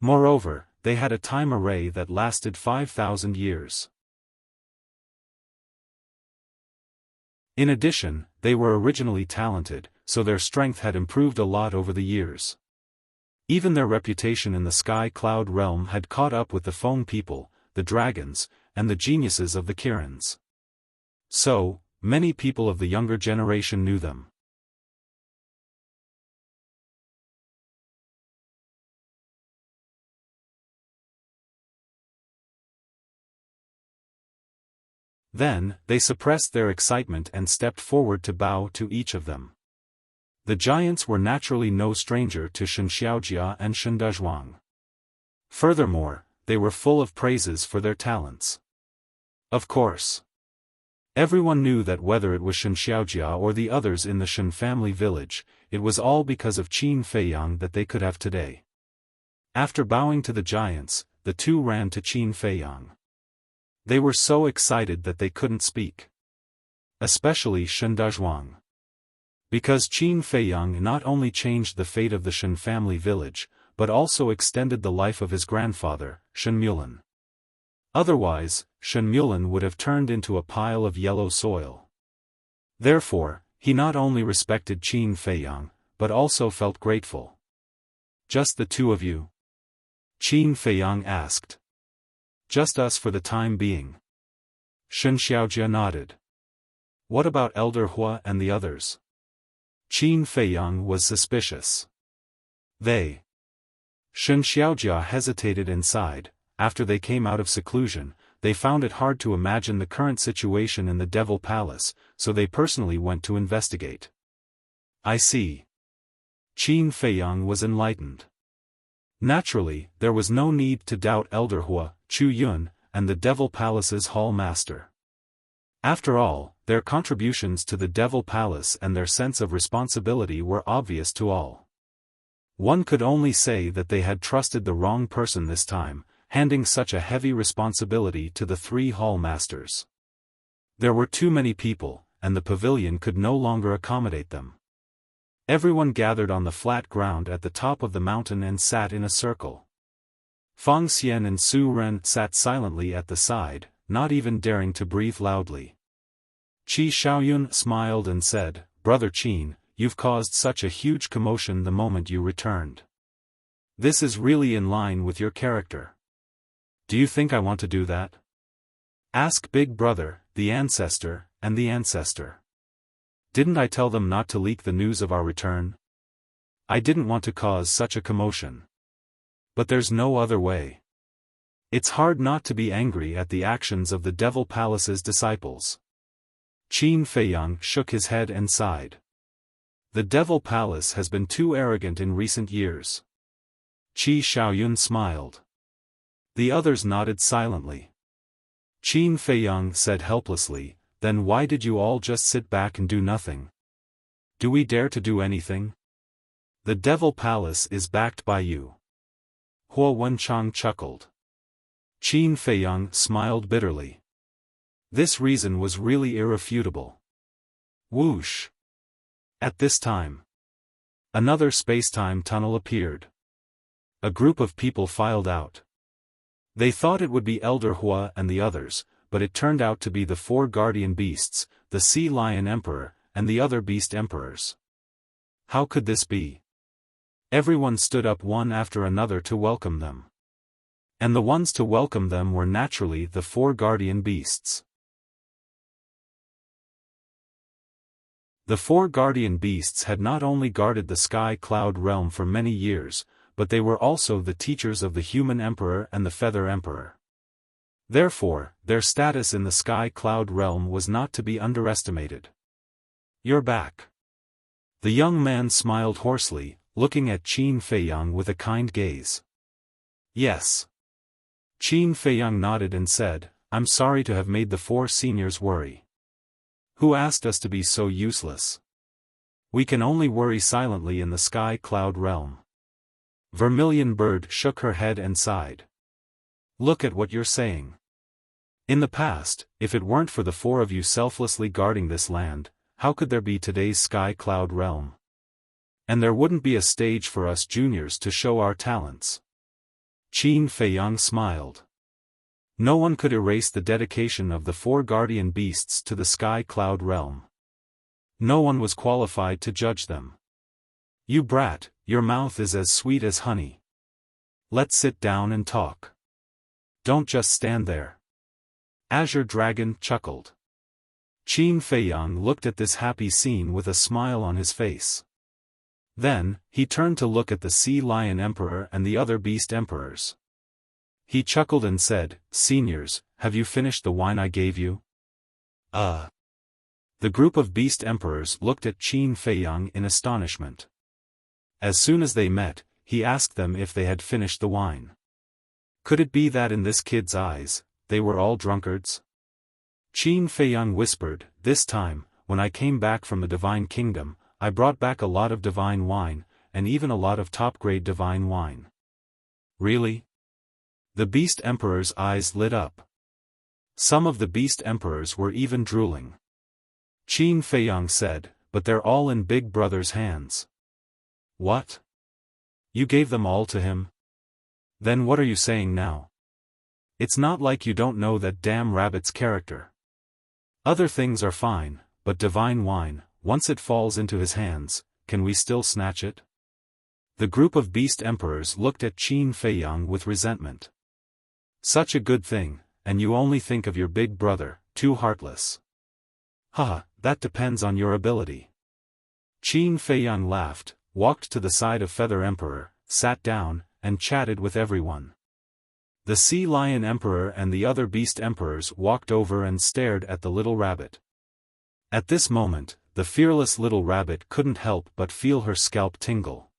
Moreover, they had a time array that lasted 5,000 years. In addition, they were originally talented, so their strength had improved a lot over the years. Even their reputation in the Sky Cloud realm had caught up with the Feng people, the dragons, and the geniuses of the Kirans. So, many people of the younger generation knew them. Then, they suppressed their excitement and stepped forward to bow to each of them. The giants were naturally no stranger to Shen Xiaojia and Shen Dezhuang. Furthermore, they were full of praises for their talents. Of course. Everyone knew that whether it was Shen Xiaojia or the others in the Shen family village, it was all because of Qin Feiyang that they could have today. After bowing to the giants, the two ran to Qin Feiyang. They were so excited that they couldn't speak. Especially Shen Dezhuang. Because Qin Feiyang not only changed the fate of the Shen family village, but also extended the life of his grandfather, Shen Mulan. Otherwise, Shen Mulan would have turned into a pile of yellow soil. Therefore, he not only respected Qin Feiyang, but also felt grateful. Just the two of you? Qin Feiyang asked. Just us for the time being. Shen Xiaojia nodded. What about Elder Hua and the others? Qin Feiyang was suspicious. They. Shen Xiaojia hesitated and sighed. After they came out of seclusion, they found it hard to imagine the current situation in the Devil Palace, so they personally went to investigate. I see. Qin Feiyang was enlightened. Naturally, there was no need to doubt Elder Hua, Chu Yun, and the Devil Palace's Hall Master. After all, their contributions to the Devil Palace and their sense of responsibility were obvious to all. One could only say that they had trusted the wrong person this time, handing such a heavy responsibility to the three Hall Masters. There were too many people, and the pavilion could no longer accommodate them. Everyone gathered on the flat ground at the top of the mountain and sat in a circle. Feng Xian and Su Ren sat silently at the side, not even daring to breathe loudly. Qi Xiaoyun smiled and said, "Brother Qin, you've caused such a huge commotion the moment you returned. This is really in line with your character. Do you think I want to do that? Ask Big Brother, the ancestor, and the ancestor. Didn't I tell them not to leak the news of our return? I didn't want to cause such a commotion. But there's no other way. It's hard not to be angry at the actions of the Devil Palace's disciples." Qin Feiyang shook his head and sighed. The Devil Palace has been too arrogant in recent years. Qi Xiaoyun smiled. The others nodded silently. Qin Feiyang said helplessly, "Then why did you all just sit back and do nothing? Do we dare to do anything? The Devil Palace is backed by you." Huo Wenchang chuckled. Qin Feiyang smiled bitterly. This reason was really irrefutable. Whoosh! At this time, another space-time tunnel appeared. A group of people filed out. They thought it would be Elder Hua and the others, but it turned out to be the 4 guardian beasts, the Sea Lion Emperor, and the other beast emperors. How could this be? Everyone stood up one after another to welcome them. And the ones to welcome them were naturally the 4 guardian beasts. The 4 guardian beasts had not only guarded the Sky Cloud realm for many years, but they were also the teachers of the Human Emperor and the Feather Emperor. Therefore, their status in the Sky Cloud realm was not to be underestimated. "You're back." The young man smiled hoarsely, looking at Qin Feiyang with a kind gaze. "Yes." Qin Feiyang nodded and said, "I'm sorry to have made the 4 seniors worry. Who asked us to be so useless? We can only worry silently in the Sky Cloud realm." Vermilion Bird shook her head and sighed. "Look at what you're saying. In the past, if it weren't for the 4 of you selflessly guarding this land, how could there be today's Sky Cloud realm? And there wouldn't be a stage for us juniors to show our talents." Qin Feiyang smiled. No one could erase the dedication of the 4 guardian beasts to the Sky Cloud realm. No one was qualified to judge them. "You brat, your mouth is as sweet as honey. Let's sit down and talk. Don't just stand there." Azure Dragon chuckled. Qin Feiyang looked at this happy scene with a smile on his face. Then, he turned to look at the Sea Lion Emperor and the other beast emperors. He chuckled and said, "Seniors, have you finished the wine I gave you?" The group of beast emperors looked at Qin Feiyang in astonishment. As soon as they met, he asked them if they had finished the wine. Could it be that in this kid's eyes, they were all drunkards? Qin Feiyang whispered, "This time, when I came back from the Divine Kingdom, I brought back a lot of divine wine, and even a lot of top-grade divine wine." "Really?" The beast emperor's eyes lit up. Some of the beast emperors were even drooling. Qin Feiyang said, "But they're all in Big Brother's hands." "What? You gave them all to him? Then what are you saying now? It's not like you don't know that damn rabbit's character. Other things are fine, but divine wine, once it falls into his hands, can we still snatch it?" The group of beast emperors looked at Qin Feiyang with resentment. "Such a good thing, and you only think of your big brother, too heartless." "Haha, that depends on your ability." Qin Feiyang laughed, walked to the side of Feather Emperor, sat down, and chatted with everyone. The Sea Lion Emperor and the other beast emperors walked over and stared at the little rabbit. At this moment, the fearless little rabbit couldn't help but feel her scalp tingle.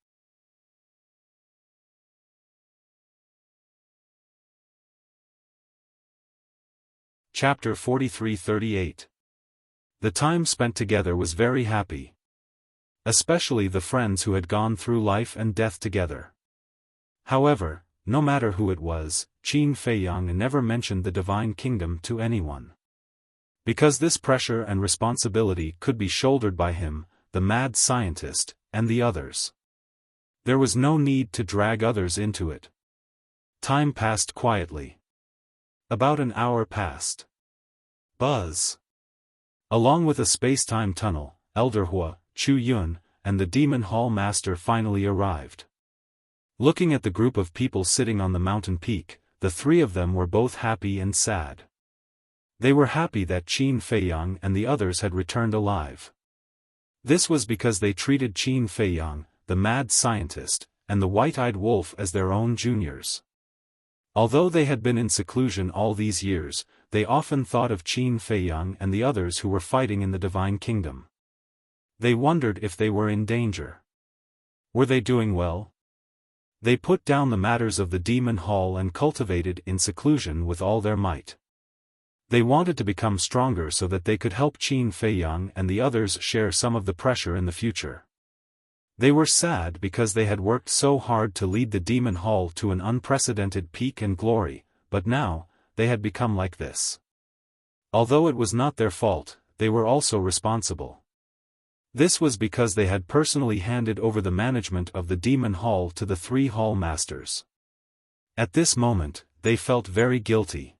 Chapter 43-38. The time spent together was very happy. Especially the friends who had gone through life and death together. However, no matter who it was, Qin Feiyang never mentioned the Divine Kingdom to anyone. Because this pressure and responsibility could be shouldered by him, the mad scientist, and the others. There was no need to drag others into it. Time passed quietly. About an hour passed. Buzz. Along with a space-time tunnel, Elder Hua, Chu Yun, and the Demon Hall Master finally arrived. Looking at the group of people sitting on the mountain peak, the three of them were both happy and sad. They were happy that Qin Feiyang and the others had returned alive. This was because they treated Qin Feiyang, the mad scientist, and the white-eyed wolf as their own juniors. Although they had been in seclusion all these years, they often thought of Qin Feiyang and the others who were fighting in the Divine Kingdom. They wondered if they were in danger. Were they doing well? They put down the matters of the Demon Hall and cultivated in seclusion with all their might. They wanted to become stronger so that they could help Qin Feiyang and the others share some of the pressure in the future. They were sad because they had worked so hard to lead the Demon Hall to an unprecedented peak and glory, but now, they had become like this. Although it was not their fault, they were also responsible. This was because they had personally handed over the management of the Demon Hall to the three Hall Masters. At this moment, they felt very guilty.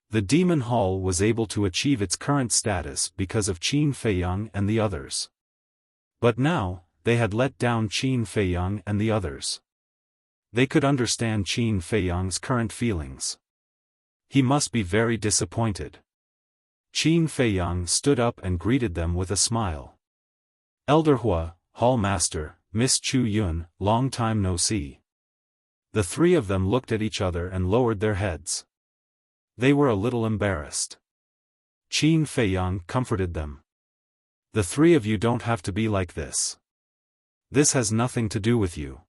The Demon Hall was able to achieve its current status because of Qin Feiyang and the others. But now, they had let down Qin Feiyang and the others. They could understand Qin Feiyang's current feelings. He must be very disappointed. Qin Feiyang stood up and greeted them with a smile. Elder Hua, Hall Master, Miss Chu Yun, long time no see. The three of them looked at each other and lowered their heads. They were a little embarrassed. Qin Feiyang comforted them. The three of you don't have to be like this. This has nothing to do with you.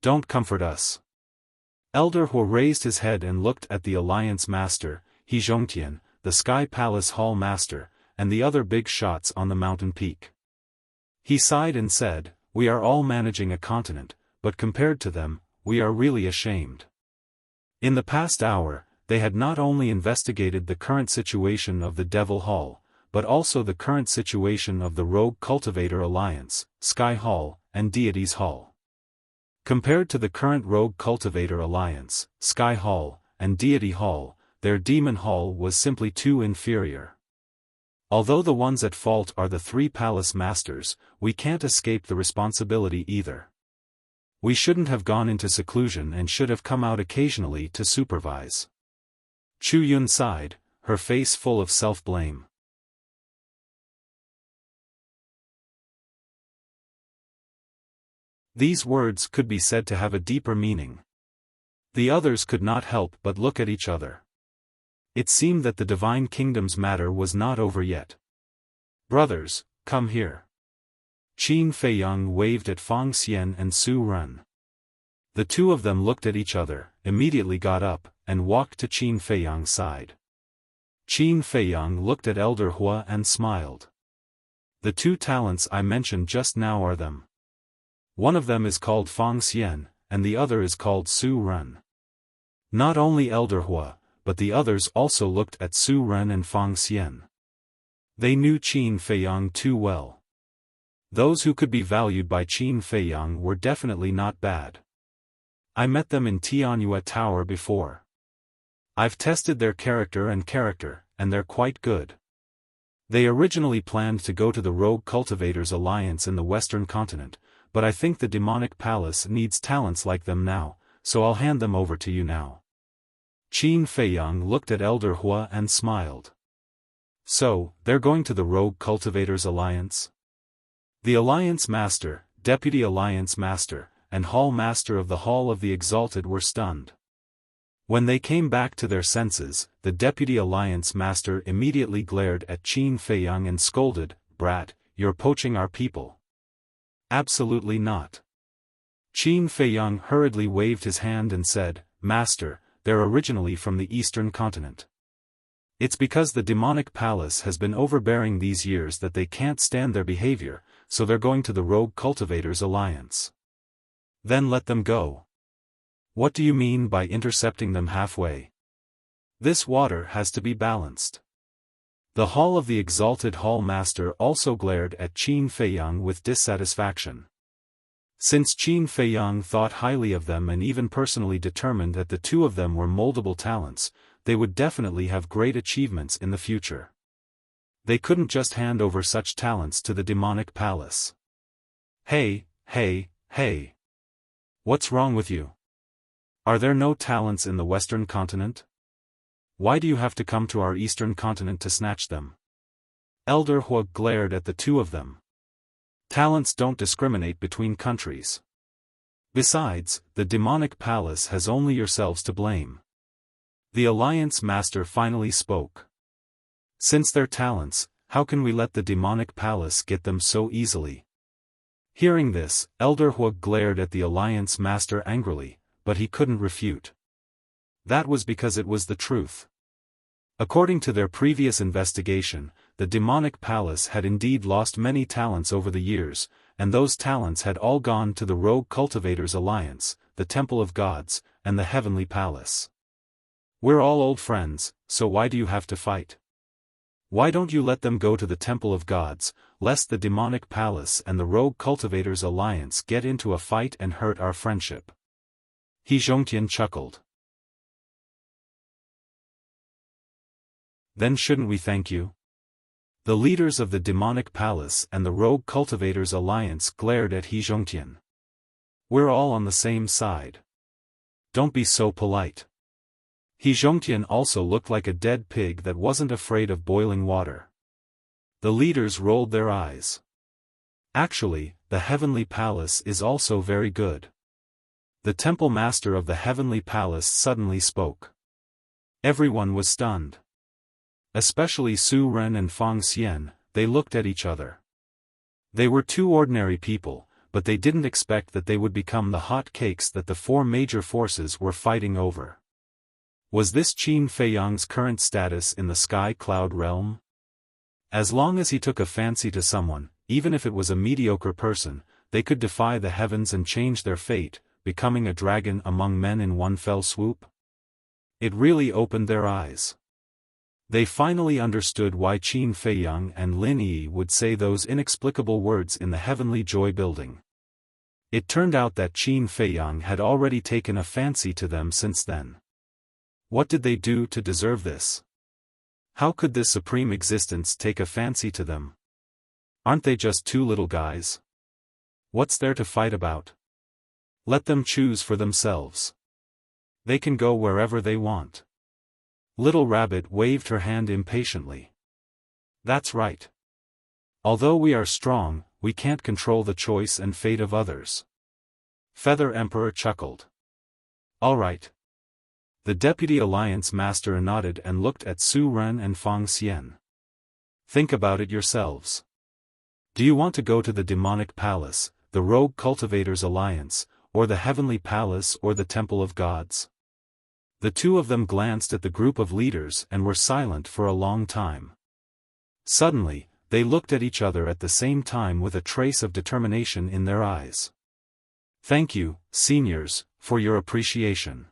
Don't comfort us. Elder Hua raised his head and looked at the Alliance Master, He Zhongtian, the Sky Palace Hall Master, and the other big shots on the mountain peak. He sighed and said, "We are all managing a continent, but compared to them, we are really ashamed." In the past hour, they had not only investigated the current situation of the Devil Hall, but also the current situation of the Rogue Cultivator Alliance, Sky Hall, and Deities Hall. Compared to the current Rogue Cultivator Alliance, Sky Hall, and Deity Hall, their Demon Hall was simply too inferior. Although the ones at fault are the three Palace Masters, we can't escape the responsibility either. We shouldn't have gone into seclusion and should have come out occasionally to supervise. Chu Yun sighed, her face full of self-blame. These words could be said to have a deeper meaning. The others could not help but look at each other. It seemed that the Divine Kingdom's matter was not over yet. "Brothers, come here." Qin Feiyang waved at Fang Xian and Su Ren. The two of them looked at each other, immediately got up, and walked to Qin Feiyang's side. Qin Feiyang looked at Elder Hua and smiled. "The two talents I mentioned just now are them. One of them is called Fang Xian, and the other is called Su Ren." Not only Elder Hua, but the others also looked at Su Ren and Fang Xian. They knew Qin Feiyang too well. Those who could be valued by Qin Feiyang were definitely not bad. I met them in Tianyue Tower before. I've tested their character, and they're quite good. They originally planned to go to the Rogue Cultivators Alliance in the Western Continent, but I think the Demonic Palace needs talents like them now, so I'll hand them over to you now. Qin Feiyang looked at Elder Hua and smiled. "So, they're going to the Rogue Cultivators Alliance?" The Alliance Master, Deputy Alliance Master, and Hall Master of the Hall of the Exalted were stunned. When they came back to their senses, the Deputy Alliance Master immediately glared at Qin Feiyang and scolded, "Brat, you're poaching our people." "Absolutely not." Qin Feiyang hurriedly waved his hand and said, "Master, they're originally from the Eastern Continent. It's because the Demonic Palace has been overbearing these years that they can't stand their behavior, so they're going to the Rogue Cultivators Alliance." "Then let them go." "What do you mean by intercepting them halfway? This water has to be balanced." The Hall of the Exalted Hall Master also glared at Qin Feiyang with dissatisfaction. Since Qin Feiyang thought highly of them and even personally determined that the two of them were moldable talents, they would definitely have great achievements in the future. They couldn't just hand over such talents to the demonic palace. Hey, hey, hey! What's wrong with you? Are there no talents in the Western continent? Why do you have to come to our Eastern continent to snatch them? Elder Hua glared at the two of them. Talents don't discriminate between countries. Besides, the demonic palace has only yourselves to blame. The Alliance Master finally spoke. Since they're talents, how can we let the demonic palace get them so easily? Hearing this, Elder Hua glared at the Alliance Master angrily, but he couldn't refute. That was because it was the truth. According to their previous investigation, the demonic palace had indeed lost many talents over the years, and those talents had all gone to the Rogue Cultivators Alliance, the Temple of Gods, and the Heavenly Palace. We're all old friends, so why do you have to fight? Why don't you let them go to the Temple of Gods, lest the demonic palace and the Rogue Cultivators Alliance get into a fight and hurt our friendship? He Zhongtian chuckled. Then shouldn't we thank you? The leaders of the demonic palace and the Rogue Cultivators Alliance glared at He Zhongtian. We're all on the same side. Don't be so polite. He Zhongtian also looked like a dead pig that wasn't afraid of boiling water. The leaders rolled their eyes. Actually, the Heavenly Palace is also very good. The Temple Master of the Heavenly Palace suddenly spoke. Everyone was stunned. Especially Su Ren and Fang Xian, they looked at each other. They were two ordinary people, but they didn't expect that they would become the hot cakes that the four major forces were fighting over. Was this Qin Feiyang's current status in the Sky Cloud realm? As long as he took a fancy to someone, even if it was a mediocre person, they could defy the heavens and change their fate, becoming a dragon among men in one fell swoop? It really opened their eyes. They finally understood why Qin Feiyang and Lin Yi would say those inexplicable words in the Heavenly Joy building. It turned out that Qin Feiyang had already taken a fancy to them since then. What did they do to deserve this? How could this supreme existence take a fancy to them? Aren't they just two little guys? What's there to fight about? Let them choose for themselves. They can go wherever they want. Little Rabbit waved her hand impatiently. That's right. Although we are strong, we can't control the choice and fate of others. Feather Emperor chuckled. All right. The Deputy Alliance Master nodded and looked at Su Ren and Fang Xian. Think about it yourselves. Do you want to go to the Demonic Palace, the Rogue Cultivators Alliance, or the Heavenly Palace or the Temple of Gods? The two of them glanced at the group of leaders and were silent for a long time. Suddenly, they looked at each other at the same time with a trace of determination in their eyes. Thank you, seniors, for your appreciation.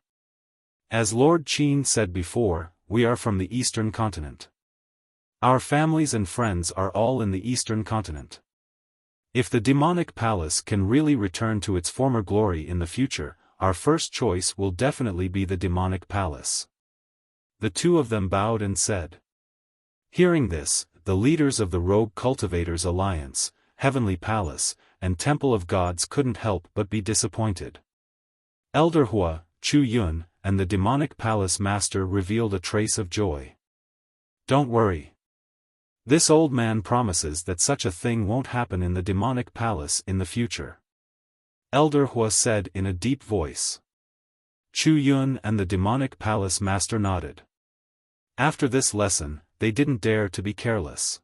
As Lord Qin said before, we are from the Eastern Continent. Our families and friends are all in the Eastern Continent. If the Demonic Palace can really return to its former glory in the future, our first choice will definitely be the Demonic Palace. The two of them bowed and said. Hearing this, the leaders of the Rogue Cultivators Alliance, Heavenly Palace, and Temple of Gods couldn't help but be disappointed. Elder Hua, Chu Yun, and the Demonic Palace Master revealed a trace of joy. Don't worry. This old man promises that such a thing won't happen in the Demonic Palace in the future. Elder Hua said in a deep voice. Chu Yun and the Demonic Palace Master nodded. After this lesson, they didn't dare to be careless.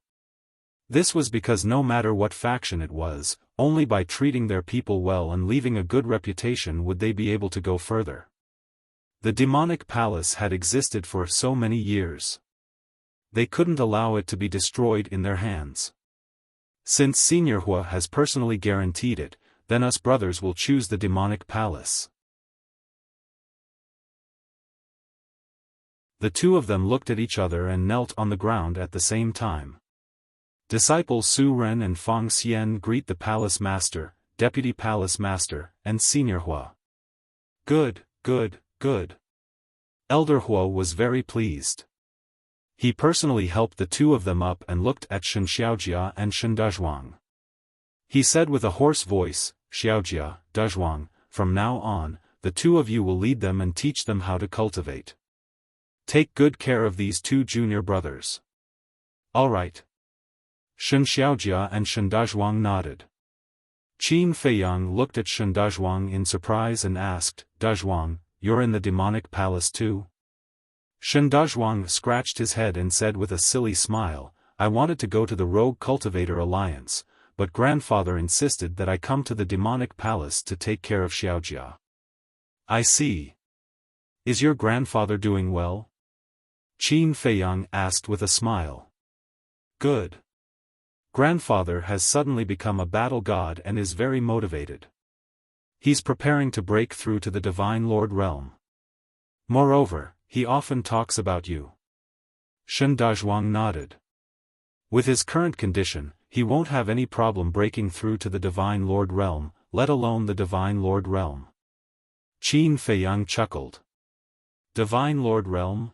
This was because no matter what faction it was, only by treating their people well and leaving a good reputation would they be able to go further. The Demonic Palace had existed for so many years. They couldn't allow it to be destroyed in their hands. Since Senior Hua has personally guaranteed it, then us brothers will choose the Demonic Palace. The two of them looked at each other and knelt on the ground at the same time. Disciples Su Ren and Fang Xian greet the palace master, deputy palace master, and senior Hua. Good, good, good. Elder Hua was very pleased. He personally helped the two of them up and looked at Shen Xiaojia and Shen Dazhuang. He said with a hoarse voice, Xiaojia, Dazhuang, from now on, the two of you will lead them and teach them how to cultivate. Take good care of these two junior brothers. All right. Shen Xiaojia and Shen Dazhuang nodded. Qin Feiyang looked at Shen Dazhuang in surprise and asked, Dazhuang, you're in the demonic palace too? Shen Dazhuang scratched his head and said with a silly smile, I wanted to go to the Rogue Cultivator Alliance, but grandfather insisted that I come to the demonic palace to take care of Xiaojia. I see. Is your grandfather doing well? Qin Feiyang asked with a smile. Good. Grandfather has suddenly become a battle god and is very motivated. He's preparing to break through to the Divine Lord realm. Moreover, he often talks about you. Shen Dazhuang nodded. With his current condition, he won't have any problem breaking through to the Divine Lord realm, let alone the Divine Lord realm. Qin Feiyang chuckled. Divine Lord realm?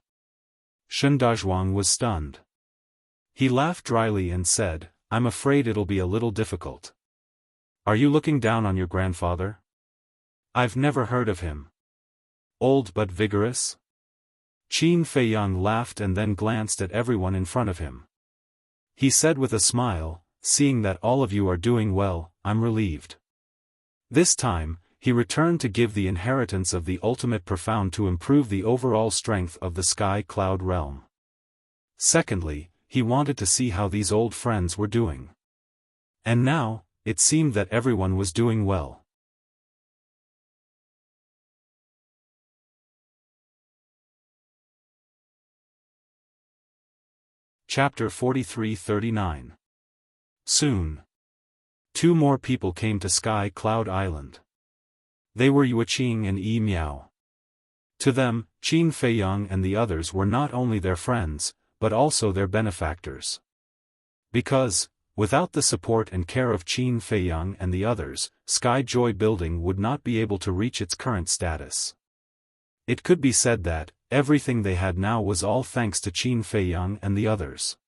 Shen Dazhuang was stunned. He laughed dryly and said, I'm afraid it'll be a little difficult. Are you looking down on your grandfather? I've never heard of him. Old but vigorous? Qin Feiyang laughed and then glanced at everyone in front of him. He said with a smile, seeing that all of you are doing well, I'm relieved. This time, he returned to give the inheritance of the ultimate profound to improve the overall strength of the Sky Cloud realm. Secondly, he wanted to see how these old friends were doing. And now, it seemed that everyone was doing well. Chapter 43-39. Soon. Two more people came to Sky Cloud Island. They were Yuqing and Yi Miao. To them, Qin Feiyang and the others were not only their friends, but also their benefactors. Because, without the support and care of Qin Feiyang and the others, Sky Joy Building would not be able to reach its current status. It could be said that, everything they had now was all thanks to Qin Feiyang and the others.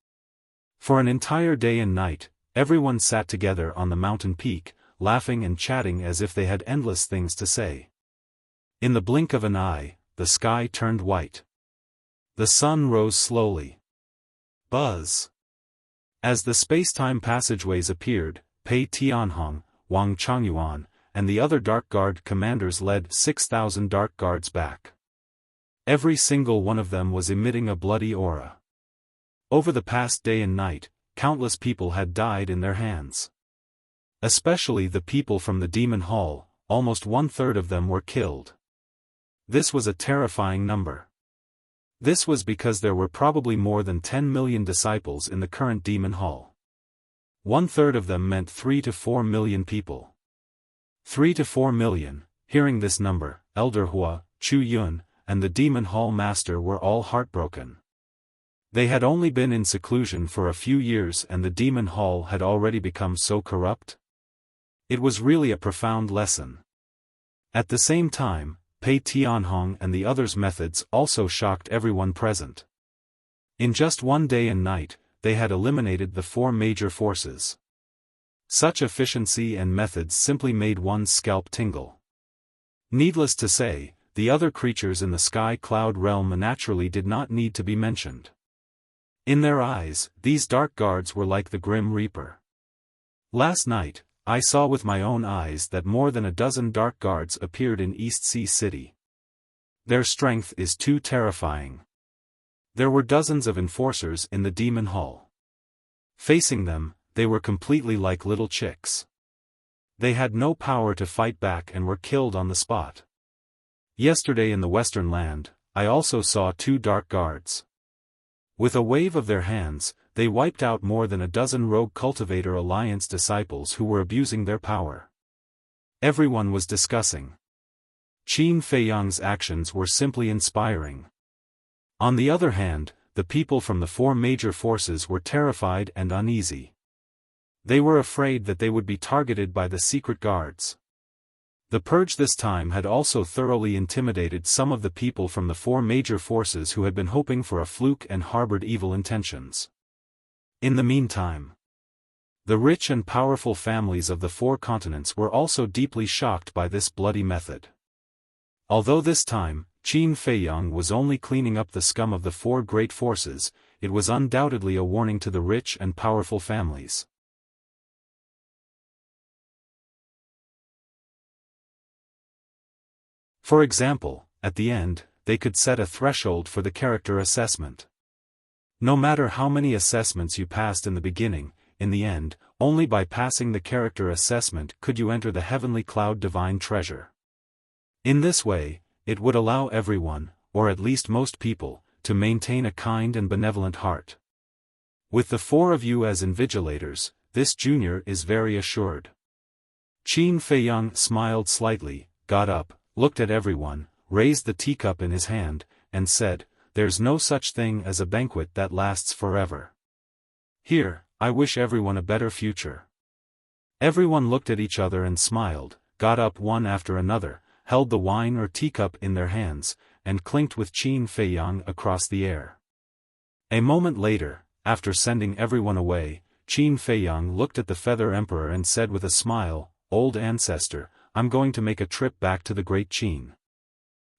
For an entire day and night, everyone sat together on the mountain peak, laughing and chatting as if they had endless things to say. In the blink of an eye, the sky turned white. The sun rose slowly. Buzz. As the space-time passageways appeared, Pei Tianhong, Wang Changyuan, and the other Dark Guard commanders led 6,000 Dark Guards back. Every single one of them was emitting a bloody aura. Over the past day and night, countless people had died in their hands. Especially the people from the Demon Hall, almost 1/3 of them were killed. This was a terrifying number. This was because there were probably more than 10 million disciples in the current Demon Hall. 1/3 of them meant 3 to 4 million people. 3 to 4 million, hearing this number, Elder Hua, Chu Yun, and the Demon Hall Master were all heartbroken. They had only been in seclusion for a few years and the Demon Hall had already become so corrupt. It was really a profound lesson. At the same time, Pei Tianhong and the others' methods also shocked everyone present. In just one day and night, they had eliminated the 4 major forces. Such efficiency and methods simply made one's scalp tingle. Needless to say, the other creatures in the Sky Cloud realm naturally did not need to be mentioned. In their eyes, these Dark Guards were like the Grim Reaper. Last night, I saw with my own eyes that more than a dozen Dark Guards appeared in East Sea City. Their strength is too terrifying. There were dozens of enforcers in the Demon Hall. Facing them, they were completely like little chicks. They had no power to fight back and were killed on the spot. Yesterday in the Western Land, I also saw 2 Dark Guards. With a wave of their hands, they wiped out more than a dozen Rogue Cultivator Alliance disciples who were abusing their power. Everyone was discussing. Qin Feiyang's actions were simply inspiring. On the other hand, the people from the four major forces were terrified and uneasy. They were afraid that they would be targeted by the secret guards. The purge this time had also thoroughly intimidated some of the people from the four major forces who had been hoping for a fluke and harbored evil intentions. In the meantime, the rich and powerful families of the four continents were also deeply shocked by this bloody method. Although this time, Qin Feiyang was only cleaning up the scum of the four great forces, it was undoubtedly a warning to the rich and powerful families. For example, at the end, they could set a threshold for the character assessment. No matter how many assessments you passed in the beginning, in the end, only by passing the character assessment could you enter the heavenly cloud divine treasure. In this way, it would allow everyone, or at least most people, to maintain a kind and benevolent heart. With the four of you as invigilators, this junior is very assured. Qin Feiyang smiled slightly, got up, looked at everyone, raised the teacup in his hand, and said, "There's no such thing as a banquet that lasts forever. Here, I wish everyone a better future." Everyone looked at each other and smiled, got up one after another, held the wine or teacup in their hands, and clinked with Qin Feiyang across the air. A moment later, after sending everyone away, Qin Feiyang looked at the Feather Emperor and said with a smile, "Old ancestor, I'm going to make a trip back to the Great Qin."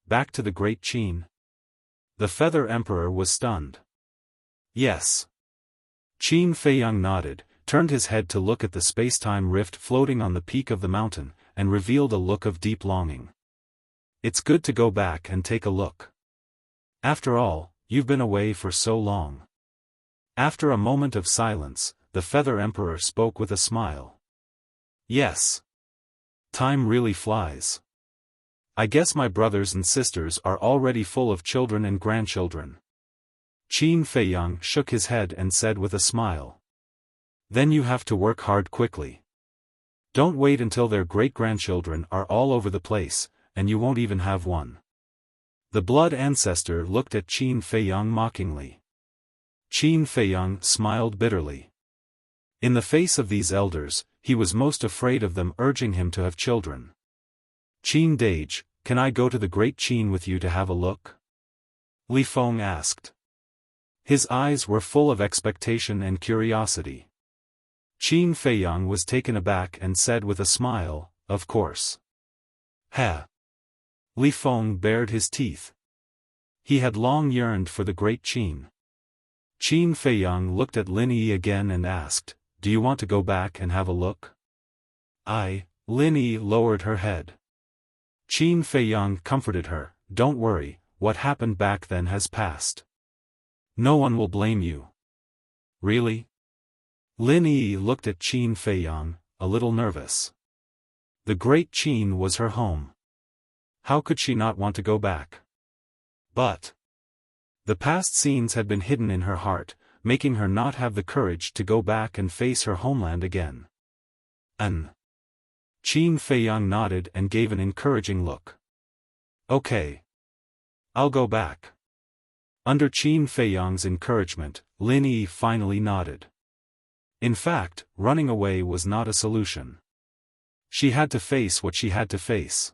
Back to the Great Qin? The Feather Emperor was stunned. Yes. Qin Feiyang nodded, turned his head to look at the space-time rift floating on the peak of the mountain, and revealed a look of deep longing. It's good to go back and take a look. After all, you've been away for so long. After a moment of silence, the Feather Emperor spoke with a smile. Yes. Time really flies. I guess my brothers and sisters are already full of children and grandchildren. Qin Feiyang shook his head and said with a smile. Then you have to work hard quickly. Don't wait until their great-grandchildren are all over the place, and you won't even have one. The blood ancestor looked at Qin Feiyang mockingly. Qin Feiyang smiled bitterly. In the face of these elders, he was most afraid of them urging him to have children. "Qin Dage, can I go to the Great Qin with you to have a look?" Li Feng asked. His eyes were full of expectation and curiosity. Qin Feiyang was taken aback and said with a smile, "Of course." "Ha!" Li Feng bared his teeth. He had long yearned for the Great Qin. Qin Feiyang looked at Lin Yi again and asked, "Do you want to go back and have a look?" Lin Yi lowered her head. Qin Feiyang comforted her, "Don't worry, what happened back then has passed. No one will blame you." "Really?" Lin Yi looked at Qin Feiyang, a little nervous. The Great Qin was her home. How could she not want to go back? But the past scenes had been hidden in her heart, making her not have the courage to go back and face her homeland again. Qin Feiyang nodded and gave an encouraging look. "Okay. I'll go back." Under Qin Feiyang's encouragement, Lin Yi finally nodded. In fact, running away was not a solution. She had to face what she had to face.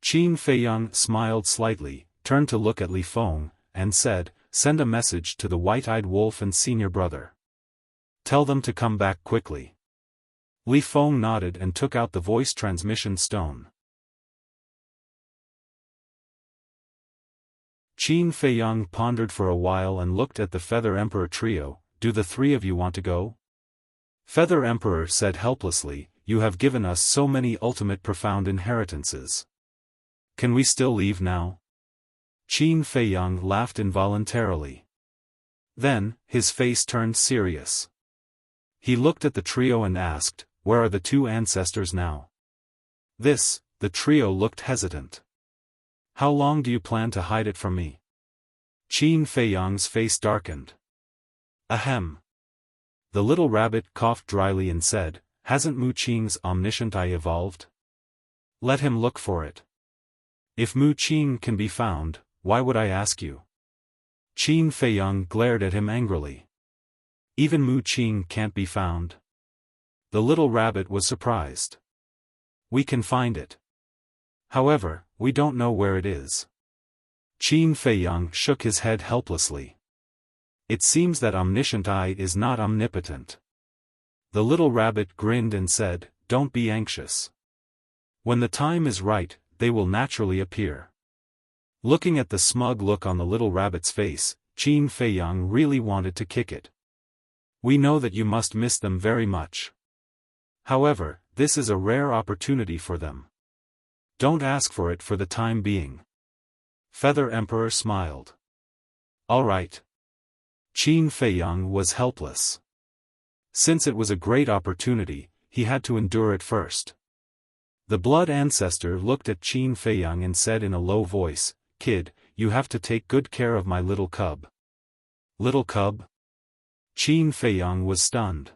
Qin Feiyang smiled slightly, turned to look at Li Feng, and said, "Send a message to the white-eyed wolf and senior brother. Tell them to come back quickly." Li Feng nodded and took out the voice transmission stone. Qin Feiyang pondered for a while and looked at the Feather Emperor trio. "Do the three of you want to go?" Feather Emperor said helplessly, "You have given us so many ultimate profound inheritances. Can we still leave now?" Qin Feiyang laughed involuntarily. Then, his face turned serious. He looked at the trio and asked, "Where are the two ancestors now?" The trio looked hesitant. "How long do you plan to hide it from me?" Qin Feiyang's face darkened. "Ahem." The little rabbit coughed dryly and said, "Hasn't Mu Qing's omniscient eye evolved? Let him look for it. If Mu Qing can be found, why would I ask you?" Qin Feiyang glared at him angrily. Even Mu Qing can't be found? The little rabbit was surprised. We can find it. However, we don't know where it is. Qin Feiyang shook his head helplessly. It seems that omniscient I is not omnipotent. The little rabbit grinned and said, "Don't be anxious. When the time is right, they will naturally appear." Looking at the smug look on the little rabbit's face, Qin Feiyang really wanted to kick it. We know that you must miss them very much. However, this is a rare opportunity for them. Don't ask for it for the time being. Feather Emperor smiled. All right. Qin Feiyang was helpless. Since it was a great opportunity, he had to endure it first. The blood ancestor looked at Qin Feiyang and said in a low voice, "Kid, you have to take good care of my little cub." Little cub? Qin Feiyang was stunned.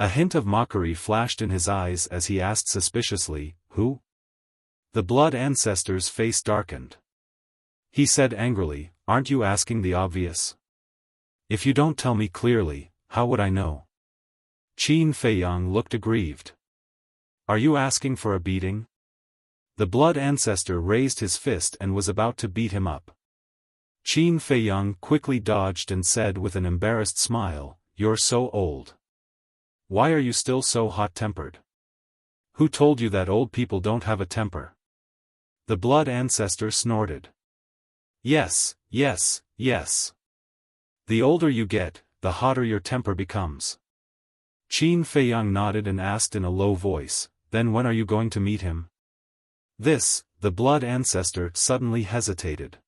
A hint of mockery flashed in his eyes as he asked suspiciously, "Who?" The blood ancestor's face darkened. He said angrily, "Aren't you asking the obvious? If you don't tell me clearly, how would I know?" Qin Feiyang looked aggrieved. "Are you asking for a beating?" The blood ancestor raised his fist and was about to beat him up. Qin Feiyang quickly dodged and said with an embarrassed smile, "You're so old. Why are you still so hot-tempered? Who told you that old people don't have a temper?" The blood ancestor snorted. Yes, yes, yes. The older you get, the hotter your temper becomes." Qin Feiyang nodded and asked in a low voice, "Then when are you going to meet him?" The blood ancestor suddenly hesitated.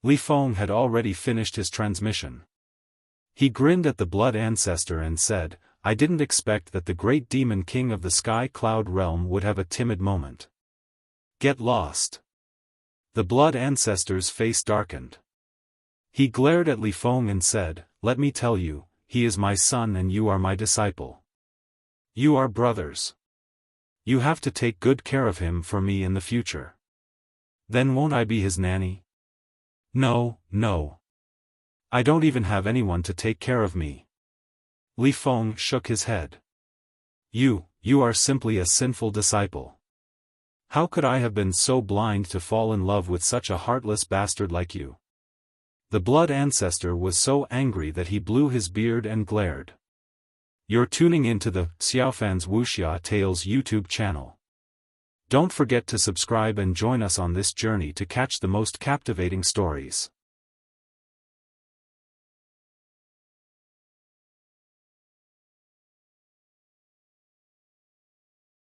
Li Feng had already finished his transmission. He grinned at the blood ancestor and said, "I didn't expect that the great demon king of the sky cloud realm would have a timid moment. Get lost." The blood ancestor's face darkened. He glared at Li Feng and said, "Let me tell you, he is my son and you are my disciple. You are brothers. You have to take good care of him for me in the future. Then won't I be his nanny?" No, no. I don't even have anyone to take care of me." Li Feng shook his head. You are simply a sinful disciple. How could I have been so blind to fall in love with such a heartless bastard like you?" The blood ancestor was so angry that he blew his beard and glared. You're tuning into the Xiaofan's Wuxia Tales YouTube channel. Don't forget to subscribe and join us on this journey to catch the most captivating stories.